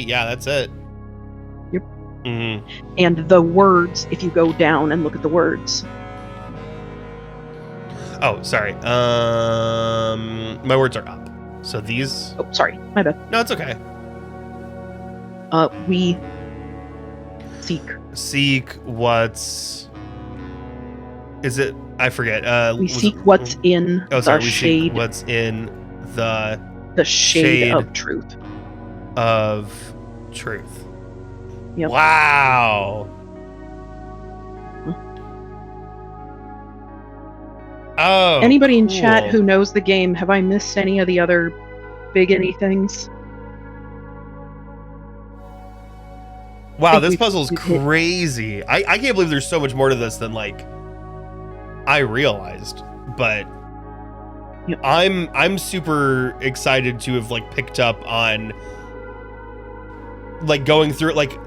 Yeah, that's it. Yep. And the words, if you go down and look at the words. Oh, sorry. My words are up. So these. Oh, sorry, my bad. No, it's okay. We seek what's. Is it? I forget. We seek what's in the shade. Seek what's in the shade of truth. Of truth. Yep. Wow. Oh. Anybody in chat who knows the game, have I missed any of the other big anythings? Wow, this puzzle's crazy. I can't believe there's so much more to this than like I realized, but I'm super excited to have like picked up on like going through it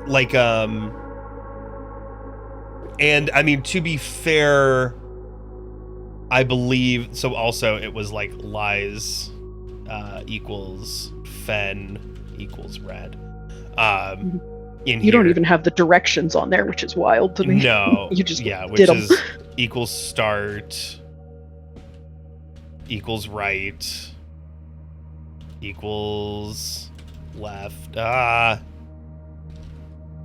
and I mean, to be fair, I believe so. Also, it was like lies equals fen equals red. You don't even have the directions on there, which is wild to me. No, you just which did them. is equals start equals right equals left.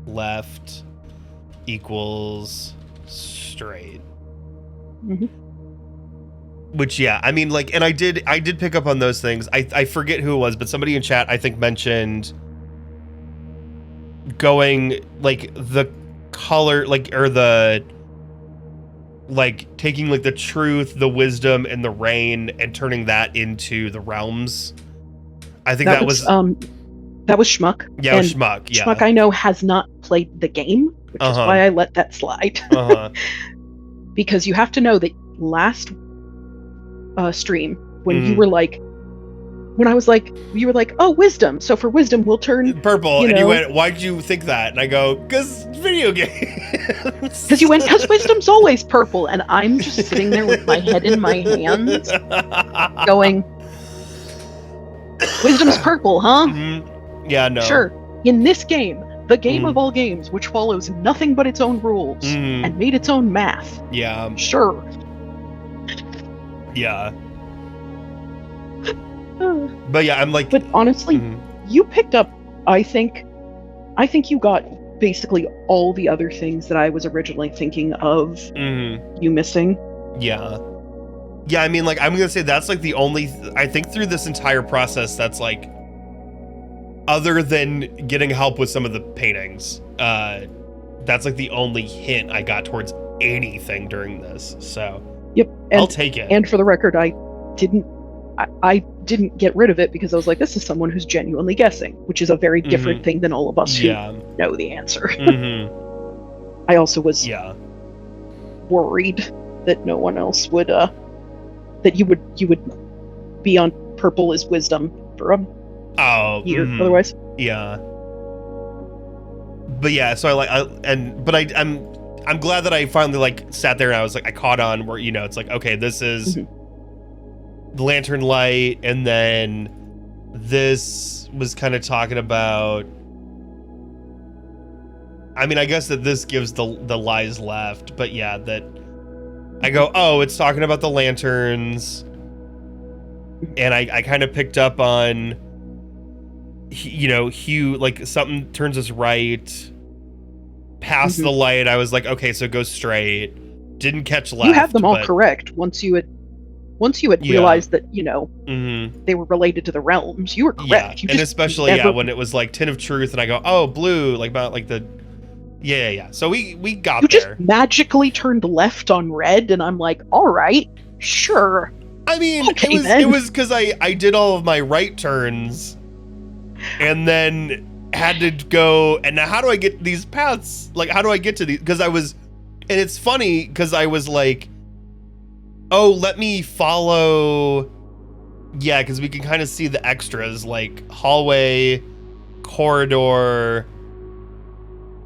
Left equals straight. Mm-hmm. Which, yeah, I mean, like, and I did pick up on those things. I forget who it was, but somebody in chat, I think, mentioned going, like, the color, like, or the, like, taking, like, the truth, the wisdom, and the rain, and turning that into the realms. I think that was Schmuck. Yeah, it was Schmuck, yeah. Schmuck, I know, has not played the game, which is why I let that slide. Because you have to know that last stream, when you were like, when I was like, you were like, oh, wisdom. So for wisdom, we'll turn purple. And you went, why'd you think that? And I go, because video games. Because you went, because wisdom's always purple. And I'm just sitting there with my head in my hands going, wisdom's purple, huh? Mm-hmm. Yeah, no. Sure. In this game, the game of all games, which follows nothing but its own rules and made its own math. Yeah. Sure. Yeah. But yeah, I'm like. But honestly, you picked up. I think you got basically all the other things that I was originally thinking of you missing. Yeah. Yeah, I mean, like, I'm gonna say that's like the only. I think through this entire process, that's like, other than getting help with some of the paintings, that's like the only hint I got towards anything during this. So. Yep. I'll take it. And for the record, I didn't get rid of it because I was like, this is someone who's genuinely guessing, which is a very different thing than all of us who know the answer. I also was worried that no one else would, that you would be on purple as wisdom for a year otherwise. Yeah. But yeah, so I'm glad that I finally like sat there and I was like, I caught on where, you know, it's like, okay, this is the lantern light, and then this was kind of talking about, I mean, I guess that this gives the lies left, but yeah, that I go, oh, it's talking about the lanterns, and I kind of picked up on, you know, Hugh, like something turns us right past the light. I was like, okay, so go straight. Didn't catch left. You have them all correct once you had realized that, you know, they were related to the realms. You were correct. Yeah, and especially when it was like Tin of Truth, and I go, oh, blue, like about like the So we got there. You just magically turned left on red, and I'm like, all right, sure. I mean, it was because I did all of my right turns, and then had to go, and now how do I get these paths? Like, how do I get to these? Because I was, and it's funny because I was like, oh, let me follow. Yeah, because we can kind of see the extras, like hallway, corridor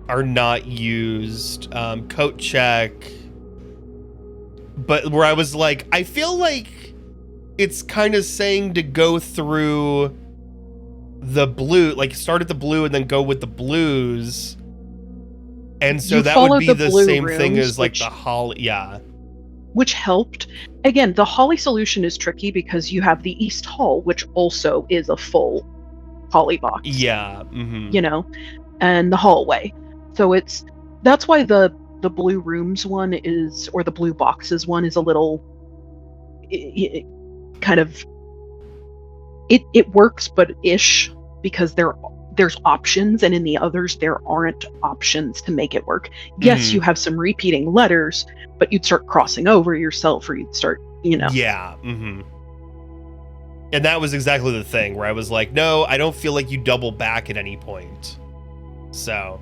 are not used, coat check. But where I was like, I feel like it's kind of saying to go through the blue, like start at the blue and then go with the blues. And so that would be the same thing as like the Holly. Yeah. Which helped. Again, the Holly solution is tricky because you have the East Hall, which also is a full Holly box. Yeah. You know, and the hallway. So that's why the blue rooms one is, or the blue boxes one is a little kind of, it works, but ish, because there's options, and in the others there aren't options to make it work. Yes, you have some repeating letters, but you'd start crossing over yourself, or you'd start, you know. Yeah. And that was exactly the thing where I was like, no, I don't feel like you double back at any point. So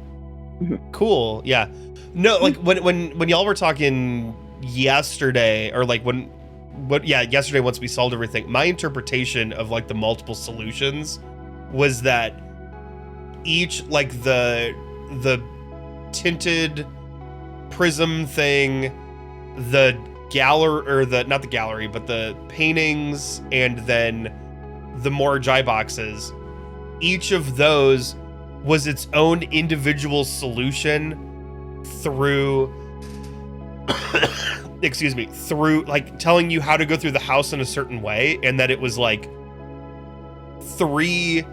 cool. Yeah. No, like when y'all were talking yesterday, or like yesterday, once we solved everything, my interpretation of like the multiple solutions was that each, like the tinted prism thing, the gallery, or not the gallery, but the paintings, and then the more Jai boxes, each of those was its own individual solution through through like telling you how to go through the house in a certain way, and that it was like 3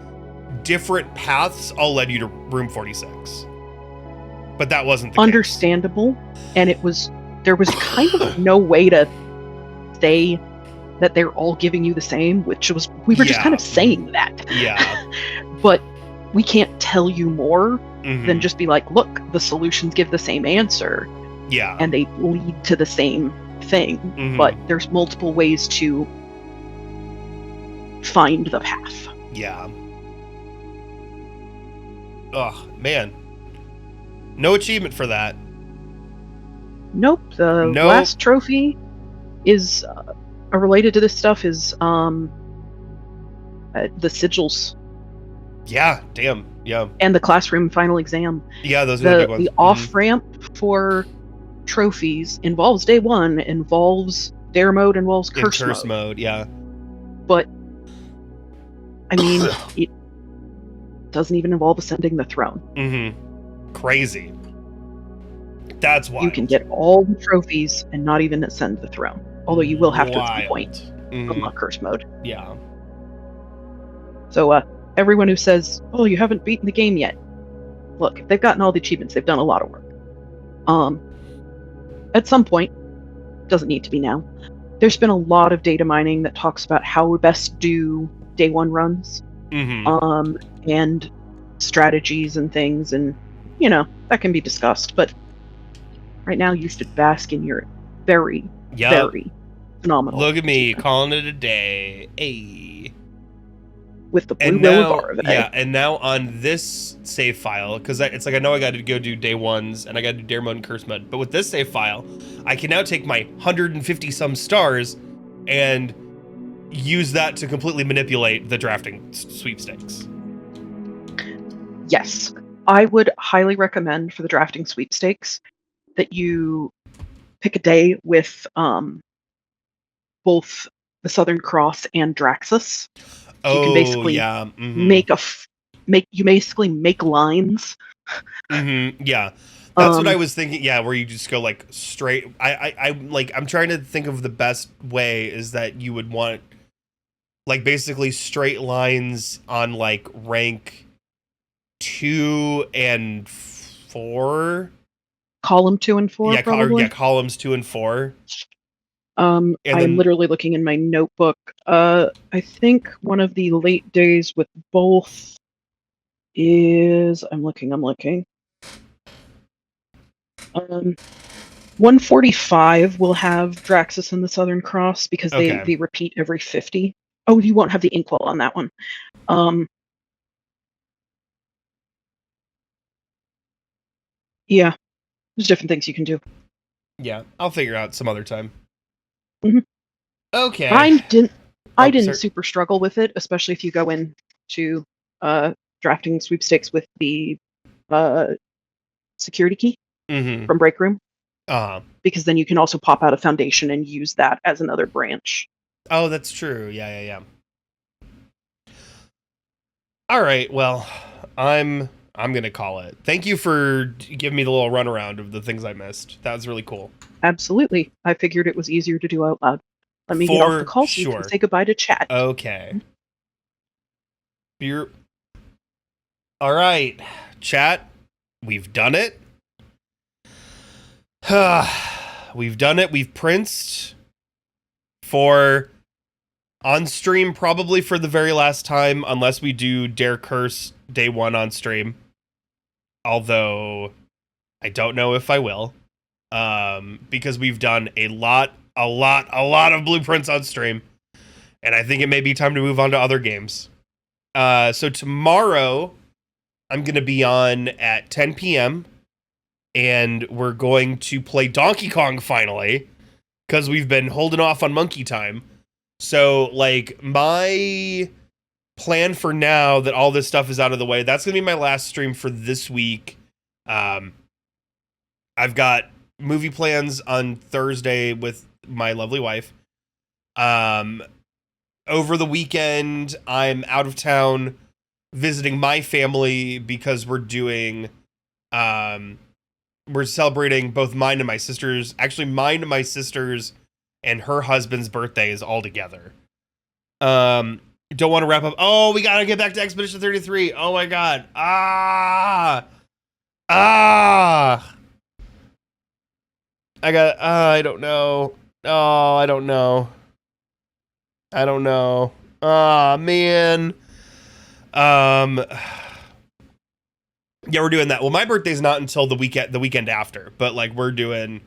different paths all led you to room 46. But that wasn't the Understandable. And there was kind of no way to say that they're all giving you the same, we were just kind of saying that. Yeah. But we can't tell you more than just be like, look, the solutions give the same answer. Yeah. And they lead to the same thing. But there's multiple ways to find the path. Yeah. Oh, man. No achievement for that. Nope. The last trophy is related to this stuff is the sigils. Yeah, damn. Yeah. And the classroom final exam. Yeah, those are the big ones. The off-ramp for trophies involves day 1, involves dare mode, involves curse mode. Yeah. But I mean, it doesn't even involve ascending the throne. Crazy. That's why you can get all the trophies and not even ascend the throne. Although you will have to at some point unlock curse mode. Yeah. So everyone who says, "Oh, you haven't beaten the game yet," look, if they've gotten all the achievements, they've done a lot of work. At some point, doesn't need to be now. There's been a lot of data mining that talks about how we best do day 1 runs, and strategies and things, and that can be discussed. But right now, you should bask in your very, very phenomenal. Look at me calling it a day. Hey. With the blue will of Arve. Yeah, and now on this save file, because it's like I know I got to go do day 1s and I got to do dare mode and curse mode, but with this save file, I can now take my 150 some stars and use that to completely manipulate the drafting sweepstakes. Yes, I would highly recommend for the drafting sweepstakes that you pick a day with both the Southern Cross and Draxus. So you can basically make lines. Yeah. That's what I was thinking. Yeah, where you just go like straight. I'm trying to think of the best way is that you would want like basically straight lines on like rank 2 and 4. Column 2 and 4. Yeah, probably. Columns 2 and 4. I'm literally looking in my notebook. I think one of the late days with both is I'm looking. 145 will have Draxus and the Southern Cross because they repeat every 50. Oh, you won't have the inkwell on that one. Yeah, there's different things you can do. Yeah, I'll figure out some other time. Okay. I didn't super struggle with it, especially if you go into drafting sweepstakes with the security key from Break Room. Because then you can also pop out a foundation and use that as another branch. Oh, that's true. Yeah. All right. Well, I'm going to call it. Thank you for giving me the little runaround of the things I missed. That was really cool. Absolutely. I figured it was easier to do out loud. Let me get off the call so you can say goodbye to chat. Okay. All right. Chat, we've done it. We've done it. We've princed for on stream, probably for the very last time, unless we do Dare Curse day 1 on stream. Although I don't know if I will, because we've done a lot of blueprints on stream, and I think it may be time to move on to other games. So tomorrow I'm going to be on at 10 p.m. and we're going to play Donkey Kong finally, because we've been holding off on Monkey Time. So, like, my plan for now that all this stuff is out of the way, that's going to be my last stream for this week. I've got movie plans on Thursday with my lovely wife. Over the weekend, I'm out of town visiting my family because we're doing... we're celebrating both mine and my sister's... Actually, mine and my sister's and her husband's birthdays all together. Don't want to wrap up. Oh, we gotta get back to Expedition 33. Oh my god. Ah. I got. I don't know. Oh, I don't know. I don't know. Ah, man. Yeah, we're doing that. Well, my birthday's not until the weekend after, but like we're doing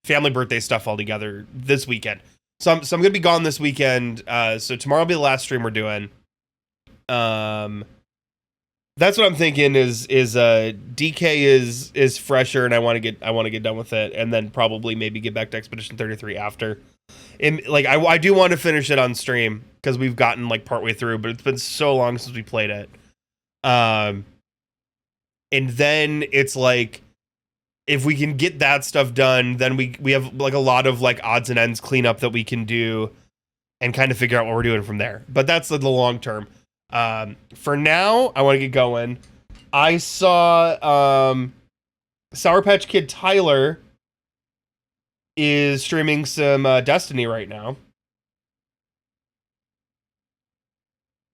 family birthday stuff all together this weekend. So I'm gonna be gone this weekend. So tomorrow will be the last stream we're doing. That's what I'm thinking is DK is fresher, and I want to get done with it, and then probably maybe get back to Expedition 33 after. And like I do want to finish it on stream because we've gotten like partway through, but it's been so long since we played it. And then it's like, if we can get that stuff done, then we have like a lot of like odds and ends cleanup that we can do and kind of figure out what we're doing from there. But that's the long term. For now, I want to get going. I saw Sour Patch Kid Tyler is streaming some Destiny right now.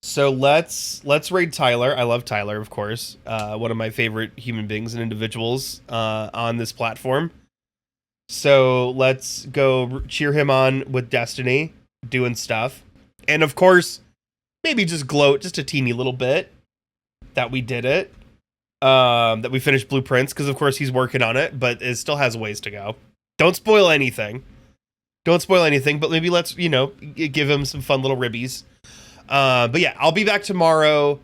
So let's raid Tyler. I love Tyler, of course. One of my favorite human beings and individuals on this platform. So let's go cheer him on with Destiny, doing stuff. And of course, maybe just gloat just a teeny little bit that we did it. That we finished Blueprints, because of course he's working on it, but it still has ways to go. Don't spoil anything. But maybe let's, give him some fun little ribbies. But yeah, I'll be back tomorrow.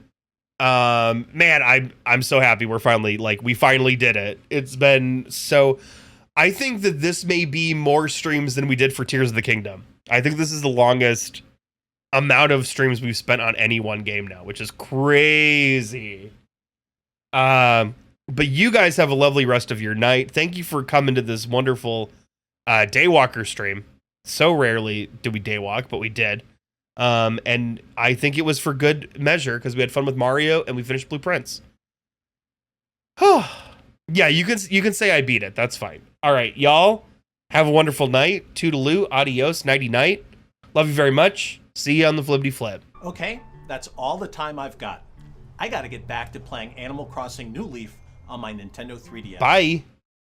Man, I'm so happy we finally did it. It's been so. I think that this may be more streams than we did for Tears of the Kingdom. I think this is the longest amount of streams we've spent on any one game now, which is crazy. But you guys have a lovely rest of your night. Thank you for coming to this wonderful Daywalker stream. So rarely do we daywalk, but we did. And I think it was for good measure because we had fun with Mario and we finished Blueprints. Yeah, you can say I beat it. That's fine. All right, y'all. Have a wonderful night. Toodaloo. Adios. Nighty night. Love you very much. See you on the Flippity Flip. Okay, that's all the time I've got. I gotta get back to playing Animal Crossing New Leaf on my Nintendo 3DS. Bye.